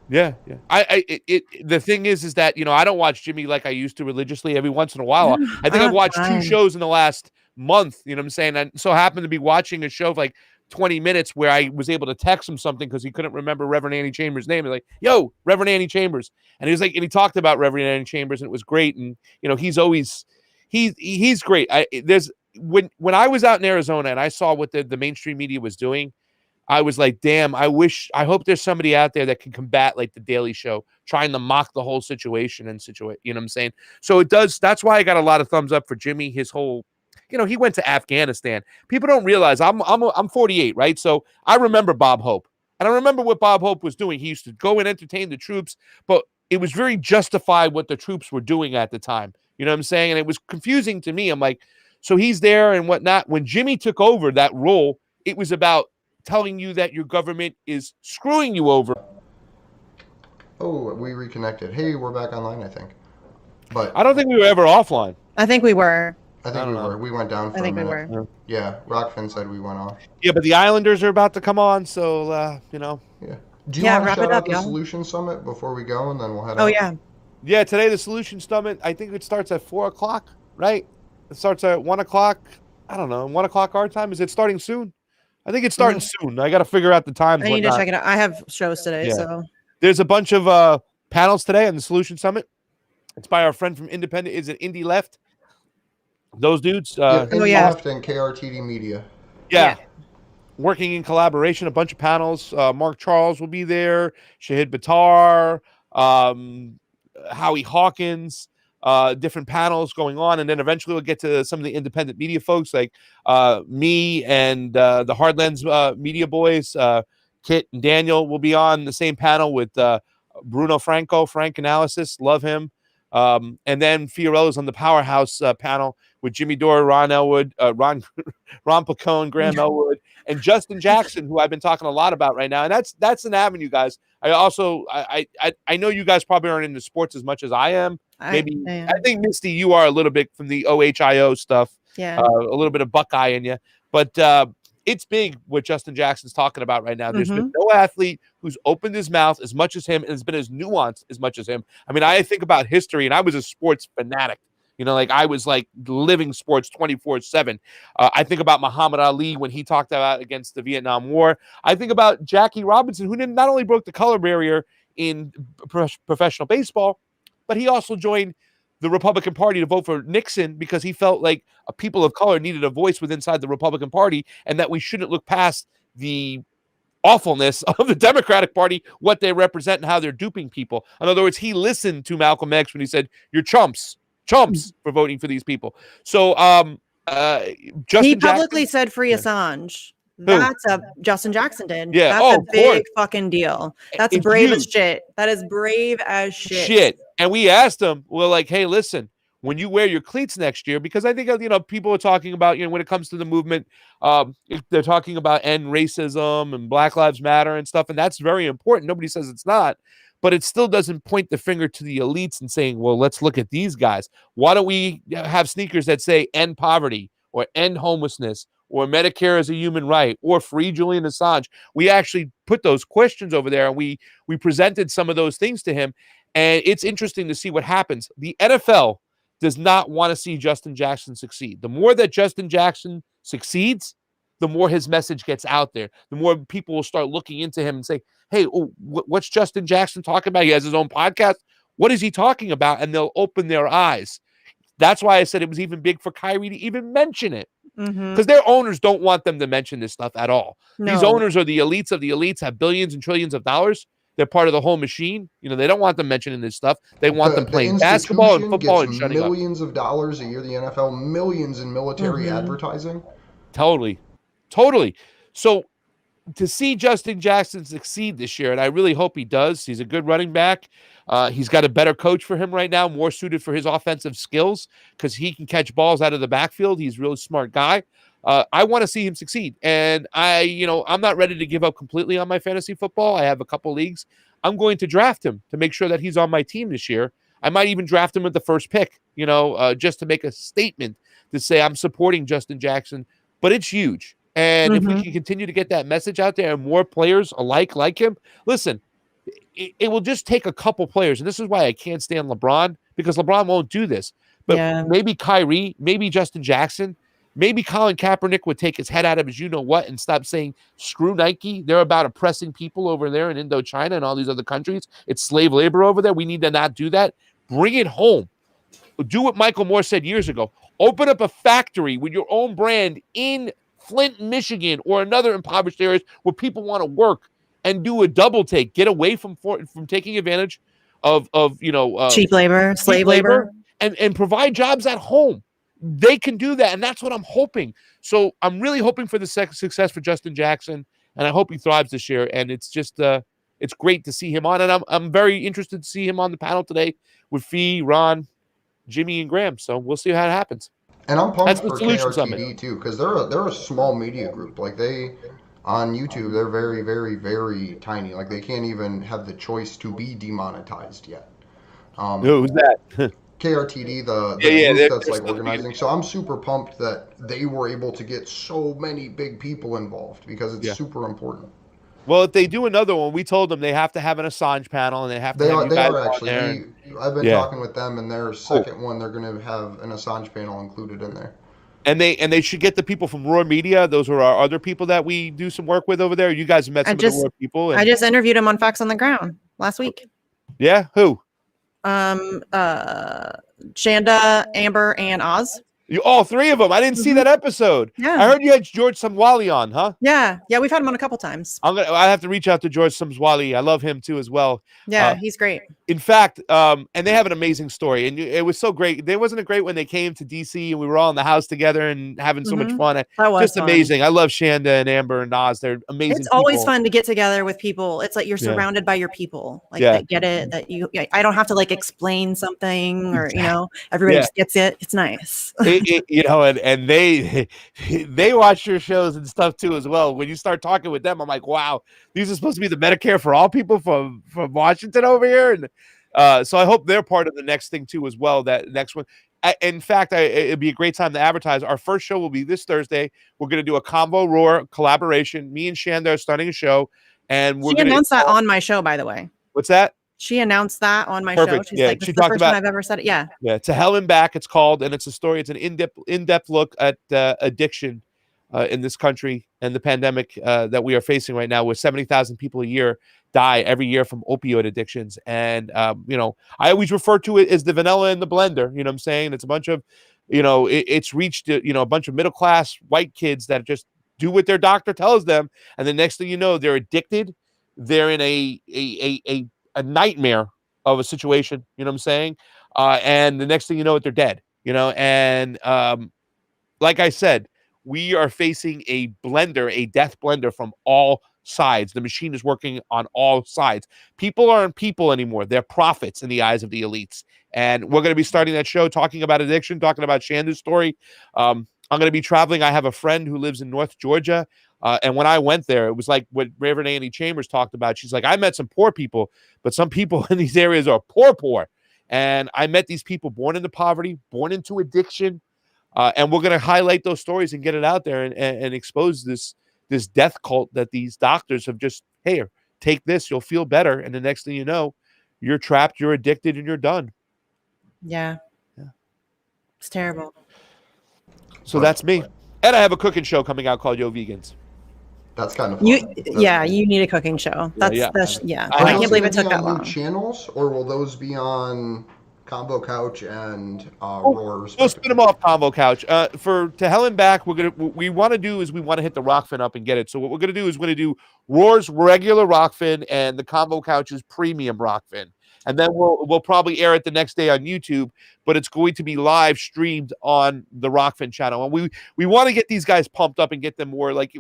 Yeah. The thing is that, I don't watch Jimmy like I used to religiously. Every once in a while, I think I've watched 2 shows in the last month. You know what I'm saying? I so happened to be watching a show of like 20 minutes where I was able to text him something because he couldn't remember Reverend Annie Chambers' name. He's like, yo, Reverend Annie Chambers. And he was like, and he talked about Reverend Annie Chambers, and it was great. And, he's always, he's great. When I was out in Arizona and I saw what the mainstream media was doing, I was like, damn, I hope there's somebody out there that can combat like the Daily Show, trying to mock the whole situation and you know what I'm saying? So that's why I got a lot of thumbs up for Jimmy. His whole, he went to Afghanistan. People don't realize I'm 48, right? So I remember Bob Hope, and I remember what Bob Hope was doing. He used to go and entertain the troops, but it was very justified what the troops were doing at the time. You know what I'm saying? And it was confusing to me. I'm like, so he's there and whatnot. When Jimmy took over that role, it was about telling you that your government is screwing you over. Oh, we reconnected. Hey, we're back online, I think. But I don't think we were ever offline. I think we were. I think we were. We went down for a minute. We were. Yeah, Rockfin said we went off. Yeah, but the Islanders are about to come on, so Yeah. Do you want to wrap shout it out up, the y'all. Solution Summit before we go, and then we'll head out? Oh yeah. Yeah, today the Solution Summit, I think it starts at 4 o'clock, right? It starts at 1 o'clock. I don't know, 1 o'clock our time. Is it starting soon? I think it's starting soon. I got to figure out the times. I need to check it out. I have shows today, so. There's a bunch of panels today on the Solution Summit. It's by our friend from Independent. Is it Indie Left? Those dudes. Indie Left and KRTD Media. Yeah. Working in collaboration, a bunch of panels. Mark Charles will be there. Shahid Buttar, Howie Hawkins. Different panels going on, and then eventually we'll get to some of the independent media folks like me and the Hardlands media boys. Kit and Daniel will be on the same panel with Bruno Franco, Frank Analysis. Love him. And then Fiorella's on the Powerhouse panel with Jimmy Dore, Ron Elwood, Ron Placone, Graham Elwood, and Justin Jackson, who I've been talking a lot about right now. And that's an avenue, guys. I know you guys probably aren't into sports as much as I am. I think, Misty, you are a little bit from the OHIO stuff. Yeah. A little bit of Buckeye in you. But it's big what Justin Jackson's talking about right now. There's been no athlete who's opened his mouth as much as him and has been as nuanced as much as him. I mean, I think about history, and I was a sports fanatic. Like I was like living sports 24/7. I think about Muhammad Ali when he talked about against the Vietnam War. I think about Jackie Robinson, who not only broke the color barrier in professional baseball, but he also joined the Republican Party to vote for Nixon because he felt like people of color needed a voice within inside the Republican Party, and that we shouldn't look past the awfulness of the Democratic Party, what they represent and how they're duping people. In other words, he listened to Malcolm X when he said, "You're chumps for voting for these people." So he publicly said free Assange. That's Justin Jackson did. Yeah. That's a big fucking deal. That's brave as shit. That is brave as shit. And we asked him, well, like, hey, listen, when you wear your cleats next year, because I think, people are talking about, when it comes to the movement, they're talking about end racism and Black Lives Matter and stuff. And that's very important. Nobody says it's not. But it still doesn't point the finger to the elites and saying, well, let's look at these guys. Why don't we have sneakers that say end poverty or end homelessness or Medicare as a human right or free Julian Assange? We actually put those questions over there, and we presented some of those things to him. And it's interesting to see what happens. The NFL does not want to see Justin Jackson succeed. The more that Justin Jackson succeeds, the more his message gets out there. The more people will start looking into him and say, hey, what's Justin Jackson talking about? He has his own podcast. What is he talking about? And they'll open their eyes. That's why I said it was even big for Kyrie to even mention it. Because their owners don't want them to mention this stuff at all. No. These owners are the elites of the elites, have billions and trillions of dollars. They're part of the whole machine. They don't want them mentioning this stuff. They want them playing basketball and football and shutting up. Millions of dollars a year, the NFL, millions in military advertising. Totally. So to see Justin Jackson succeed this year, and I really hope he does. He's a good running back. He's got a better coach for him right now, more suited for his offensive skills because he can catch balls out of the backfield. He's a really smart guy. I want to see him succeed. And I'm not ready to give up completely on my fantasy football. I have a couple leagues. I'm going to draft him to make sure that he's on my team this year. I might even draft him with the first pick, just to make a statement to say I'm supporting Justin Jackson. But it's huge. And if we can continue to get that message out there and more players alike like him, listen, it will just take a couple players. And this is why I can't stand LeBron, because LeBron won't do this. But maybe Kyrie, maybe Justin Jackson, maybe Colin Kaepernick would take his head out of his you-know-what and stop saying, screw Nike. They're about oppressing people over there in Indochina and all these other countries. It's slave labor over there. We need to not do that. Bring it home. Do what Michael Moore said years ago. Open up a factory with your own brand in Flint, Michigan, or another impoverished areas where people want to work and do a double take. Get away from taking advantage of cheap labor, slave labor, and provide jobs at home. They can do that, and that's what I'm hoping. So I'm really hoping for the success for Justin Jackson, and I hope he thrives this year. And it's just it's great to see him on, and I'm very interested to see him on the panel today with Fee, Ron, Jimmy, and Graham. So we'll see how it happens. And I'm pumped for KRTD too, because they're a small media group. Like on YouTube, they're very, very, very tiny. Like they can't even have the choice to be demonetized yet. Who's that? KRTD, the group that's like organizing. So I'm super pumped that they were able to get so many big people involved because it's super important. Well, if they do another one, we told them they have to have an Assange panel, and they have to. They are actually. I've been talking with them, and their second one, they're going to have an Assange panel included in there. And they should get the people from Roar Media. Those are our other people that we do some work with over there. You guys have met some of the Roar people. I just interviewed them on Facts on the Ground last week. Yeah, who? Shanda, Amber, and Oz. All three of them. I didn't see that episode. Yeah. I heard you had George Samwali on, huh? Yeah. We've had him on a couple times. I have to reach out to George Samwali. I love him too as well. Yeah, he's great. In fact, and they have an amazing story, and it was so great. Wasn't it great when they came to DC and we were all in the house together and having so much fun? That was just fun. Amazing. I love Shanda and Amber and Nas. They're amazing. It's always fun to get together with people. It's like you're surrounded by your people, like that get it. That I don't have to like explain something, or everybody just gets it. It's nice. And they watch your shows and stuff too as well. When you start talking with them, I'm like, wow, these are supposed to be the Medicare for all people from Washington over here, and so I hope they're part of the next thing too as well. That next one. In fact, it'd be a great time to advertise. Our first show will be this Thursday. We're going to do a Convo Roar collaboration. Me and Shanda are starting a show, and we're going to announce that on my show. By the way, what's that? She announced that on my show. She's like, this is the first time I've ever said it. Yeah. To Hell and Back, it's called, and it's a story. It's an in-depth look at addiction in this country and the pandemic that we are facing right now, with 70,000 people a year die every year from opioid addictions. And, I always refer to it as the vanilla in the blender. You know what I'm saying? It's a bunch of, it's reached, a bunch of middle-class white kids that just do what their doctor tells them. And the next thing you know, they're addicted. They're in a nightmare of a situation. You know what I'm saying? And the next thing you know, they're dead, and like I said, we are facing a death blender from all sides. The machine is working on all sides. People aren't people anymore. They're profits in the eyes of the elites. And we're going to be starting that show talking about addiction, talking about Shanda's story. I'm going to be traveling. I have a friend who lives in North Georgia. And when I went there, it was like what Reverend Annie Chambers talked about. She's like, I met some poor people, but some people in these areas are poor. And I met these people born into poverty, born into addiction. And we're going to highlight those stories and get it out there and expose this death cult that these doctors have just, hey, take this, you'll feel better. And the next thing you know, you're trapped, you're addicted, and you're done. Yeah. It's terrible. So that's me. And I have a cooking show coming out called Yo Vegans. That's kind of fun. You need a cooking show. I can't believe it took that long. Channels, or will those be on Combo Couch and Roars? We'll spin them off Combo Couch. To Hell and Back, we want to hit the Rockfin up and get it. So what we're gonna do is we're gonna do Roars regular Rockfin and the Combo Couch's premium Rockfin. And then we'll probably air it the next day on YouTube, but it's going to be live streamed on the Rockfin channel. And we want to get these guys pumped up and get them more like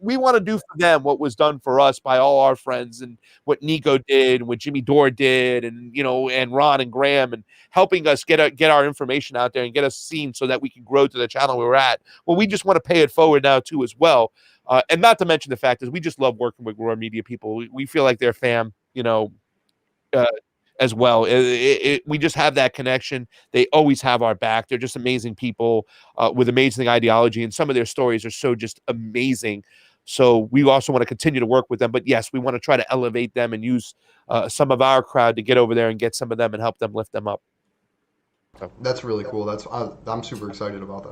we want to do for them what was done for us by all our friends, and what Nico did, and what Jimmy Dore did, and and Ron and Graham, and helping us get our information out there and get us seen so that we can grow to the channel we're at. Well, we just want to pay it forward now too as well. And not to mention the fact is we just love working with Roar Media people. We feel like they're fam, as well. We just have that connection. They always have our back. They're just amazing people with amazing ideology, and some of their stories are so just amazing. So we also want to continue to work with them. But yes, we want to try to elevate them and use some of our crowd to get over there and get some of them and help them lift them up. So that's really cool. I'm super excited about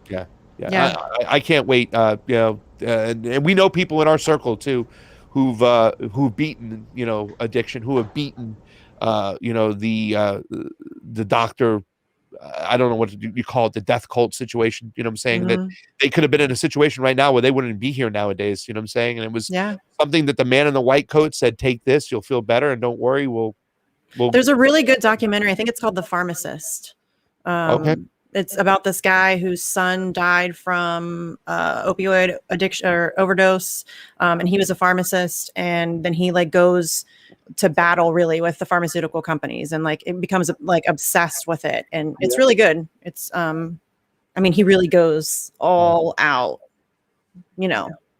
that. Yeah. I can't wait. And we know people in our circle too who've beaten addiction, who have beaten the doctor. I don't know what you call it, the death cult situation. You know what I'm saying? That they could have been in a situation right now where they wouldn't be here nowadays. You know what I'm saying? And it was something that the man in the white coat said, take this, you'll feel better. And don't worry. There's a really good documentary. I think it's called The Pharmacist. Okay. It's about this guy whose son died from opioid addiction or overdose. And he was a pharmacist, and then he goes to battle really with the pharmaceutical companies, and it becomes obsessed with it. And it's really good. It's, he really goes all out,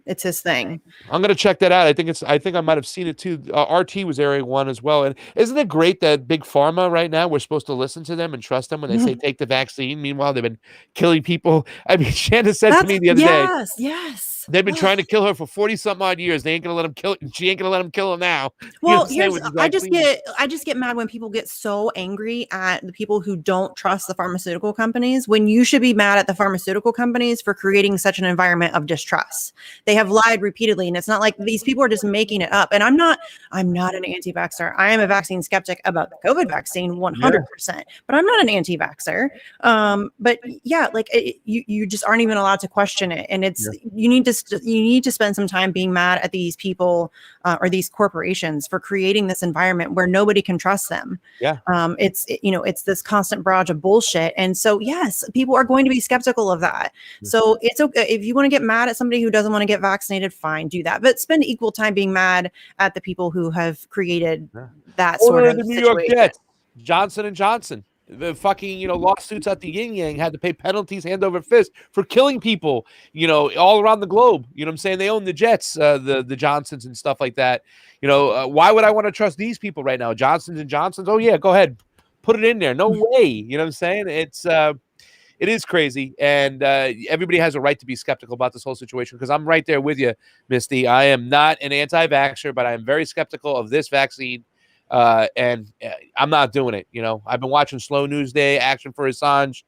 it's his thing. I'm going to check that out. I think I might've seen it too. RT was airing one as well. And isn't it great that big pharma right now, we're supposed to listen to them and trust them when they say take the vaccine. Meanwhile, they've been killing people. I mean, Shanda said to me the other day. Yes. They've been trying to kill her for 40-something odd years. They ain't gonna let him kill. She ain't gonna let him kill her now. Well, I just get mad when people get so angry at the people who don't trust the pharmaceutical companies, when you should be mad at the pharmaceutical companies for creating such an environment of distrust. They have lied repeatedly, and it's not like these people are just making it up. And I'm not an anti-vaxxer. I am a vaccine skeptic about the COVID vaccine 100%, but I'm not an anti-vaxxer. But yeah, like you just aren't even allowed to question it. And it's, you need to spend some time being mad at these people or these corporations for creating this environment where nobody can trust them. It's this constant barrage of bullshit. And so, yes, people are going to be skeptical of that. So it's okay. If you want to get mad at somebody who doesn't want to get vaccinated, fine, do that. But spend equal time being mad at the people who have created that sort of the New situation. York Jets, Johnson & Johnson. The fucking, lawsuits at the yin yang had to pay penalties hand over fist for killing people, all around the globe. You know what I'm saying? They own the Jets, the Johnsons and stuff like that. Why would I want to trust these people right now? Johnsons & Johnsons? Oh, yeah, go ahead. Put it in there. No way. You know what I'm saying? It is crazy. And everybody has a right to be skeptical about this whole situation, because I'm right there with you, Misty. I am not an anti-vaxxer, but I am very skeptical of this vaccine. And I'm not doing it. I've been watching Slow News Day, Action for Assange,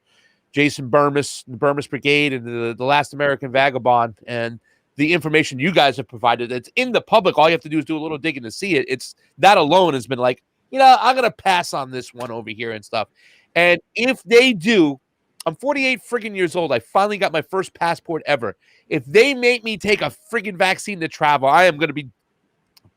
Jason Burmis, the Burmis Brigade, and the Last American Vagabond, and the information you guys have provided. It's in the public. All you have to do is do a little digging to see it. It's that alone has been like, I'm going to pass on this one over here and stuff. And if they do, I'm 48 friggin' years old. I finally got my first passport ever. If they make me take a friggin' vaccine to travel, I am going to be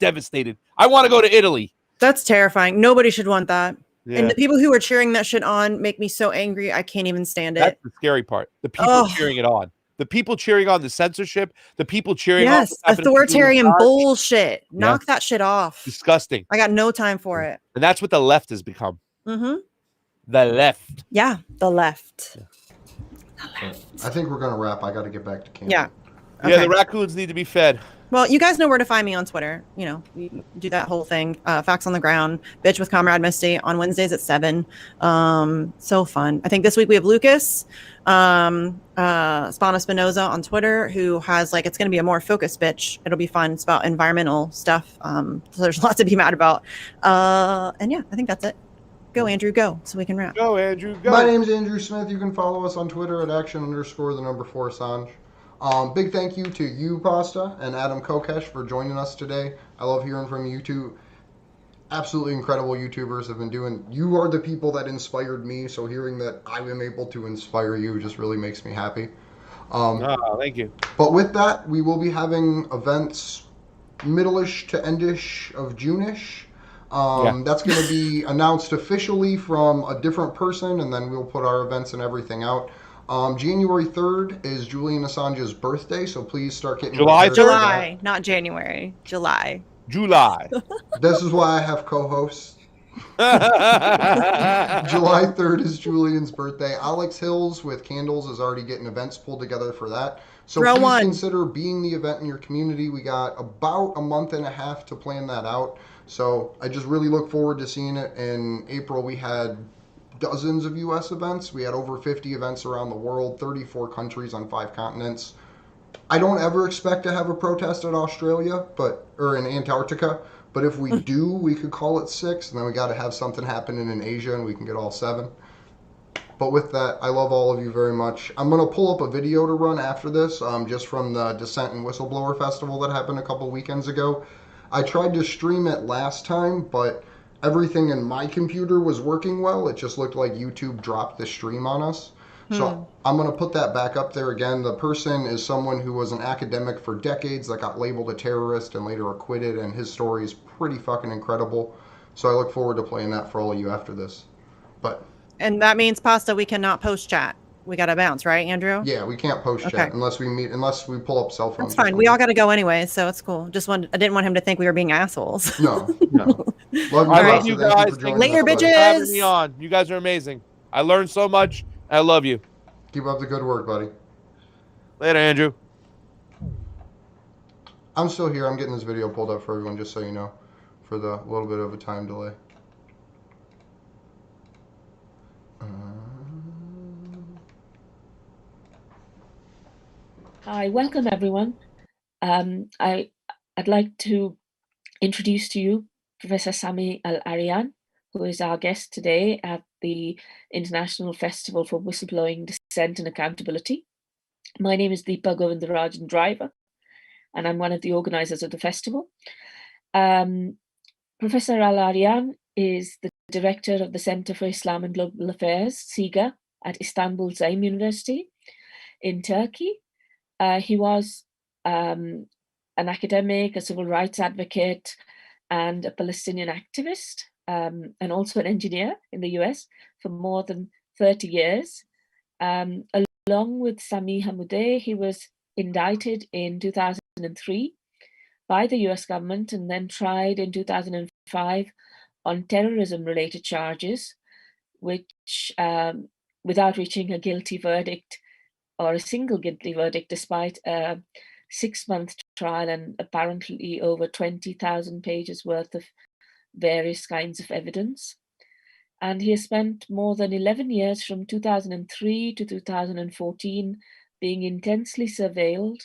devastated. I want to go to Italy. That's terrifying. Nobody should want that. Yeah. And the people who are cheering that shit on make me so angry. I can't even stand it. That's the scary part. The people cheering it on. The people cheering on the censorship. The people cheering on authoritarian bullshit. Knock that shit off. Disgusting. I got no time for it. And that's what the left has become. The left. Yeah, the left. I think we're gonna wrap. I got to get back to camp. Yeah. Okay. Yeah, the raccoons need to be fed. Well, you guys know where to find me on Twitter. We do that whole thing. Facts on the ground. Bitch with Comrade Misty on Wednesdays at 7. So fun. I think this week we have Lucas, Spana Spinoza on Twitter, who has it's going to be a more focused bitch. It'll be fun. It's about environmental stuff. So there's lots to be mad about. And yeah, I think that's it. Go, Andrew, go, so we can wrap. Go, Andrew, go. My name's Andrew Smith. You can follow us on Twitter at @action_4 Assange. Big thank you to you, Pasta, and Adam Kokesh for joining us today. I love hearing from you two. Absolutely incredible YouTubers have been doing. You are the people that inspired me, so hearing that I am able to inspire you just really makes me happy. Thank you. But with that, we will be having events middle-ish to end-ish of June-ish. That's going to be announced officially from a different person, and then we'll put our events and everything out. January 3rd is Julian Assange's birthday, so please start getting July, not January. July. This is why I have co-hosts. July 3rd is Julian's birthday. Alex Hills with Candles is already getting events pulled together for that. So please consider being the event in your community. We got about a month and a half to plan that out. So I just really look forward to seeing it. In April, we had dozens of U.S. events. We had over 50 events around the world, 34 countries on 5 continents. I don't ever expect to have a protest in Australia, or in Antarctica, but if we do, we could call it 6, and then we got to have something happening in Asia, and we can get all 7. But with that, I love all of you very much. I'm going to pull up a video to run after this, just from the Dissent and Whistleblower Festival that happened a couple weekends ago. I tried to stream it last time, but everything in my computer was working well. It just looked like YouTube dropped the stream on us. So I'm going to put that back up there again. The person is someone who was an academic for decades that got labeled a terrorist and later acquitted, and his story is pretty fucking incredible. So I look forward to playing that for all of you after this. And that means, Pasta, we cannot post chat. We got to bounce, right, Andrew? Yeah, we can't post chat unless we pull up cell phones. That's fine. We all got to go anyway, so it's cool. I didn't want him to think we were being assholes. No. Love you guys. Later, bitches. Thanks for having me on. You guys are amazing. I learned so much. I love you. Keep up the good work, buddy. Later, Andrew. I'm still here. I'm getting this video pulled up for everyone, just so you know, for the little bit of a time delay. Hi, welcome everyone. I'd like to introduce to you Professor Sami Al-Arian, who is our guest today at the International Festival for Whistleblowing, Dissent and Accountability. My name is Deepa Govindarajan Driver, and I'm one of the organizers of the festival. Professor Al-Arian is the director of the Center for Islam and Global Affairs, SIGA, at Istanbul Zaim University in Turkey. He was an academic, a civil rights advocate, and a Palestinian activist, and also an engineer in the US for more than 30 years. Along with Sami Hamoudeh, he was indicted in 2003 by the US government and then tried in 2005 on terrorism-related charges, which, without reaching a guilty verdict or a single guilty verdict, despite a 6-month trial and apparently over 20,000 pages worth of various kinds of evidence. And he has spent more than 11 years from 2003 to 2014 being intensely surveilled.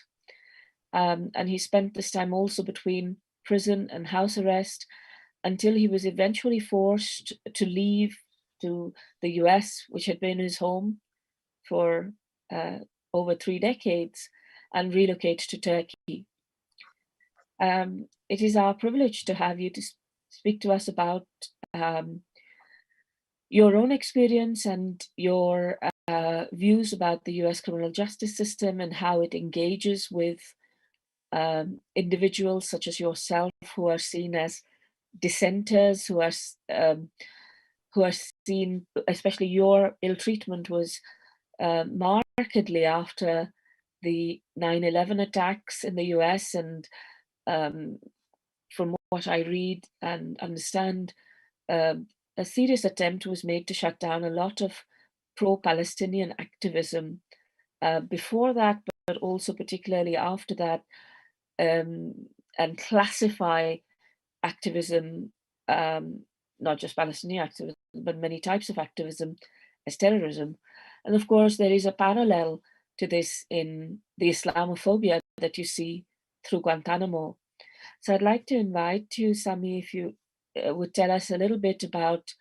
And he spent this time also between prison and house arrest until he was eventually forced to leave to the US, which had been his home for over 3 decades, and relocate to Turkey. It is our privilege to have you to speak to us about your own experience and your views about the US criminal justice system and how it engages with individuals such as yourself who are seen as dissenters, who are seen, especially your ill treatment was markedly after the 9/11 attacks in the US, and from what I read and understand, a serious attempt was made to shut down a lot of pro-Palestinian activism before that, but also particularly after that, and classify activism, not just Palestinian activism, but many types of activism, as terrorism. And of course, there is a parallel to this in the Islamophobia that you see through Guantanamo. So I'd like to invite you, Sami, if you would tell us a little bit about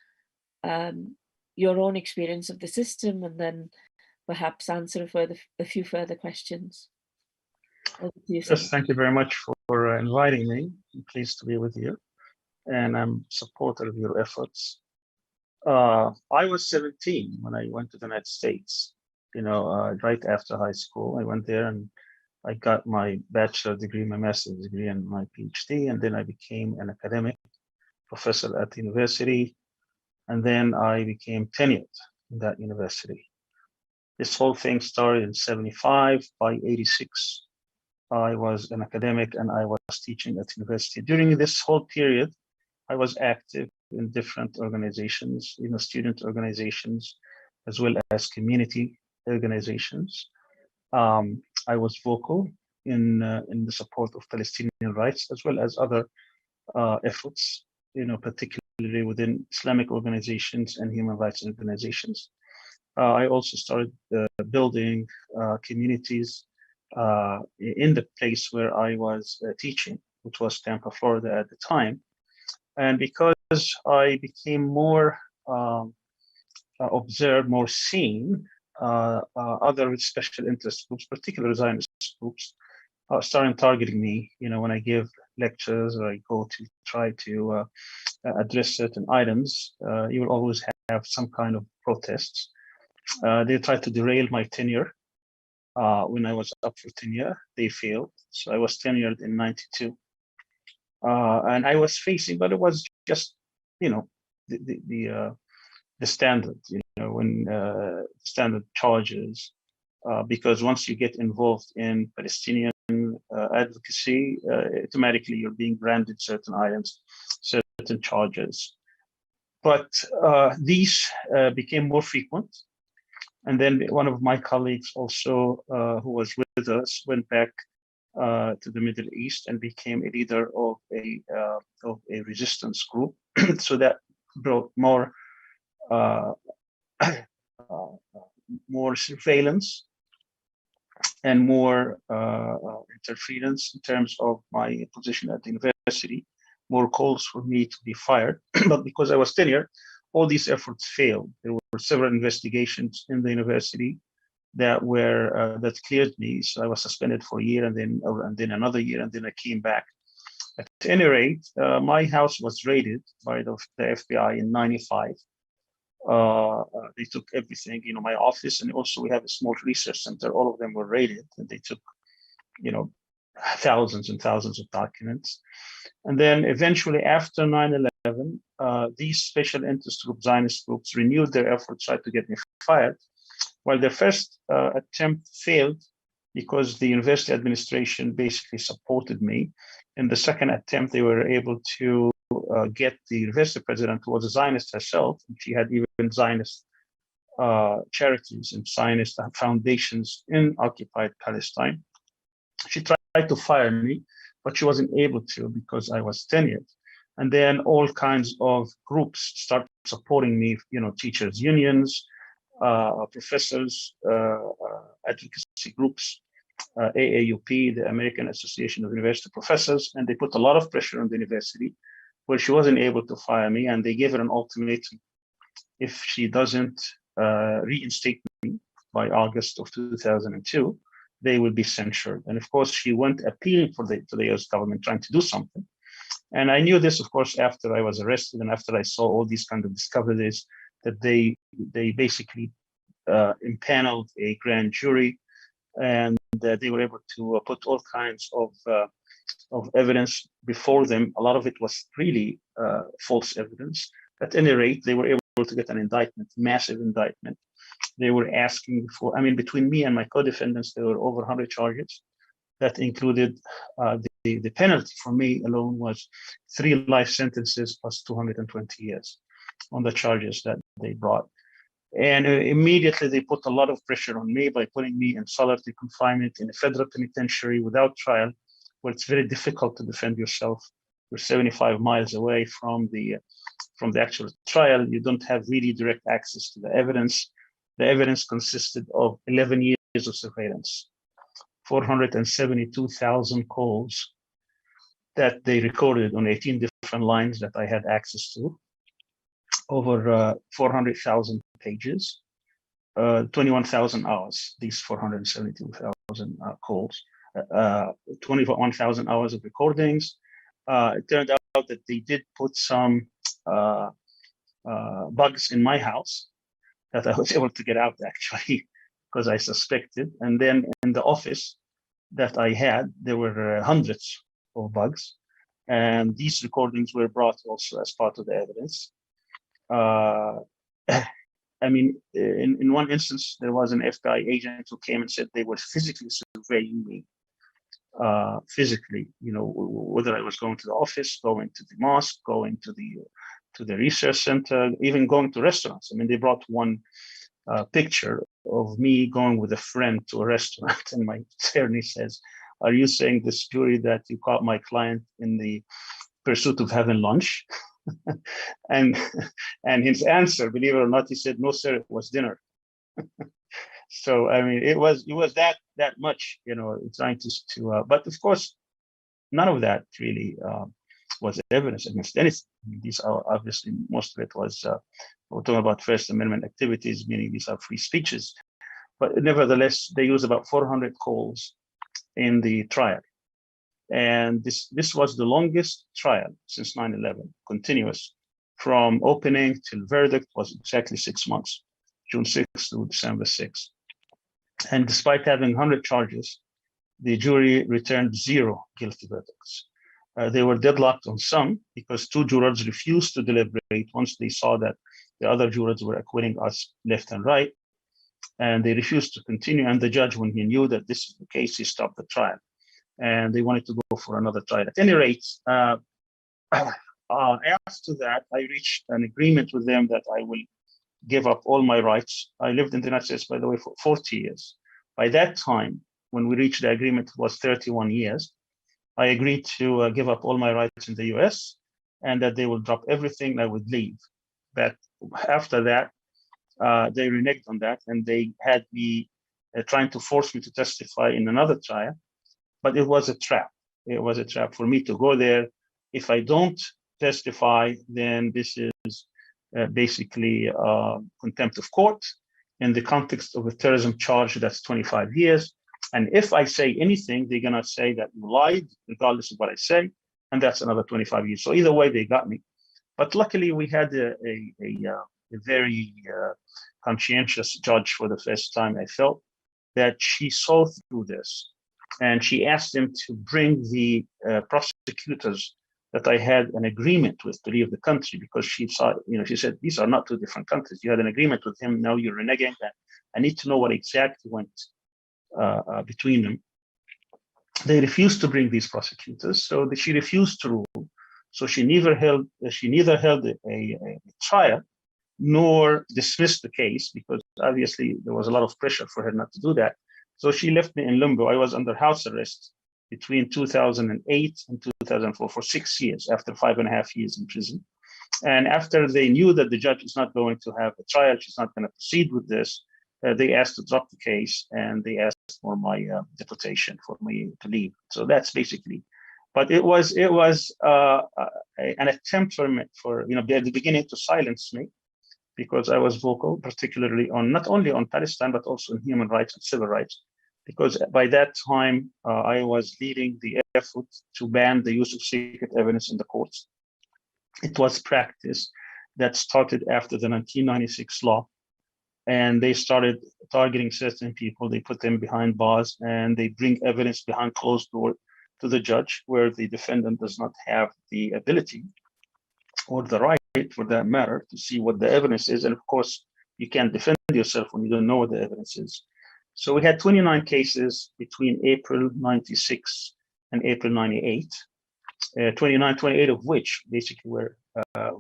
your own experience of the system, and then perhaps answer a few further questions. Over to you, Sami. Yes, thank you very much for inviting me. I'm pleased to be with you, and I'm supportive of your efforts. I was 17 when I went to the United States, right after high school. I went there and I got my bachelor degree, my master's degree, and my PhD, and then I became an academic professor at the university, and then I became tenured in that university. This whole thing started in 75. By 86, I was an academic and I was teaching at university. During this whole period, I was active in different organizations, student organizations, as well as community organizations. I was vocal in the support of Palestinian rights, as well as other efforts, particularly within Islamic organizations and human rights organizations. I also started building communities in the place where I was teaching, which was Tampa, Florida at the time. And because I became more observed, more seen, other special interest groups, particularly Zionist groups, started targeting me. When I give lectures or I go to try to address certain items, you will always have some kind of protests. They tried to derail my tenure. When I was up for tenure, they failed. So I was tenured in 92. And I was facing, but it was just, the standard, when standard charges, because once you get involved in Palestinian advocacy, automatically you're being branded certain items, certain charges. But these became more frequent. And then one of my colleagues also, who was with us, went back to the Middle East and became a leader of a resistance group. So that brought more more surveillance and more interference in terms of my position at the university, more calls for me to be fired. But because I was tenured, all these efforts failed. There were several investigations in the university that were that cleared me. So I was suspended for a year, and then another year, and then I came back. At any rate, my house was raided by the FBI in '95. They took everything, my office, and also we have a small research center. All of them were raided, and they took, thousands and thousands of documents. And then eventually after 9/11, these special interest groups, Zionist groups, renewed their efforts, tried to get me fired. While their first attempt failed because the university administration basically supported me. In the second attempt, they were able to get the university president, who was a Zionist herself, and she had even Zionist charities and Zionist foundations in occupied Palestine. She tried to fire me, but she wasn't able to because I was tenured. And then all kinds of groups started supporting me, teachers' unions, professors, advocacy groups, AAUP, the American Association of University Professors, and they put a lot of pressure on the university where she wasn't able to fire me, and they gave her an ultimatum. If she doesn't reinstate me by August of 2002, they will be censured. And of course, she went appealing to the US government, trying to do something. And I knew this, of course, after I was arrested and after I saw all these kind of discoveries, that they basically impaneled a grand jury, and they were able to put all kinds of evidence before them. A lot of it was really false evidence. At any rate, they were able to get an indictment, massive indictment. They were asking for, between me and my co-defendants, there were over 100 charges. That included the penalty for me alone was 3 life sentences plus 220 years on the charges that they brought. And immediately they put a lot of pressure on me by putting me in solitary confinement in a federal penitentiary without trial, where it's very difficult to defend yourself. You're 75 miles away from the actual trial. You don't have really direct access to the evidence. The evidence consisted of 11 years of surveillance, 472,000 calls that they recorded on 18 different lines that I had access to, over 400,000 pages, 21,000 hours, these 472,000 calls, 21,000 hours of recordings. It turned out that they did put some bugs in my house that I was able to get out, actually, because I suspected. And then in the office that I had, there were hundreds of bugs. And these recordings were brought also as part of the evidence. In one instance, there was an FBI agent who came and said they were physically surveilling me, whether I was going to the office, going to the mosque, going to the research center, even going to restaurants. They brought one picture of me going with a friend to a restaurant, and my attorney says, "Are you saying this jury that you caught my client in the pursuit of having lunch?" and his answer, believe it or not, he said, "No, sir, it was dinner." So it was that much, trying to but of course, none of that really was evidence against anything. These are obviously, most of it was we're talking about First Amendment activities, meaning these are free speeches. But nevertheless, they used about 400 calls in the trial. And this was the longest trial since 9/11, continuous. From opening till verdict was exactly 6 months, June 6th to December 6th. And despite having 100 charges, the jury returned 0 guilty verdicts. They were deadlocked on some because 2 jurors refused to deliberate once they saw that the other jurors were acquitting us left and right. And they refused to continue. And the judge, when he knew that this is the case, he stopped the trial. And they wanted to go for another trial. At any rate, after that, I reached an agreement with them that I will give up all my rights. I lived in the United States, by the way, for 40 years. By that time, when we reached the agreement, it was 31 years. I agreed to give up all my rights in the US, and that they will drop everything, I would leave. But after that, they reneged on that, and they had me trying to force me to testify in another trial, but it was a trap. It was a trap for me to go there. If I don't testify, then this is basically contempt of court in the context of a terrorism charge that's 25 years. And if I say anything, they're going to say that you lied, regardless of what I say, and that's another 25 years. So either way, they got me. But luckily, we had a very conscientious judge for the first time. I felt that she saw through this, and she asked them to bring the prosecutors that I had an agreement with to leave the country, because she saw, she said, these are not two different countries. You had an agreement with him, now you're reneging. I need to know what exactly went between them. They refused to bring these prosecutors, so she refused to rule. So she neither held a trial nor dismissed the case, because obviously there was a lot of pressure for her not to do that. So she left me in limbo. I was under house arrest between 2008 and 2004 for 6 years, after 5.5 years in prison. And after they knew that the judge is not going to have a trial, she's not going to proceed with this, they asked to drop the case, and they asked for my deportation, for me to leave. So that's basically. But it was an attempt for at the beginning to silence me, because I was vocal, particularly on not only on Palestine but also on human rights and civil rights. Because by that time I was leading the effort to ban the use of secret evidence in the courts. It was practice that started after the 1996 law, and they started targeting certain people. They put them behind bars, and they bring evidence behind closed door to the judge, where the defendant does not have the ability or the right, for that matter, to see what the evidence is. And of course, you can't defend yourself when you don't know what the evidence is. So we had 29 cases between April 96 and April 98, 28 of which basically were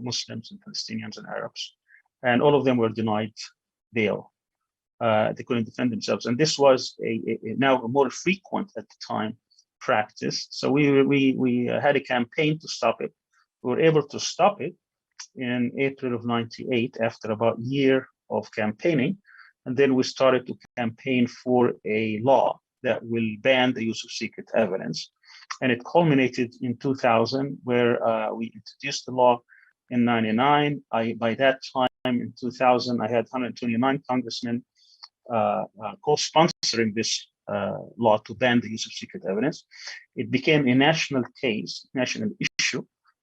Muslims and Palestinians and Arabs. And all of them were denied bail. They couldn't defend themselves. And this was now a more frequent at the time practice. So we had a campaign to stop it. We were able to stop it in April of 98 after about a year of campaigning. And then we started to campaign for a law that will ban the use of secret evidence. And it culminated in 2000, where we introduced the law in 99. By that time, in 2000, I had 129 congressmen co-sponsoring this law to ban the use of secret evidence. It became a national case, national issue.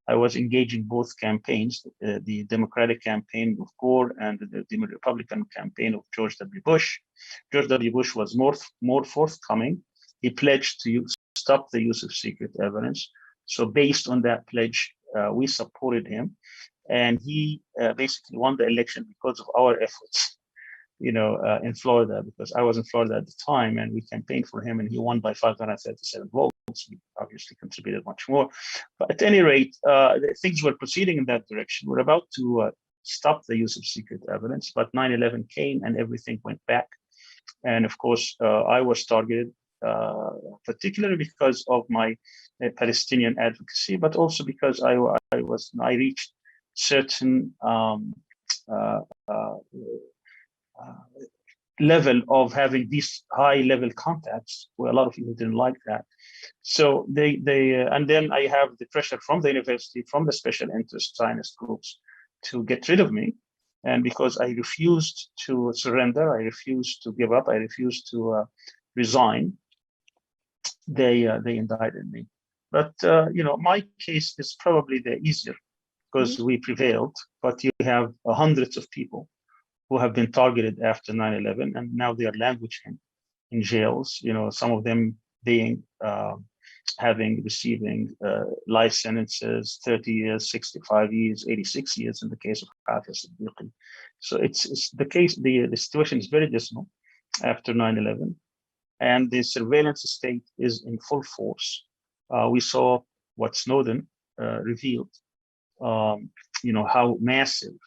I was engaging both campaigns, the Democratic campaign of Gore and the Republican campaign of George W. Bush. George W. Bush was more forthcoming. He pledged to stop the use of secret evidence. So based on that pledge, we supported him. And he basically won the election because of our efforts, in Florida, because I was in Florida at the time, and we campaigned for him, and he won by 537 votes. We obviously contributed much more. But at any rate, things were proceeding in that direction. We're about to stop the use of secret evidence, but 9/11 came and everything went back. And of course, I was targeted, particularly because of my Palestinian advocacy, but also because I reached certain level of having these high-level contacts, where a lot of people didn't like that. So and then I have the pressure from the university, from the special interest Zionist groups, to get rid of me. And because I refused to surrender, I refused to give up, I refused to resign, they indicted me. But my case is probably the easier, because we prevailed. But you have hundreds of people who have been targeted after 9/11, and now they are languishing in jails. Some of them receiving life sentences, 30 years, 65 years, 86 years in the case of Hafiz al-Biqi. So it's the case. The situation is very dismal after 9/11, and the surveillance state is in full force. We saw what Snowden revealed. How massive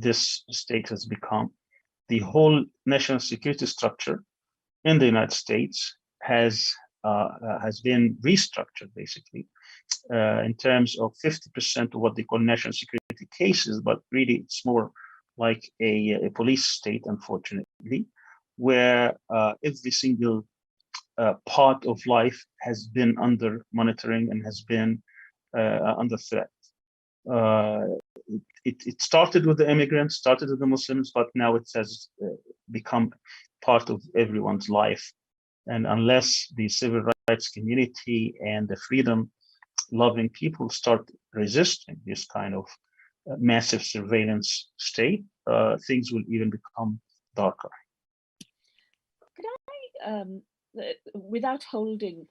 this state has become. The whole national security structure in the United States has been restructured, basically, in terms of 50% of what they call national security cases, but really it's more like a police state, unfortunately. where every single part of life has been under monitoring and has been under threat. It started with the immigrants, started with the Muslims, but now it has become part of everyone's life. And unless the civil rights community and the freedom-loving people start resisting this kind of massive surveillance state, things will even become darker. Could I, without holding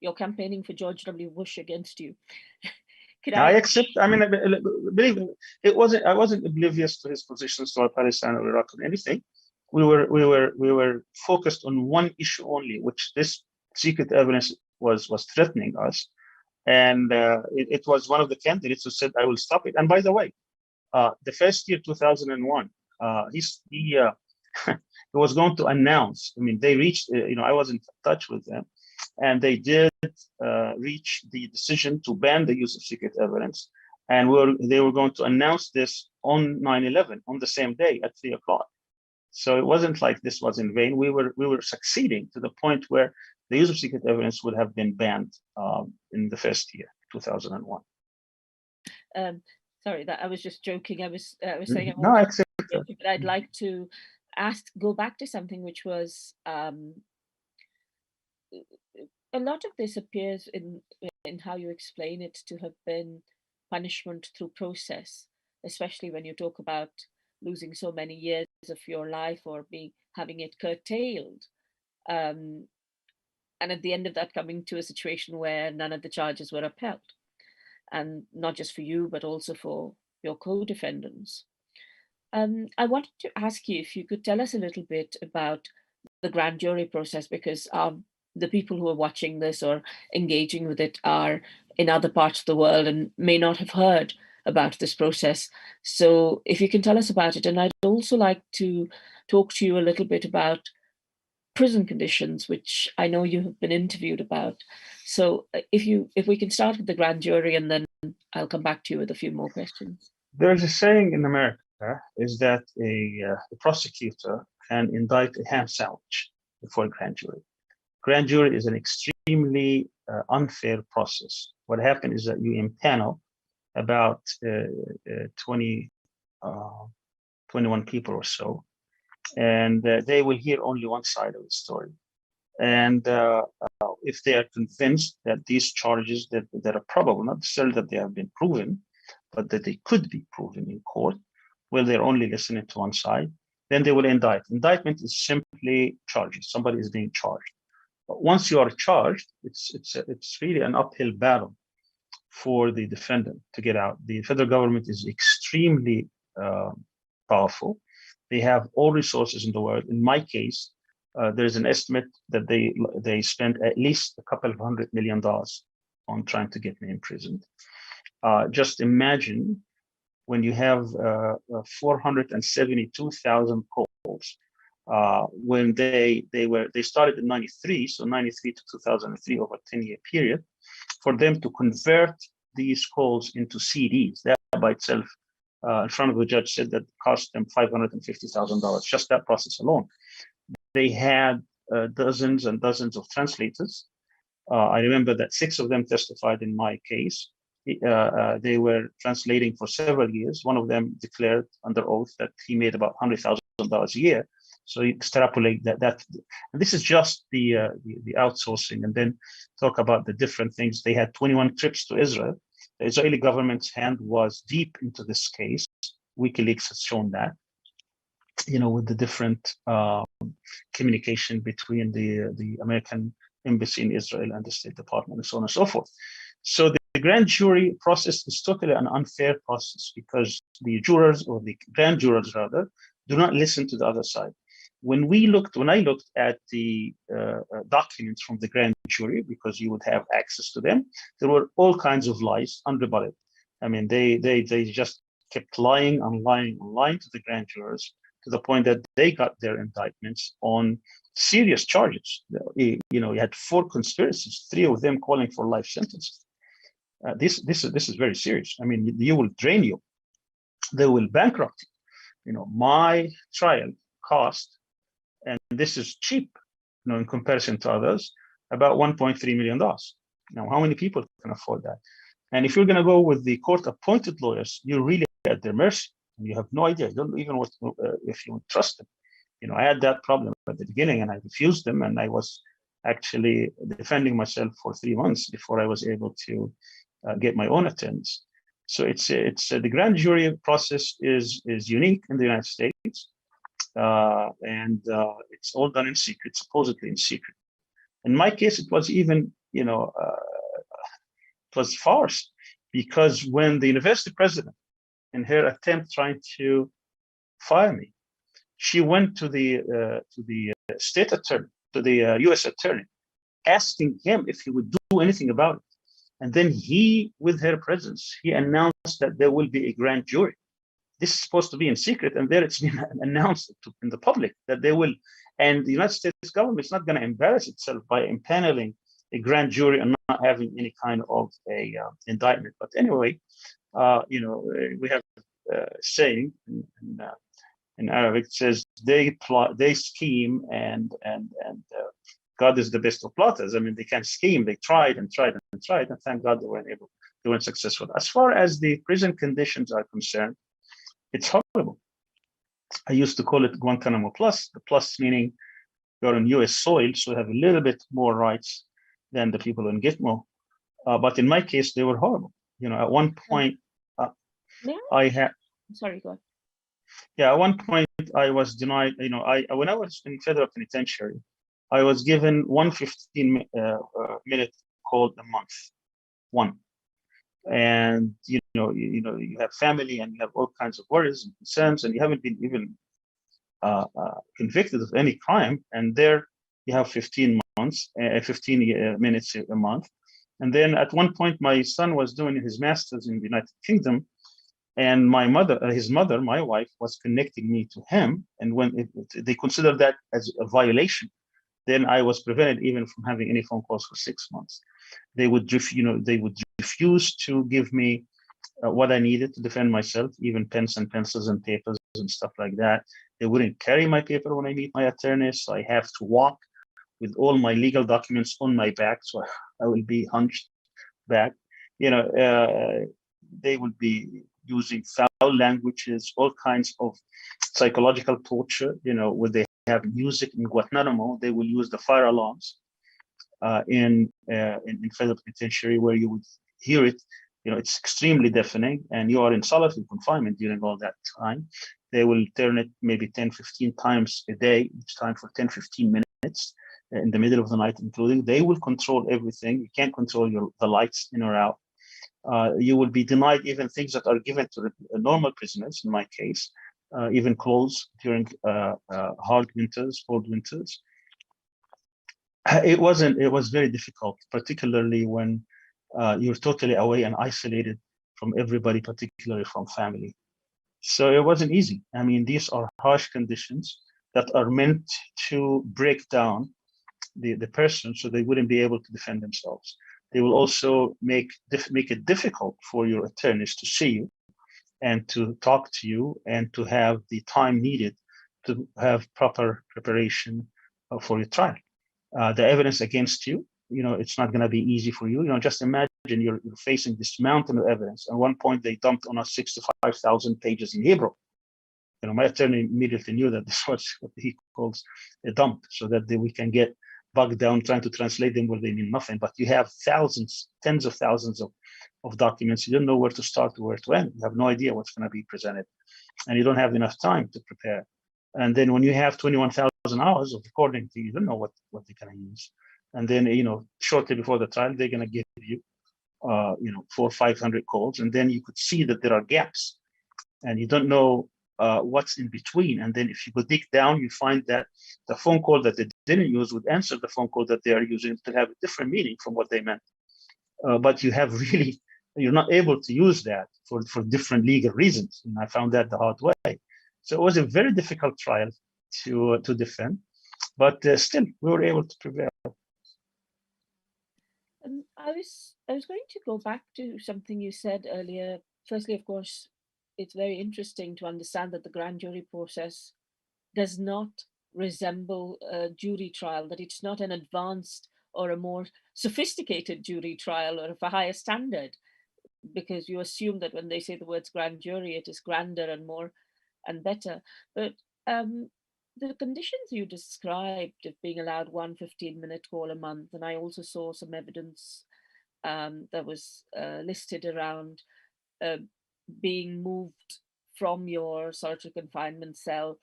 your campaigning for George W. Bush against you, I accept. I mean, believe me, I wasn't oblivious to his positions toward Palestine or Iraq or anything. We were focused on one issue only, which this secret evidence was threatening us, and it was one of the candidates who said, "I will stop it." And by the way, the first year, 2001, he was going to announce. I mean, they reached. I was in touch with them, and they did reach the decision to ban the use of secret evidence, and they were going to announce this on 9/11 on the same day at 3 o'clock. So it wasn't like this was in vain. We were succeeding to the point where the use of secret evidence would have been banned in the first year, 2001. Sorry, that I was just joking. I was saying no, I accept joking, but I'd like to go back to something which was a lot of this appears in how you explain it to have been punishment through process, especially when you talk about losing so many years of your life or having it curtailed, and at the end of that coming to a situation where none of the charges were upheld, and not just for you but also for your co-defendants. I wanted to ask you if you could tell us a little bit about the grand jury process, because the people who are watching this or engaging with it are in other parts of the world and may not have heard about this process. So if you can tell us about it. And I'd also like to talk to you a little bit about prison conditions, which I know you have been interviewed about. So if we can start with the grand jury, and then I'll come back to you with a few more questions. There's a saying in America is that a prosecutor can indict a ham sandwich before a grand jury. Grand jury is an extremely unfair process. What happened is that you impanel about 21 people or so, and they will hear only one side of the story. And if they are convinced that these charges that are probable, not necessarily that they have been proven, but that they could be proven in court, well, they're only listening to one side, then they will indict. Indictment is simply charges. Somebody is being charged. But once you are charged, it's really an uphill battle for the defendant to get out. The federal government is extremely powerful. They have all resources in the world. In my case, there's an estimate that they spent at least a couple of $100 million on trying to get me imprisoned. Just imagine when you have 472,000 calls. When they started in 93, so 93 to 2003, over a 10-year period, for them to convert these calls into CDs, that by itself, in front of the judge, said that cost them $550,000, just that process alone. They had dozens and dozens of translators. I remember that 6 of them testified in my case. They were translating for several years. One of them declared under oath that he made about $100,000 a year. So you extrapolate that. And this is just the outsourcing, and then talk about the different things. They had 21 trips to Israel. The Israeli government's hand was deep into this case. WikiLeaks has shown that, with the different communication between the American embassy in Israel and the State Department, and so on and so forth. So the grand jury process is totally an unfair process, because the jurors, or the grand jurors rather, do not listen to the other side. When I looked at the documents from the grand jury, because you would have access to them, there were all kinds of lies, unrebutted. I mean, they just kept lying and lying and lying to the grand jurors, to the point that they got their indictments on serious charges. You had 4 conspiracies, 3 of them calling for life sentences. This is very serious. I mean, you will drain you. They will bankrupt you. My trial cost and this is cheap, in comparison to others, about $1.3 million. Now, how many people can afford that? And if you're going to go with the court-appointed lawyers, you're really at their mercy. You have no idea. You don't even if you trust them. I had that problem at the beginning, and I refused them, and I was actually defending myself for 3 months before I was able to get my own attorneys. So it's the grand jury process is unique in the United States, and it's all done in secret, supposedly in secret. In my case, it was even it was farce, because when the university president, in her attempt trying to fire me, she went to the state attorney, to the U.S. attorney, asking him if he would do anything about it. And then he, with her presence, he announced that there will be a grand jury. This is supposed to be in secret, and there it's been announced in the public that they will. And the United States government is not going to embarrass itself by impaneling a grand jury and not having any kind of a indictment. But anyway, we have a saying in Arabic, it says they plot, they scheme, and God is the best of plotters. I mean, they can scheme. They tried and tried and tried, and thank God they weren't successful. As far as the prison conditions are concerned, it's horrible. I used to call it Guantanamo Plus. The plus meaning you're on U.S. soil, so you have a little bit more rights than the people in Gitmo. But in my case, they were horrible. At one point, I had. Sorry, go on. Yeah, at one point I was denied. When I was in federal penitentiary, I was given 1 15-minute call a month, one. And you have family, and you have all kinds of worries and concerns, and you haven't been even convicted of any crime, and there you have 15 minutes a month. And then at one point, my son was doing his master's in the United Kingdom, and his mother, my wife, was connecting me to him, and when they considered that as a violation, then I was prevented even from having any phone calls for 6 months. They would refuse to give me what I needed to defend myself, even pens and pencils and papers and stuff like that. They wouldn't carry my paper when I meet my attorney, so I have to walk with all my legal documents on my back, so I will be hunched back. They would be using foul languages, all kinds of psychological torture. Where they have music in Guantanamo, they will use the fire alarms in federal penitentiary, where you would hear it. It's extremely deafening, and you are in solitary confinement during all that time. They will turn it maybe 10, 15 times a day, each time for 10, 15 minutes in the middle of the night, including. They will control everything. You can't control the lights in or out. You will be denied even things that are given to normal prisoners, in my case, even clothes during hard winters, cold winters. It was very difficult, particularly when you're totally away and isolated from everybody, particularly from family. So it wasn't easy. I mean, these are harsh conditions that are meant to break down the person so they wouldn't be able to defend themselves. They will also make it difficult for your attorneys to see you and to talk to you and to have the time needed to have proper preparation for your trial. The evidence against you, it's not going to be easy for you. Just imagine you're facing this mountain of evidence. At one point, they dumped on us 65,000 pages in Hebrew. My attorney immediately knew that this was what he calls a dump, so that we can get bogged down trying to translate them where they mean nothing. But you have thousands, tens of thousands of documents. You don't know where to start or where to end. You have no idea what's going to be presented, and you don't have enough time to prepare. And then when you have 21,000 hours of recording, you don't know what they're going to use. And then, shortly before the trial, they're going to give you, 400 or 500 calls, and then you could see that there are gaps, and you don't know what's in between. And then if you go dig down, you find that the phone call that they didn't use would answer the phone call that they are using to have a different meaning from what they meant. But you're not able to use that for different legal reasons. And I found that the hard way. So it was a very difficult trial to defend, but still we were able to prevail. I was going to go back to something you said earlier. Firstly, of course, it's very interesting to understand that the grand jury process does not resemble a jury trial, that it's not an advanced or a more sophisticated jury trial or of a higher standard, because you assume that when they say the words grand jury, it is grander and more and better. But the conditions you described of being allowed one 15-minute call a month, and I also saw some evidence that was listed around being moved from your solitary confinement cell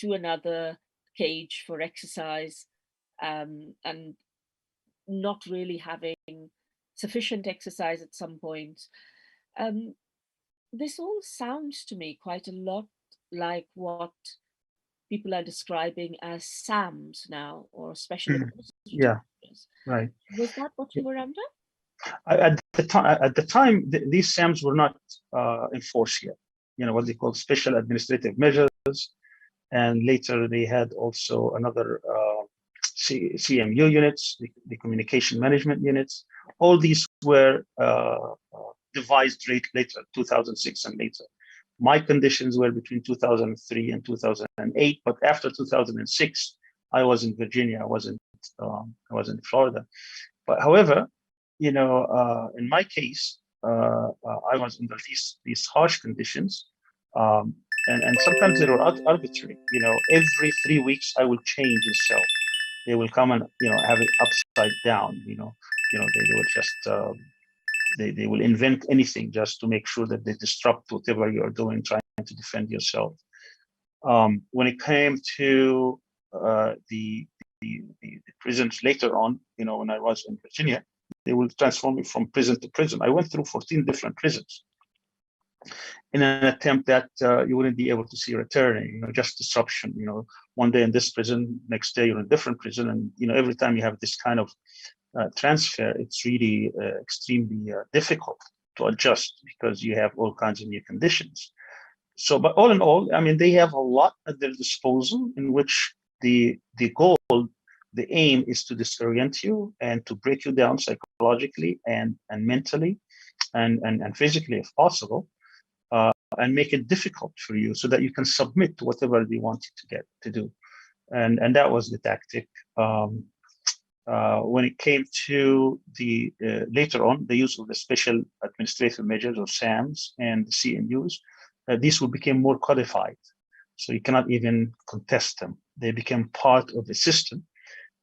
to another cage for exercise, and not really having sufficient exercise at some point. This all sounds to me quite a lot like what people are describing as SAMs now, or special administrative Yeah, measures. right. Was that what you were under? At the time, these SAMs were not enforced yet. You know, what they call special administrative measures, and later they had also another CMU units, the communication management units. All these were devised later, 2006 and later. My conditions were between 2003 and 2008, but after 2006, I was in Virginia. I was in Florida. But however, you know, in my case, I was under these harsh conditions, and sometimes they were arbitrary. You know, every 3 weeks I will change the cell. They will come and have it upside down. They will just they will invent anything just to make sure that they disrupt whatever you're doing, trying to defend yourself. When it came to the prisons later on, when I was in Virginia, they will transform me from prison to prison. I went through 14 different prisons in an attempt that you wouldn't be able to see returning, just disruption. One day in this prison, next day you're in a different prison. And, every time you have this kind of transfer, it's really extremely difficult to adjust because you have all kinds of new conditions. So, but all in all, I mean, they have a lot at their disposal in which the goal, the aim is to disorient you and to break you down psychologically and mentally and physically if possible, and make it difficult for you so that you can submit to whatever they want you to do. And that was the tactic. When it came to the later on, the use of the special administrative measures or SAMs and CMUs, these will become more codified. So you cannot even contest them. They become part of a system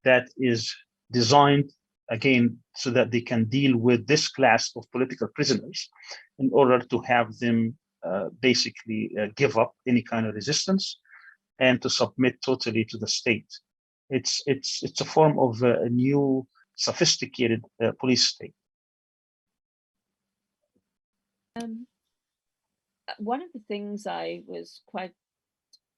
that is designed, again, so that they can deal with this class of political prisoners in order to have them basically give up any kind of resistance and to submit totally to the state. It's a form of a new, sophisticated police state. One of the things I was quite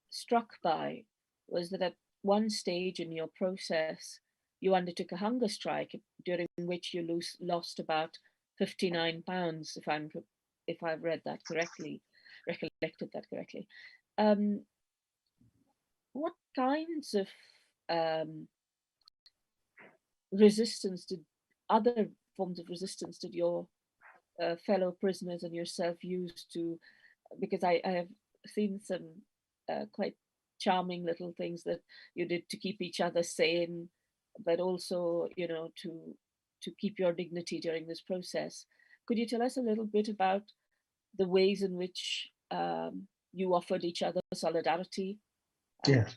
struck by was that at one stage in your process, you undertook a hunger strike during which you lost about 59 pounds, if I've read that correctly, recollected that correctly. What kinds of other forms of resistance did your fellow prisoners and yourself use to, because I have seen some quite charming little things that you did to keep each other sane, but also, to keep your dignity during this process. Could you tell us a little bit about the ways in which you offered each other solidarity? Yes.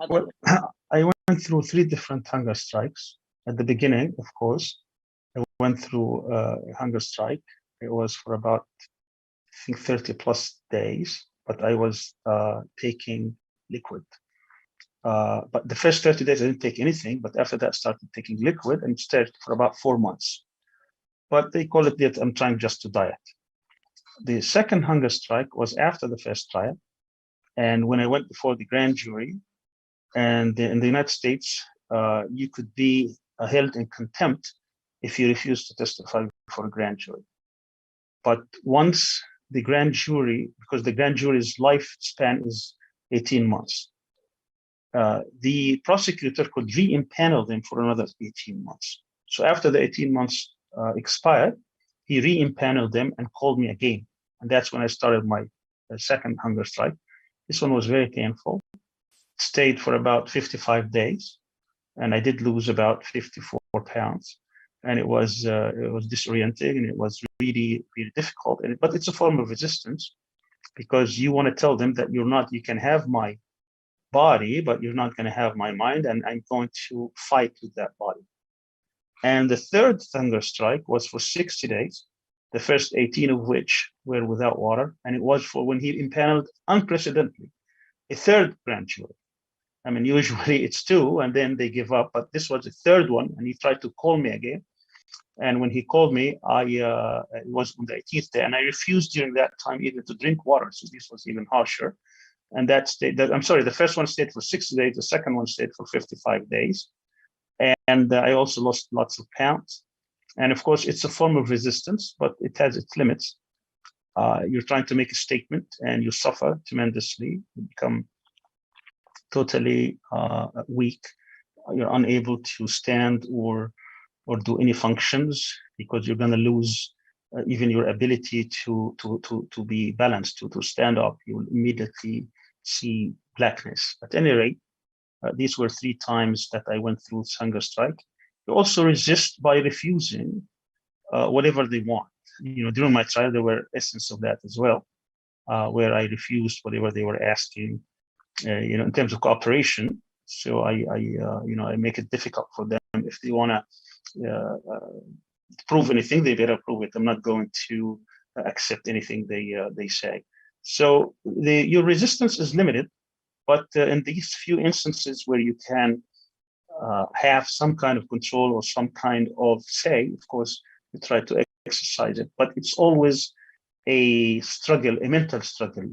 Well, I went through 3 different hunger strikes. At the beginning, of course, I went through a hunger strike. It was for about, I think, 30 plus days, but I was taking liquid. But the first 30 days, I didn't take anything, but after that, I started taking liquid and stayed for about 4 months. But they call it that I'm trying just to diet. The second hunger strike was after the first trial. And when I went before the grand jury, and in the United States, you could be held in contempt if you refuse to testify before a grand jury. But once the grand jury, because the grand jury's lifespan is 18 months, the prosecutor could re-impanel them for another 18 months. So after the 18 months expired, he re-impaneled them and called me again. And that's when I started my second hunger strike. This one was very painful. stayed for about 55 days, and I did lose about 54 pounds. And it was disorienting, and it was really, really difficult. But it's a form of resistance, because you want to tell them that you can have my body, but you're not going to have my mind, and I'm going to fight with that body. And the third hunger strike was for 60 days, the first 18 of which were without water. And it was for when he impaneled unprecedentedly a third grand jury. I mean, usually it's two and then they give up, but this was the third one, and he tried to call me again. And when he called me, it was on the 18th day, and I refused during that time even to drink water. So this was even harsher. And the first one stayed for 60 days, the second one stayed for 55 days. And I also lost lots of pounds. And of course, it's a form of resistance, but it has its limits. You're trying to make a statement, and you suffer tremendously. You become totally weak. You're unable to stand or do any functions, because you're going to lose even your ability to be balanced, to stand up. You will immediately see blackness. At any rate, these were 3 times that I went through hunger strike. You also resist by refusing whatever they want. During my trial, there were essence of that as well, where I refused whatever they were asking, in terms of cooperation. So I make it difficult for them. If they want to prove anything, they better prove it. I'm not going to accept anything they say. So your resistance is limited, but in these few instances where you can have some kind of control or some kind of say, of course, you try to exercise it. But it's always a struggle, a mental struggle,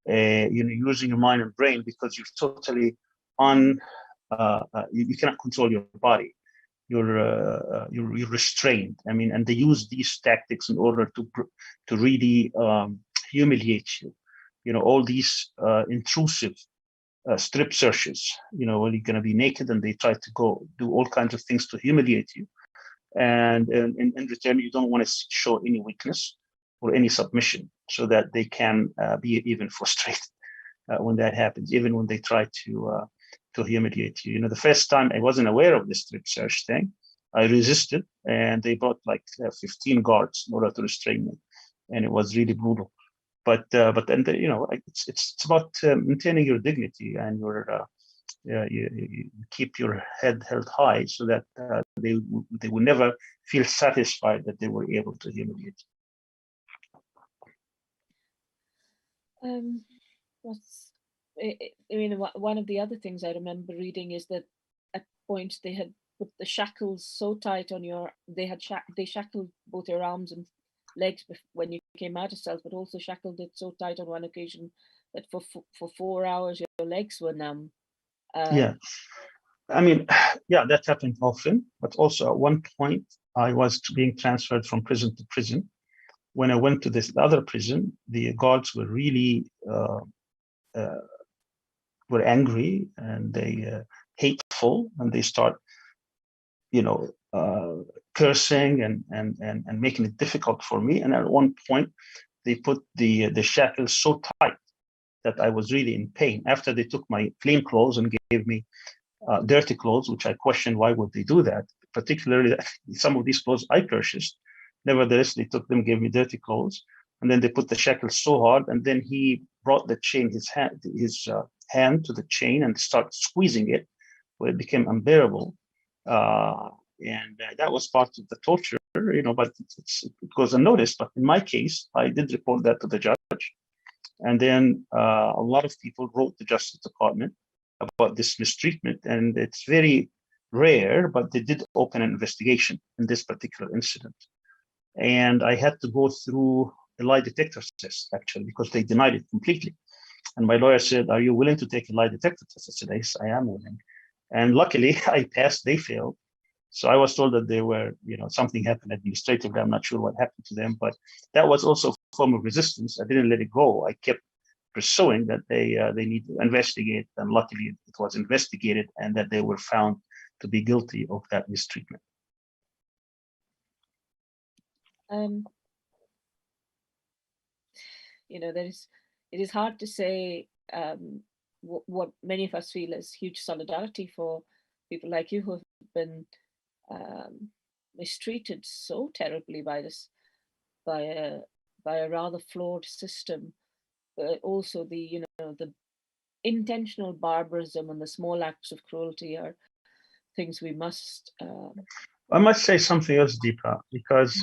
using your mind and brain, because you're totally you cannot control your body. You're restrained. I mean, and they use these tactics in order to really humiliate you. All these intrusive strip searches, when you're going to be naked, and they try to go do all kinds of things to humiliate you. And in return, you don't want to show any weakness or any submission, so that they can be even frustrated when that happens, even when they try to humiliate you. The first time I wasn't aware of this strip search thing, I resisted, and they brought like 15 guards in order to restrain me, and it was really brutal. But then it's about maintaining your dignity, and you keep your head held high, so that they will never feel satisfied that they were able to humiliate you. One of the other things I remember reading is that at points they had put the shackles so tight on they shackled both your arms and legs when you came out of cells, but also shackled it so tight on one occasion that for 4 hours your legs were numb. Yeah, I mean, yeah, that happened often. But also at one point, I was being transferred from prison to prison. When I went to this other prison, the guards were really were angry, and they hateful, and they start cursing and making it difficult for me. And at one point, they put the shackles so tight that I was really in pain. After they took my clean clothes and gave me dirty clothes, which I questioned why would they do that, particularly some of these clothes I purchased. Nevertheless, they took them, gave me dirty clothes, and then they put the shackles so hard, and then he brought the chain, his hand to the chain, and started squeezing it, where it became unbearable. And that was part of the torture, but it goes unnoticed. But in my case, I did report that to the judge. And then a lot of people wrote the Justice Department about this mistreatment, and it's very rare, but they did open an investigation in this particular incident. And I had to go through a lie detector test, actually, because they denied it completely. And my lawyer said, "Are you willing to take a lie detector test?" I said, "Yes, I am willing." And luckily, I passed, they failed. So I was told that they were, something happened administratively. I'm not sure what happened to them, but that was also a form of resistance. I didn't let it go. I kept pursuing that they need to investigate, and luckily it was investigated, and that they were found to be guilty of that mistreatment. It is hard to say what many of us feel is huge solidarity for people like you who have been mistreated so terribly by a rather flawed system, but also the the intentional barbarism and the small acts of cruelty are things we must. I must say something else, Deepa, because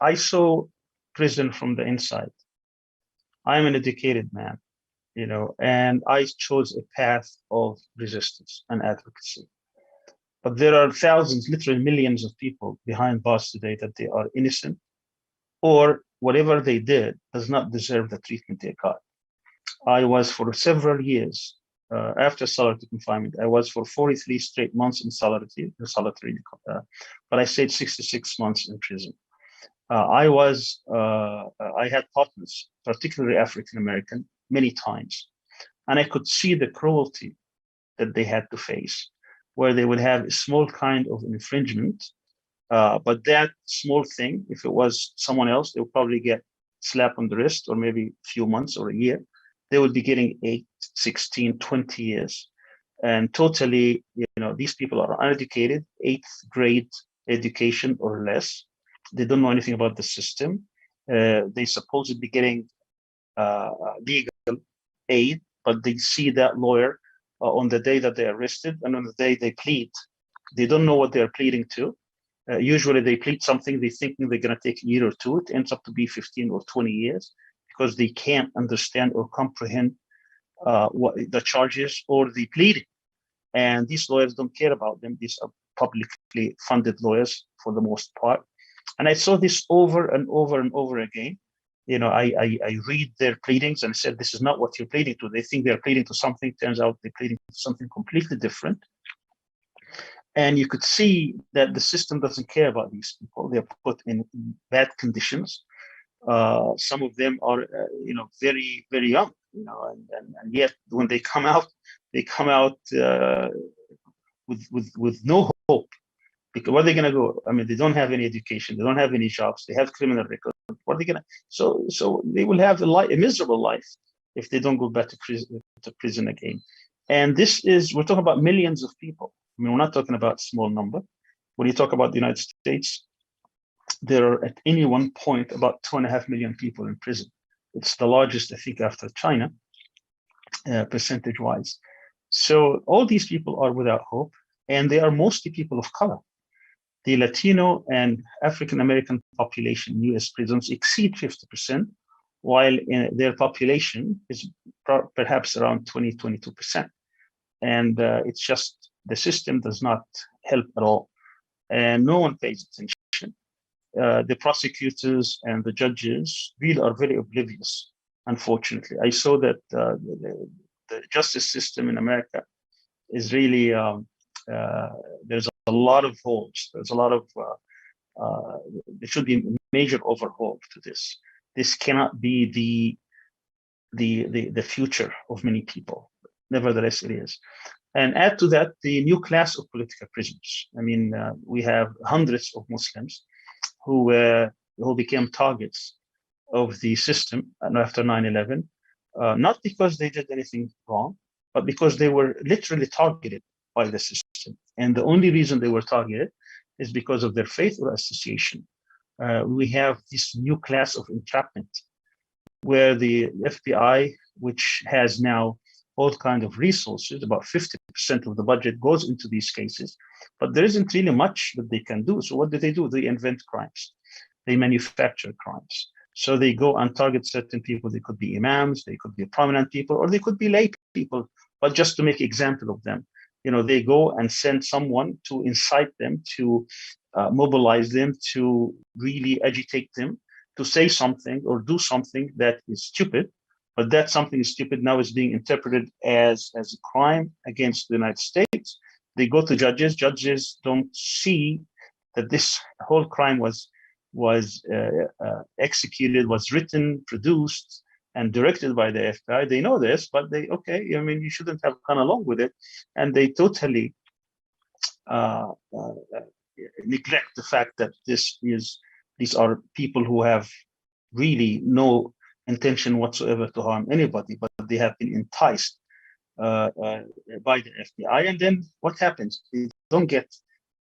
I saw prison from the inside. I'm an educated man, and I chose a path of resistance and advocacy. But there are thousands, literally millions of people behind bars today that they are innocent, or whatever they did does not deserve the treatment they got. I was for several years after solitary confinement. I was for 43 straight months in solitary, but I stayed 66 months in prison. I had partners, particularly African American, many times, and I could see the cruelty that they had to face, where they would have a small kind of infringement, but that small thing, if it was someone else, they would probably get slapped on the wrist or maybe a few months or a year. They would be getting 8, 16, 20 years. And totally, these people are uneducated, 8th grade education or less. They don't know anything about the system. They supposedly getting legal aid, but they see that lawyer on the day that they're arrested and on the day they plead. They don't know what they're pleading to. Usually they plead something, they think they're going to take a year or two. It ends up to be 15 or 20 years because they can't understand or comprehend what the charges or the pleading. And these lawyers don't care about them. These are publicly funded lawyers for the most part. And I saw this over and over and over again. I read their pleadings and said, this is not what you're pleading to. They think they're pleading to something. Turns out they're pleading to something completely different. And you could see that the system doesn't care about these people. They're put in bad conditions. Some of them are, very, very young, and yet when they come out with no hope. Because where are they going to go? I mean, they don't have any education. They don't have any jobs. They have criminal records. What are they going to? So they will have a miserable life if they don't go back to prison again. And we're talking about millions of people. I mean, we're not talking about a small number. When you talk about the United States, there are at any one point about 2.5 million people in prison. It's the largest, I think, after China, percentage-wise. So all these people are without hope, and they are mostly people of color. The Latino and African American population in U.S. prisons exceed 50%, while their population is perhaps around 20, 22%. And it's just the system does not help at all, and no one pays attention. The prosecutors and the judges really are very oblivious, unfortunately. I saw that the justice system in America is really, there's a lot of holes. There's a lot of, there should be a major overhaul to this. This cannot be the future of many people. Nevertheless, it is. And add to that the new class of political prisoners. I mean, we have hundreds of Muslims who became targets of the system after 9/11, not because they did anything wrong, but because they were literally targeted by the system. And the only reason they were targeted is because of their faith or association. We have this new class of entrapment where the FBI, which has now all kinds of resources, about 50% of the budget goes into these cases, but there isn't really much that they can do. So what do? They invent crimes. They manufacture crimes. So they go and target certain people. They could be imams, they could be prominent people, or they could be lay people, but just to make example of them. They go and send someone to incite them, to mobilize them, to really agitate them, to say something or do something that is stupid. But that something stupid now is being interpreted as a crime against the United States. They go to judges. Judges don't see that this whole crime was executed, was written, produced, and directed by the FBI. They know this, but you shouldn't have gone along with it. And they totally neglect the fact that these are people who have really no intention whatsoever to harm anybody, but they have been enticed by the FBI. And then what happens? They don't get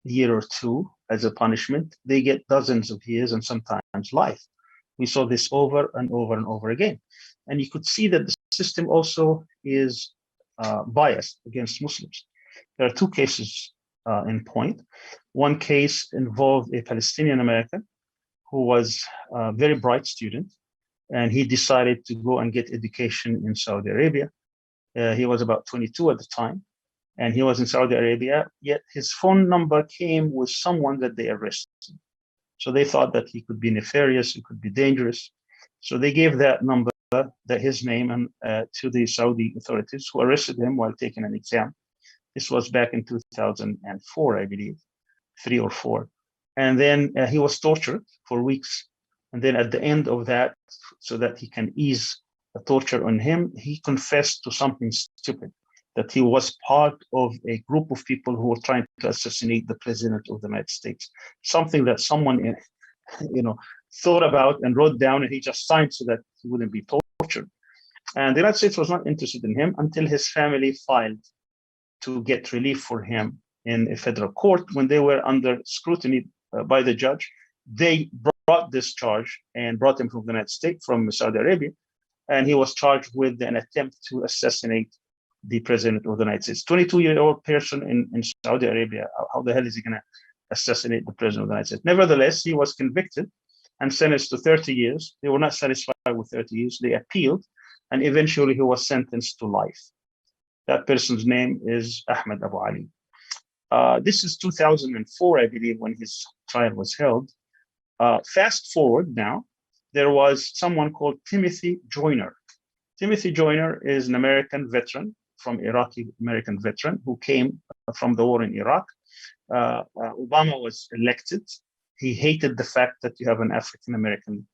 a year or two as a punishment. They get dozens of years and sometimes life. We saw this over and over and over again. And you could see that the system also is biased against Muslims. There are two cases in point. One case involved a Palestinian American who was a very bright student, and he decided to go and get education in Saudi Arabia. He was about 22 at the time, and he was in Saudi Arabia, yet his phone number came with someone that they arrested. So they thought that he could be nefarious, he could be dangerous. So they gave that number, his name, and to the Saudi authorities, who arrested him while taking an exam. This was back in 2004, I believe, 3 or 4. And then he was tortured for weeks. And then at the end of that, so that he can ease the torture on him, he confessed to something stupid, that he was part of a group of people who were trying to assassinate the president of the United States. Something that someone, thought about and wrote down, and he just signed so that he wouldn't be tortured. And the United States was not interested in him until his family filed to get relief for him in a federal court. When they were under scrutiny by the judge, they brought this charge and brought him from the United States, from Saudi Arabia, and he was charged with an attempt to assassinate the president of the United States. 22-year-old person in Saudi Arabia, how the hell is he going to assassinate the president of the United States? Nevertheless, he was convicted and sentenced to 30 years. They were not satisfied with 30 years. They appealed, and eventually he was sentenced to life. That person's name is Ahmed Abu Ali. This is 2004, I believe, when his trial was held. Fast forward now, there was someone called Timothy Joyner. Timothy Joyner is an American veteran, from Iraqi American veteran, who came from the war in Iraq. Obama was elected. He hated the fact that you have an African American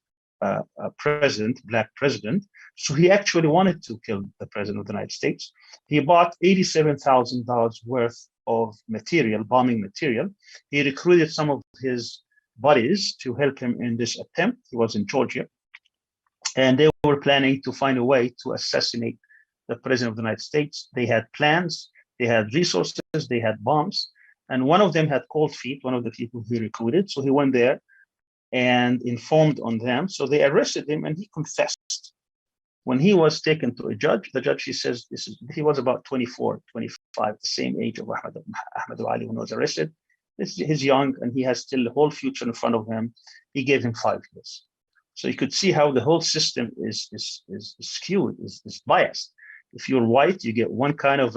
president, black president. So he actually wanted to kill the president of the United States. He bought $87,000 worth of material, bombing material. He recruited some of his buddies to help him in this attempt. He was in Georgia. And they were planning to find a way to assassinate the president of the United States. They had plans, they had resources, they had bombs. And one of them had cold feet, one of the people he recruited. So he went there and informed on them. So they arrested him, and he confessed. When he was taken to a judge, the judge, he says, he was about 24, 25, the same age of Ahmed Ali when he was arrested. He's young, and he has still the whole future in front of him. He gave him 5 years. So you could see how the whole system is skewed, is biased. If you're white, you get one kind of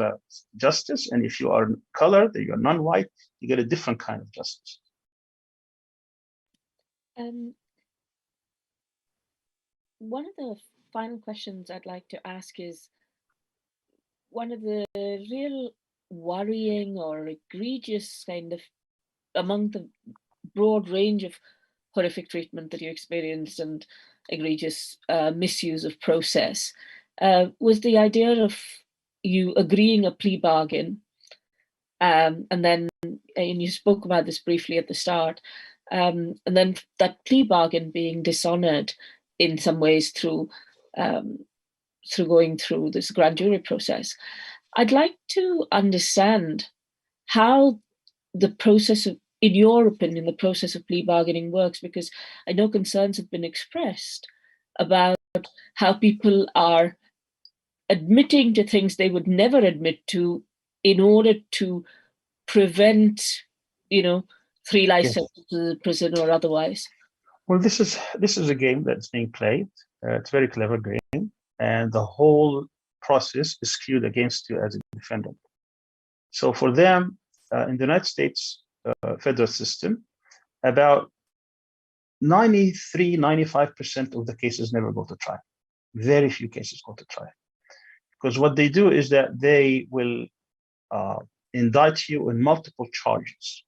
justice, and if you are colored, you're non-white, you get a different kind of justice. One of the final questions I'd like to ask is, one of the real worrying or egregious kind of, among the broad range of horrific treatment that you experienced and egregious misuse of process, was the idea of you agreeing a plea bargain, and then, and you spoke about this briefly at the start, and then that plea bargain being dishonored in some ways through going through this grand jury process. I'd like to understand how the process of, in your opinion, the process of plea bargaining works, because I know concerns have been expressed about how people are admitting to things they would never admit to in order to prevent, 3 life sentences in prison or otherwise. Well, this is a game that's being played. It's a very clever game, and the whole process is skewed against you as a defendant. So for them, in the United States federal system, about 93-95% of the cases never go to trial. Very few cases go to trial. Because what they do is that they will indict you in multiple charges.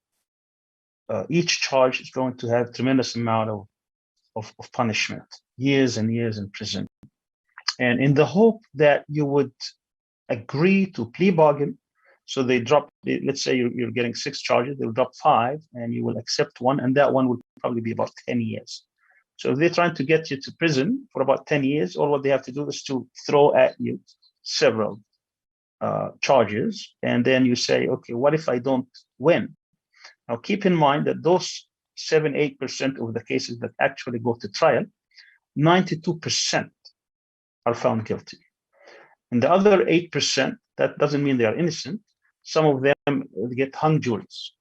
Each charge is going to have a tremendous amount of punishment, years and years in prison. And in the hope that you would agree to plea bargain, so they drop, let's say you're getting 6 charges, they'll drop 5, and you will accept 1, and that one will probably be about 10 years. So if they're trying to get you to prison for about 10 years, all what they have to do is to throw at you several charges, and then you say, okay, what if I don't win? Now, keep in mind that those 7-8% of the cases that actually go to trial, 92% are found guilty. And the other 8%, that doesn't mean they are innocent. Some of them get hung juries.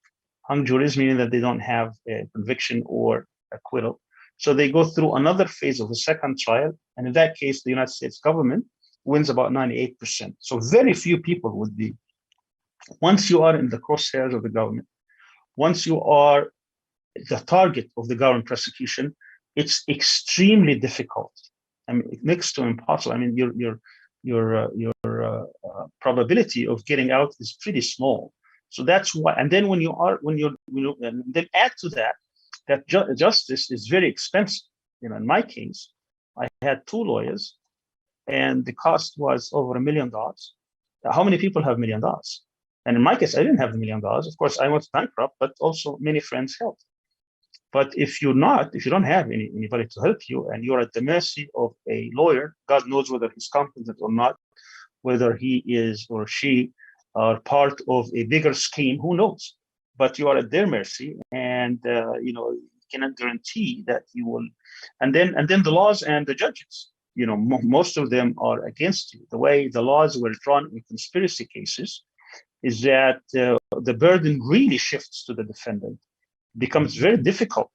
Hung juries meaning that they don't have a conviction or acquittal. So they go through another phase of the second trial. And in that case, the United States government wins about 98%. So very few people would be, once you are in the crosshairs of the government, once you are the target of the government prosecution, it's extremely difficult. I mean, next to impossible. I mean, your probability of getting out is pretty small. So that's why. And then and then add to that, justice is very expensive. You know, in my case, I had 2 lawyers, and the cost was over $1 million. How many people have $1 million? And in my case, I didn't have the $1 million. Of course, I was bankrupt, but also many friends helped. But if you don't have anybody to help you, and you're at the mercy of a lawyer, God knows whether he's competent or not, whether he is or she are part of a bigger scheme, who knows? But you are at their mercy, and you cannot guarantee that you will. And then the laws and the judges, most of them are against you. The way the laws were drawn in conspiracy cases is that the burden really shifts to the defendant. Becomes very difficult.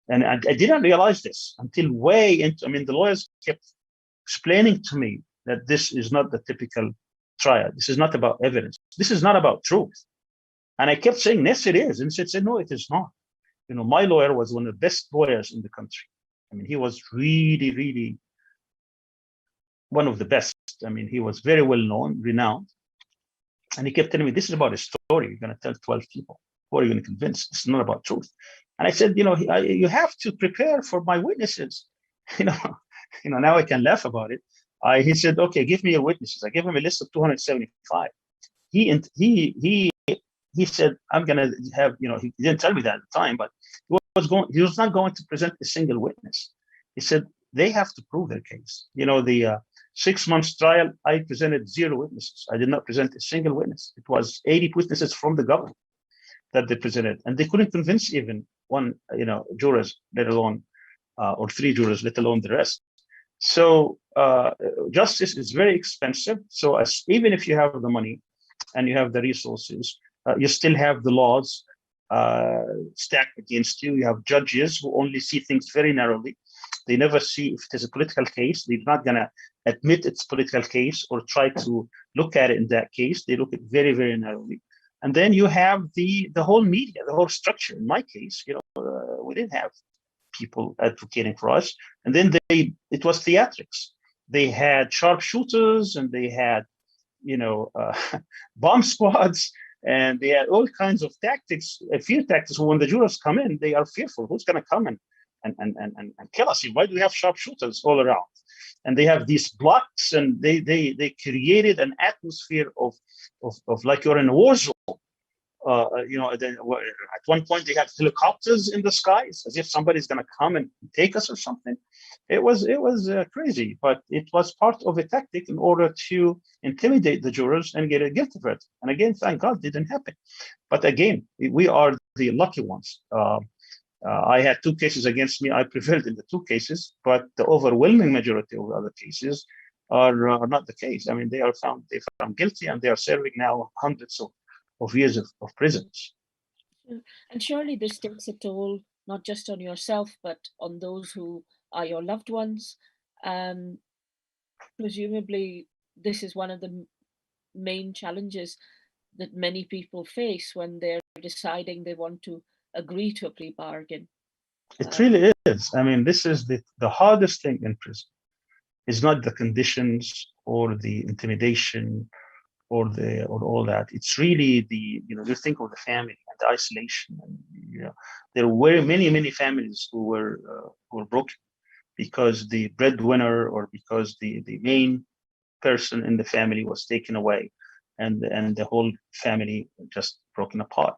And I didn't realize this until way into, the lawyers kept explaining to me that this is not the typical trial. This is not about evidence. This is not about truth. And I kept saying, yes, it is. And she said, no, it is not. My lawyer was one of the best lawyers in the country. He was really, really one of the best. He was very well known, renowned. And he kept telling me, this is about a story you're going to tell 12 people. Who are you going to convince? It's not about truth. And I said, you have to prepare for my witnesses. Now I can laugh about it. He said, okay, give me your witnesses. I gave him a list of 275. He said, I'm going to have, he didn't tell me that at the time, but he was not going to present a single witness. He said, they have to prove their case. The 6 months trial, I presented 0 witnesses. I did not present a single witness. It was 80 witnesses from the government that they presented, and they couldn't convince even one, jurors, let alone, or 3 jurors, let alone the rest. So justice is very expensive. So even if you have the money and you have the resources, you still have the laws stacked against you. You have judges who only see things very narrowly. They never see if it is a political case. They're not going to admit it's a political case or try to look at it in that case. They look at it very, very narrowly. And then you have the whole media, the whole structure. In my case, we didn't have people advocating for us. And then it was theatrics. They had sharpshooters, and they had, bomb squads, and they had all kinds of tactics, fear tactics. When the jurors come in, they are fearful. Who's going to come and kill us? Why do we have sharpshooters all around? And they have these blocks, and they created an atmosphere of like you're in a war zone. At one point they had helicopters in the skies, as if somebody's going to come and take us or something. It was crazy, but it was part of a tactic in order to intimidate the jurors and get a guilty verdict. And again, thank God, it didn't happen. But again, we are the lucky ones. I had 2 cases against me. I prevailed in the 2 cases, but the overwhelming majority of the other cases are not the case. They found guilty, and they are serving now hundreds of years of prisons. And surely this takes a toll, not just on yourself, but on those who are your loved ones. Presumably, this is one of the main challenges that many people face when they're deciding they want to agree to a plea bargain. It really is. This is the hardest thing in prison. It's not the conditions or the intimidation or all that. It's really you think of the family and the isolation. And, there were many families who were broken because the breadwinner or because the main person in the family was taken away, and the whole family just broken apart.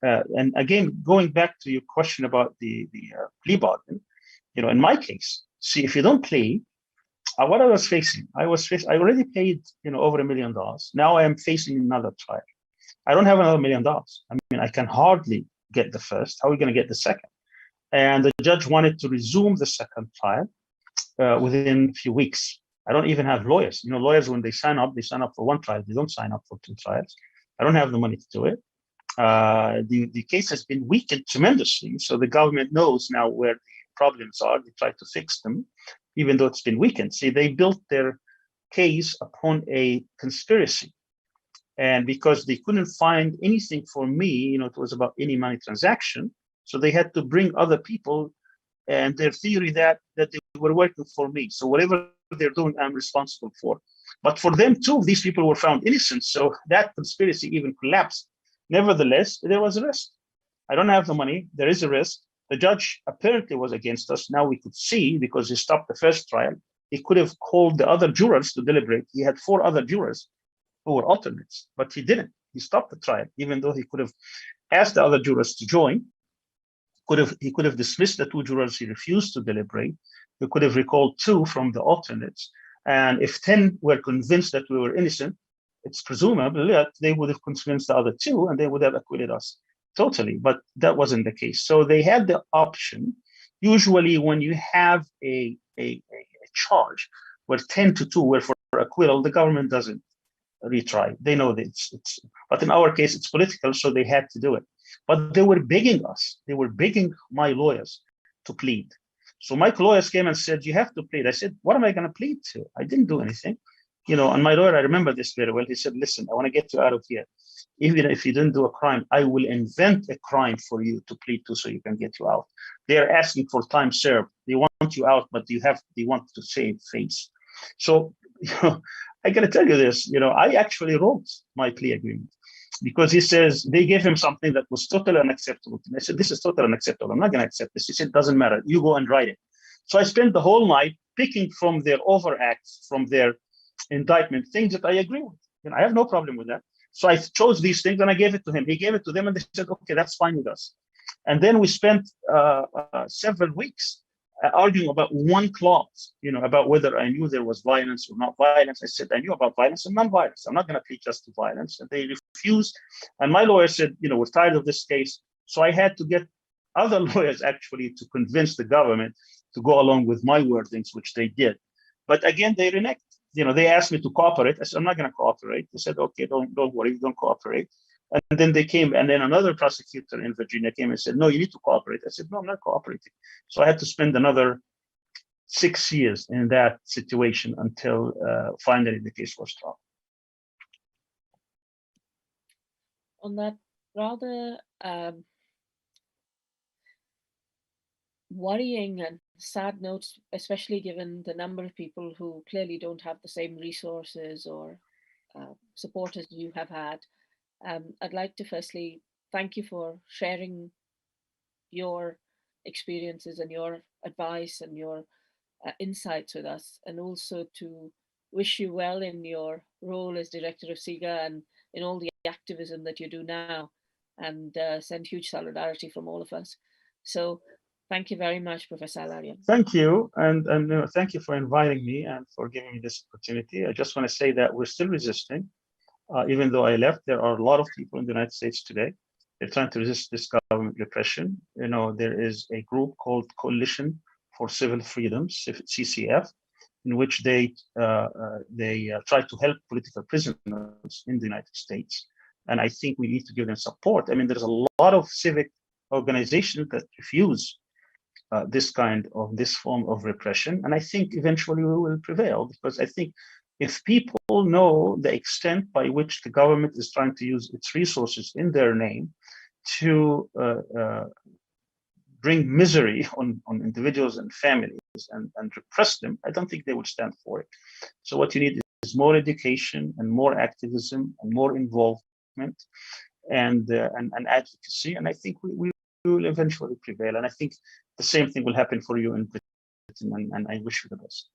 And again, going back to your question about the plea bargain, in my case, see, if you don't plea, what I was facing, I already paid, over $1 million. Now I am facing another trial. I don't have another $1 million. I mean, I can hardly get the first. How are we going to get the second? And the judge wanted to resume the second trial within a few weeks. I don't even have lawyers. Lawyers, when they sign up for one trial. They don't sign up for 2 trials. I don't have the money to do it. The case has been weakened tremendously. So the government knows now where the problems are. They try to fix them, even though it's been weakened. See, they built their case upon a conspiracy. And because they couldn't find anything for me, it was about any money transaction. So they had to bring other people and their theory that they were working for me. So whatever they're doing, I'm responsible for. But for them too, these people were found innocent. So that conspiracy even collapsed. Nevertheless, there was a risk. I don't have the money. There is a risk. The judge apparently was against us. Now we could see, because he stopped the first trial, he could have called the other jurors to deliberate. He had 4 other jurors who were alternates, but he didn't. He stopped the trial, even though he could have asked the other jurors to join. He could have dismissed the 2 jurors he refused to deliberate. He could have recalled 2 from the alternates. And if 10 were convinced that we were innocent, it's presumable that they would have convinced the other 2 and they would have acquitted us totally. But that wasn't the case. So they had the option. Usually when you have a charge where 10-2 were for acquittal, the government doesn't retry. They know that but in our case, it's political, so they had to do it. But they were begging us. They were begging my lawyers to plead. So my lawyers came and said, you have to plead. I said, what am I going to plead to? I didn't do anything. And my lawyer, I remember this very well. He said, listen, I want to get you out of here. Even if you didn't do a crime, I will invent a crime for you to plead to so you can get you out. They're asking for time served. They want you out, but they want to save face. So, I got to tell you this, I actually wrote my plea agreement because he says they gave him something that was totally unacceptable to me. I said, this is totally unacceptable. I'm not going to accept this. He said, doesn't matter. You go and write it. So I spent the whole night picking from their overacts, from their indictment, things that I agree with. I have no problem with that. So I chose these things and I gave it to him. He gave it to them and they said, okay, that's fine with us. And then we spent several weeks arguing about one clause, about whether I knew there was violence or not violence. I said, I knew about violence and non-violence. I'm not going to plead just to violence. And they refused. And my lawyer said, we're tired of this case. So I had to get other lawyers actually to convince the government to go along with my wordings, which they did. But again, they reneged. They asked me to cooperate. I said, I'm not going to cooperate. They said, okay, don't worry, don't cooperate. And then they came, and then another prosecutor in Virginia came and said, no, you need to cooperate. I said, no, I'm not cooperating. So I had to spend another 6 years in that situation until finally the case was dropped. On that rather worrying and sad note, especially given the number of people who clearly don't have the same resources or support as you have had, I'd like to firstly thank you for sharing your experiences and your advice and your insights with us, and also to wish you well in your role as director of SIGA and in all the activism that you do now, and send huge solidarity from all of us. So thank you very much, Professor Al-Arian. Thank you, and thank you for inviting me and for giving me this opportunity. I just want to say that we're still resisting. Even though I left, there are a lot of people in the United States today. They're trying to resist this government repression. There is a group called Coalition for Civil Freedoms, CCF, in which they try to help political prisoners in the United States. And I think we need to give them support. I mean, there's a lot of civic organizations that refuse this form of repression. And I think eventually we will prevail, because I think if people know the extent by which the government is trying to use its resources in their name to bring misery on individuals and families and repress them, I don't think they would stand for it. So what you need is more education and more activism and more involvement and advocacy. And I think we will eventually prevail. And I think the same thing will happen for you in Britain, and I wish you the best.